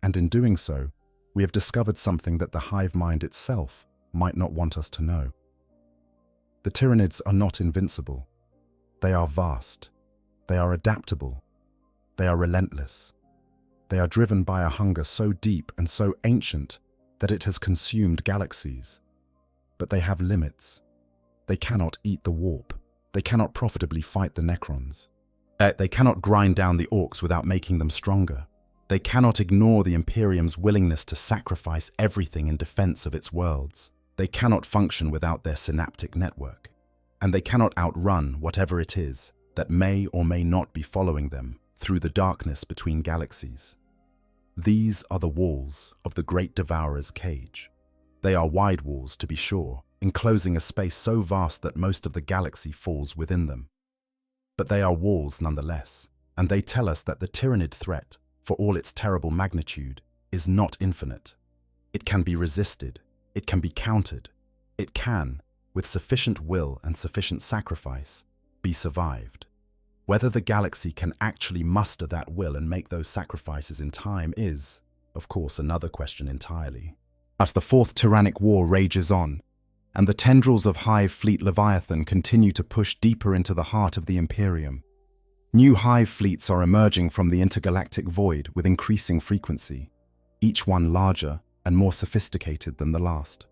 and in doing so, we have discovered something that the hive mind itself might not want us to know. The Tyranids are not invincible. They are vast. They are adaptable. They are relentless. They are driven by a hunger so deep and so ancient that it has consumed galaxies. But they have limits. They cannot eat the warp. They cannot profitably fight the Necrons. They cannot grind down the orcs without making them stronger. They cannot ignore the Imperium's willingness to sacrifice everything in defense of its worlds. They cannot function without their synaptic network. And they cannot outrun whatever it is that may or may not be following them through the darkness between galaxies. These are the walls of the Great Devourer's cage. They are wide walls, to be sure, enclosing a space so vast that most of the galaxy falls within them. But they are walls nonetheless, and they tell us that the Tyranid threat, for all its terrible magnitude, is not infinite. It can be resisted, it can be countered, it can, with sufficient will and sufficient sacrifice, be survived. Whether the galaxy can actually muster that will and make those sacrifices in time is, of course, another question entirely. As the Fourth Tyrannic War rages on, and the tendrils of Hive Fleet Leviathan continue to push deeper into the heart of the Imperium, new Hive fleets are emerging from the intergalactic void with increasing frequency, each one larger and more sophisticated than the last.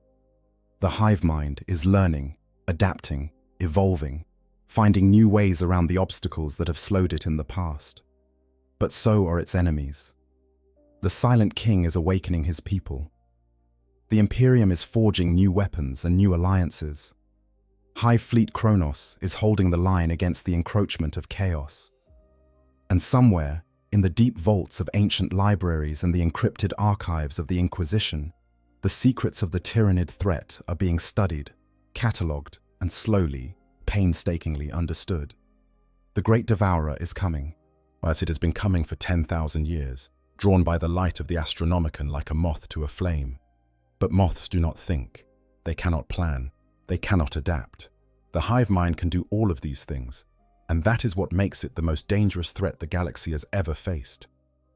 The hive mind is learning, adapting, evolving, finding new ways around the obstacles that have slowed it in the past. But so are its enemies. The Silent King is awakening his people. The Imperium is forging new weapons and new alliances. Hive Fleet Kronos is holding the line against the encroachment of chaos. And somewhere, in the deep vaults of ancient libraries and the encrypted archives of the Inquisition, The secrets of the Tyranid threat are being studied, catalogued, and slowly, painstakingly understood. The Great Devourer is coming, as it has been coming for 10,000 years, drawn by the light of the Astronomicon like a moth to a flame. But moths do not think, they cannot plan, they cannot adapt. The hive mind can do all of these things, and that is what makes it the most dangerous threat the galaxy has ever faced.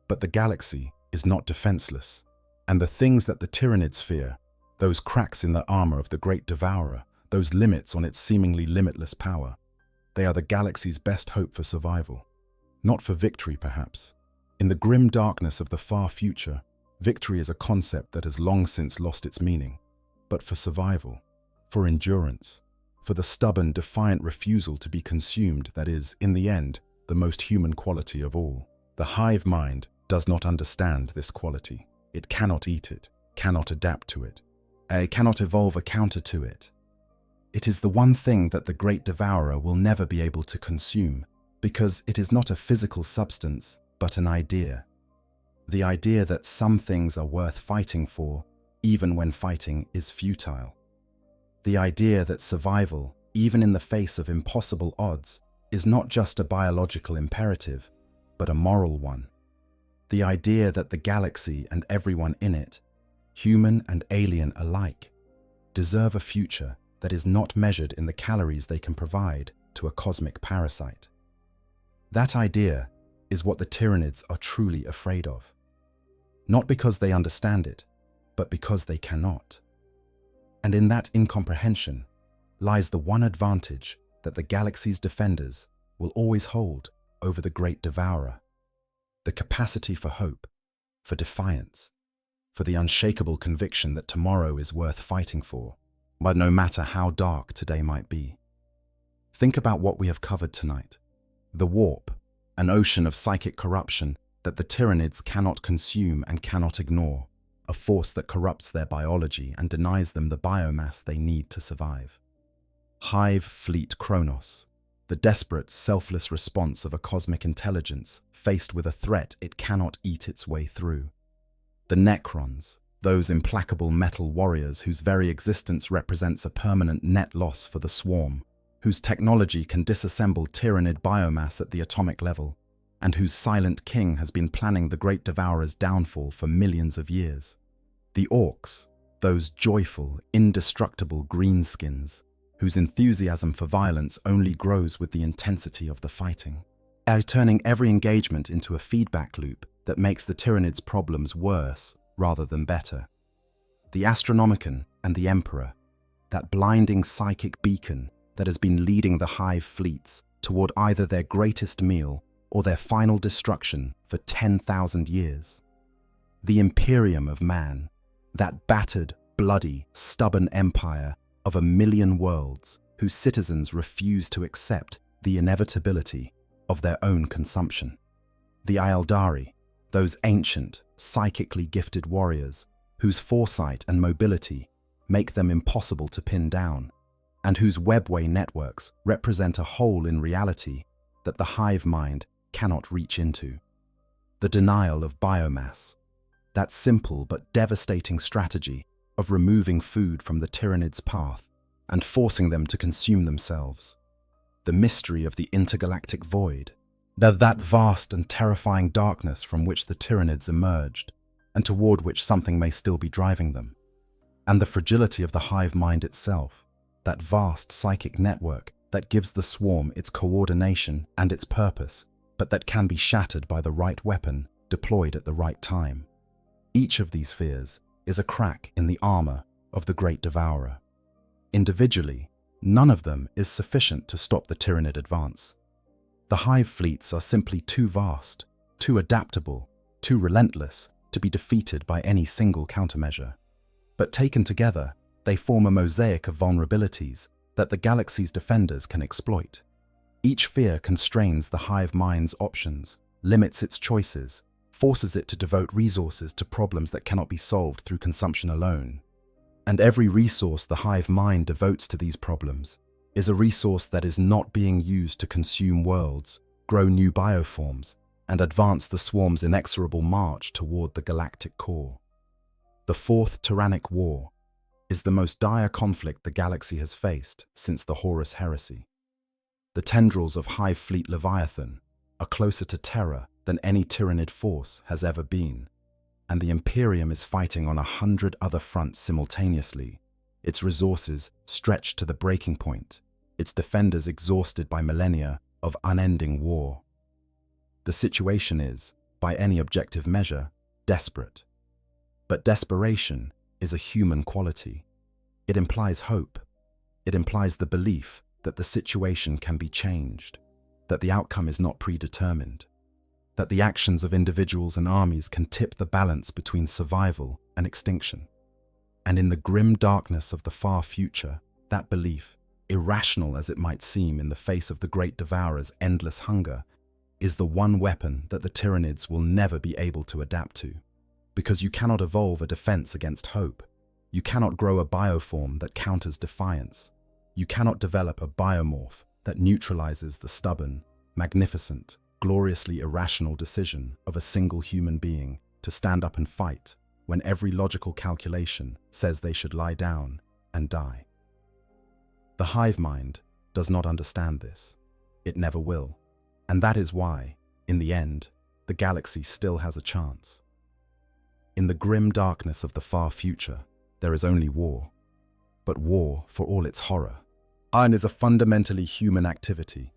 But the galaxy is not defenseless, and the things that the Tyranids fear, those cracks in the armor of the Great Devourer, those limits on its seemingly limitless power, they are the galaxy's best hope for survival. Not for victory, perhaps. In the grim darkness of the far future, victory is a concept that has long since lost its meaning. But for survival, for endurance, for the stubborn, defiant refusal to be consumed that is, in the end, the most human quality of all. The hive mind does not understand this quality. It cannot eat it, cannot adapt to it. It cannot evolve a counter to it. It is the one thing that the Great Devourer will never be able to consume, because it is not a physical substance, but an idea. The idea that some things are worth fighting for, even when fighting is futile. The idea that survival, even in the face of impossible odds, is not just a biological imperative, but a moral one. The idea that the galaxy and everyone in it, human and alien alike, deserve a future that is not measured in the calories they can provide to a cosmic parasite. That idea is what the Tyranids are truly afraid of. Not because they understand it, but because they cannot. And in that incomprehension lies the one advantage that the galaxy's defenders will always hold over the Great Devourer: the capacity for hope, for defiance, for the unshakable conviction that tomorrow is worth fighting for, but no matter how dark today might be. Think about what we have covered tonight. The warp, an ocean of psychic corruption that the Tyranids cannot consume and cannot ignore, a force that corrupts their biology and denies them the biomass they need to survive. Hive Fleet Kronos, the desperate, selfless response of a cosmic intelligence faced with a threat it cannot eat its way through. The Necrons, those implacable metal warriors whose very existence represents a permanent net loss for the swarm, whose technology can disassemble Tyranid biomass at the atomic level, and whose silent king has been planning the Great Devourer's downfall for millions of years. The Orcs, those joyful, indestructible greenskins, whose enthusiasm for violence only grows with the intensity of the fighting, turning every engagement into a feedback loop that makes the Tyranids' problems worse rather than better. The Astronomicon and the Emperor, that blinding psychic beacon that has been leading the hive fleets toward either their greatest meal or their final destruction for 10,000 years. The Imperium of man, that battered, bloody, stubborn empire of 1,000,000 worlds whose citizens refuse to accept the inevitability of their own consumption. The Aeldari, those ancient, psychically gifted warriors whose foresight and mobility make them impossible to pin down, and whose webway networks represent a hole in reality that the hive mind cannot reach into. The denial of biomass, that simple but devastating strategy of removing food from the Tyranids' path and forcing them to consume themselves. The mystery of the intergalactic void, that vast and terrifying darkness from which the Tyranids emerged and toward which something may still be driving them. And the fragility of the hive mind itself, that vast psychic network that gives the swarm its coordination and its purpose, but that can be shattered by the right weapon deployed at the right time. Each of these fears is a crack in the armor of the Great Devourer. Individually, none of them is sufficient to stop the Tyranid advance. The hive fleets are simply too vast, too adaptable, too relentless to be defeated by any single countermeasure. But taken together, they form a mosaic of vulnerabilities that the galaxy's defenders can exploit. Each fear constrains the hive mind's options, limits its choices, forces it to devote resources to problems that cannot be solved through consumption alone. And every resource the hive mind devotes to these problems is a resource that is not being used to consume worlds, grow new bioforms, and advance the swarm's inexorable march toward the galactic core. The Fourth Tyrannic War is the most dire conflict the galaxy has faced since the Horus Heresy. The tendrils of Hive Fleet Leviathan are closer to Terra than any Tyranid force has ever been, and the Imperium is fighting on 100 other fronts simultaneously, its resources stretched to the breaking point, its defenders exhausted by millennia of unending war. The situation is, by any objective measure, desperate. But desperation is a human quality. It implies hope. It implies the belief that the situation can be changed, that the outcome is not predetermined, that the actions of individuals and armies can tip the balance between survival and extinction. And in the grim darkness of the far future, that belief, irrational as it might seem in the face of the Great Devourer's endless hunger, is the one weapon that the Tyranids will never be able to adapt to. Because you cannot evolve a defense against hope. You cannot grow a bioform that counters defiance. You cannot develop a biomorph that neutralizes the stubborn, magnificent, gloriously irrational decision of a single human being to stand up and fight when every logical calculation says they should lie down and die. The hive mind does not understand this. It never will. And that is why, in the end, the galaxy still has a chance. In the grim darkness of the far future, there is only war. But war, for all its horror, is a fundamentally human activity.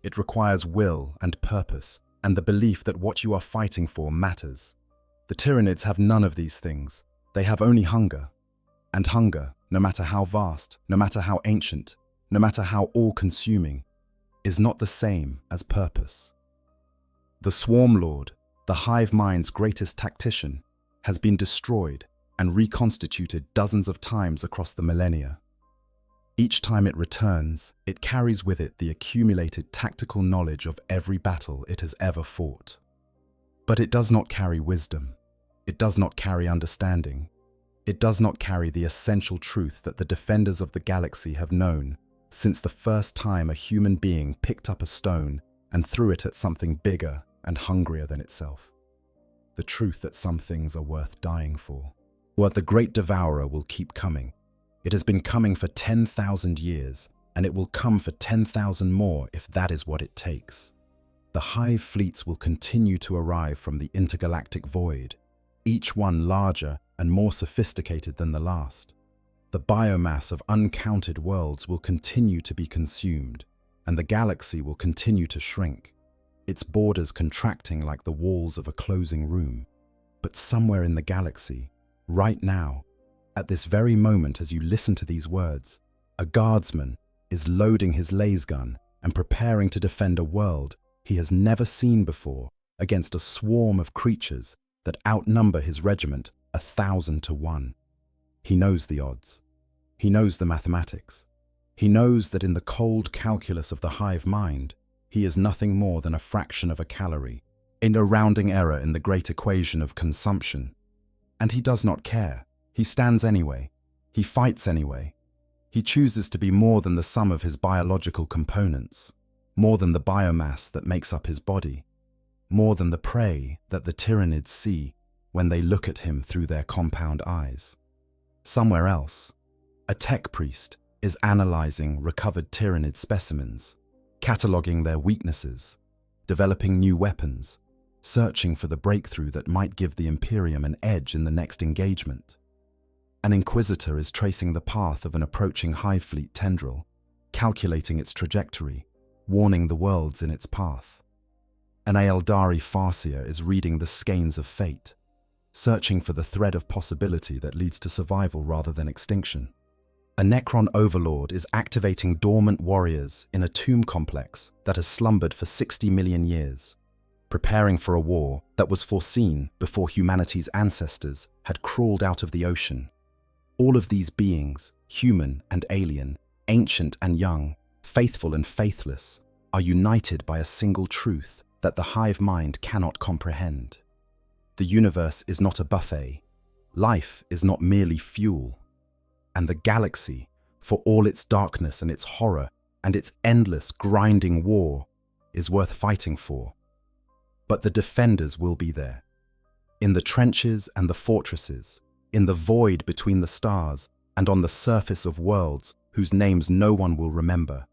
It requires will and purpose, and the belief that what you are fighting for matters. The Tyranids have none of these things. They have only hunger. And hunger, no matter how vast, no matter how ancient, no matter how all-consuming, is not the same as purpose. The Swarm Lord, the hive mind's greatest tactician, has been destroyed and reconstituted dozens of times across the millennia. Each time it returns, it carries with it the accumulated tactical knowledge of every battle it has ever fought. But it does not carry wisdom. It does not carry understanding. It does not carry the essential truth that the defenders of the galaxy have known since the first time a human being picked up a stone and threw it at something bigger and hungrier than itself. The truth that some things are worth dying for. What the Great Devourer will keep coming. It has been coming for 10,000 years, and it will come for 10,000 more if that is what it takes. The hive fleets will continue to arrive from the intergalactic void, each one larger and more sophisticated than the last. The biomass of uncounted worlds will continue to be consumed, and the galaxy will continue to shrink, its borders contracting like the walls of a closing room. But somewhere in the galaxy, right now, at this very moment as you listen to these words, a guardsman is loading his laser gun and preparing to defend a world he has never seen before against a swarm of creatures that outnumber his regiment 1,000 to 1. He knows the odds. He knows the mathematics. He knows that in the cold calculus of the hive mind, he is nothing more than a fraction of a calorie, in a rounding error in the great equation of consumption. And he does not care. He stands anyway. He fights anyway. He chooses to be more than the sum of his biological components, more than the biomass that makes up his body, more than the prey that the Tyranids see when they look at him through their compound eyes. Somewhere else, a tech priest is analyzing recovered Tyranid specimens, cataloging their weaknesses, developing new weapons, searching for the breakthrough that might give the Imperium an edge in the next engagement. An inquisitor is tracing the path of an approaching hive fleet tendril, calculating its trajectory, warning the worlds in its path. An Aeldari farseer is reading the skeins of fate, searching for the thread of possibility that leads to survival rather than extinction. A Necron overlord is activating dormant warriors in a tomb complex that has slumbered for 60 million years, preparing for a war that was foreseen before humanity's ancestors had crawled out of the ocean. All of these beings, human and alien, ancient and young, faithful and faithless, are united by a single truth that the hive mind cannot comprehend. The universe is not a buffet. Life is not merely fuel. And the galaxy, for all its darkness and its horror and its endless grinding war, is worth fighting for. But the defenders will be there. In the trenches and the fortresses, in the void between the stars and on the surface of worlds whose names no one will remember.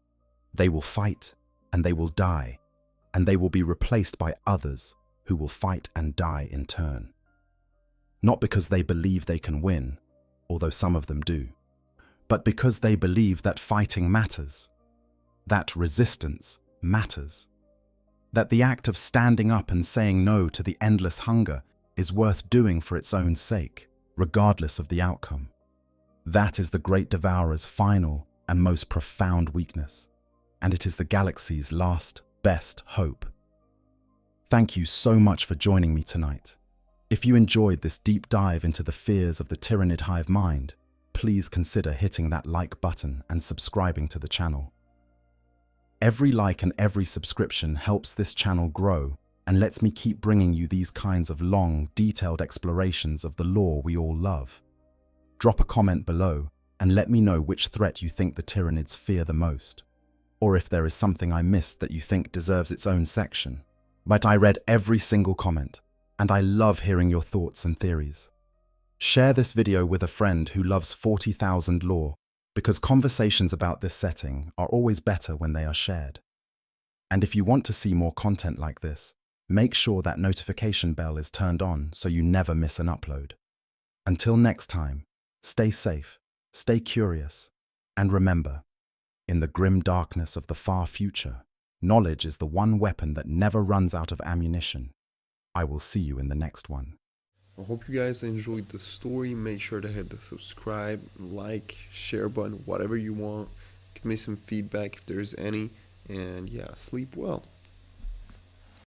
They will fight, and they will die, and they will be replaced by others who will fight and die in turn. Not because they believe they can win, although some of them do, but because they believe that fighting matters, that resistance matters, that the act of standing up and saying no to the endless hunger is worth doing for its own sake, regardless of the outcome. That is the Great Devourer's final and most profound weakness, and it is the galaxy's last, best hope. Thank you so much for joining me tonight. If you enjoyed this deep dive into the fears of the Tyranid hive mind, please consider hitting that like button and subscribing to the channel. Every like and every subscription helps this channel grow and lets me keep bringing you these kinds of long, detailed explorations of the lore we all love. Drop a comment below and let me know which threat you think the Tyranids fear the most, or if there is something I missed that you think deserves its own section. But I read every single comment, and I love hearing your thoughts and theories. Share this video with a friend who loves 40,000 lore, because conversations about this setting are always better when they are shared. And if you want to see more content like this, make sure that notification bell is turned on so you never miss an upload. Until next time, stay safe, stay curious, and remember, in the grim darkness of the far future, knowledge is the one weapon that never runs out of ammunition. I will see you in the next one. I hope you guys enjoyed the story. Make sure to hit the subscribe, like, share button, whatever you want. Give me some feedback if there's any. And yeah, sleep well.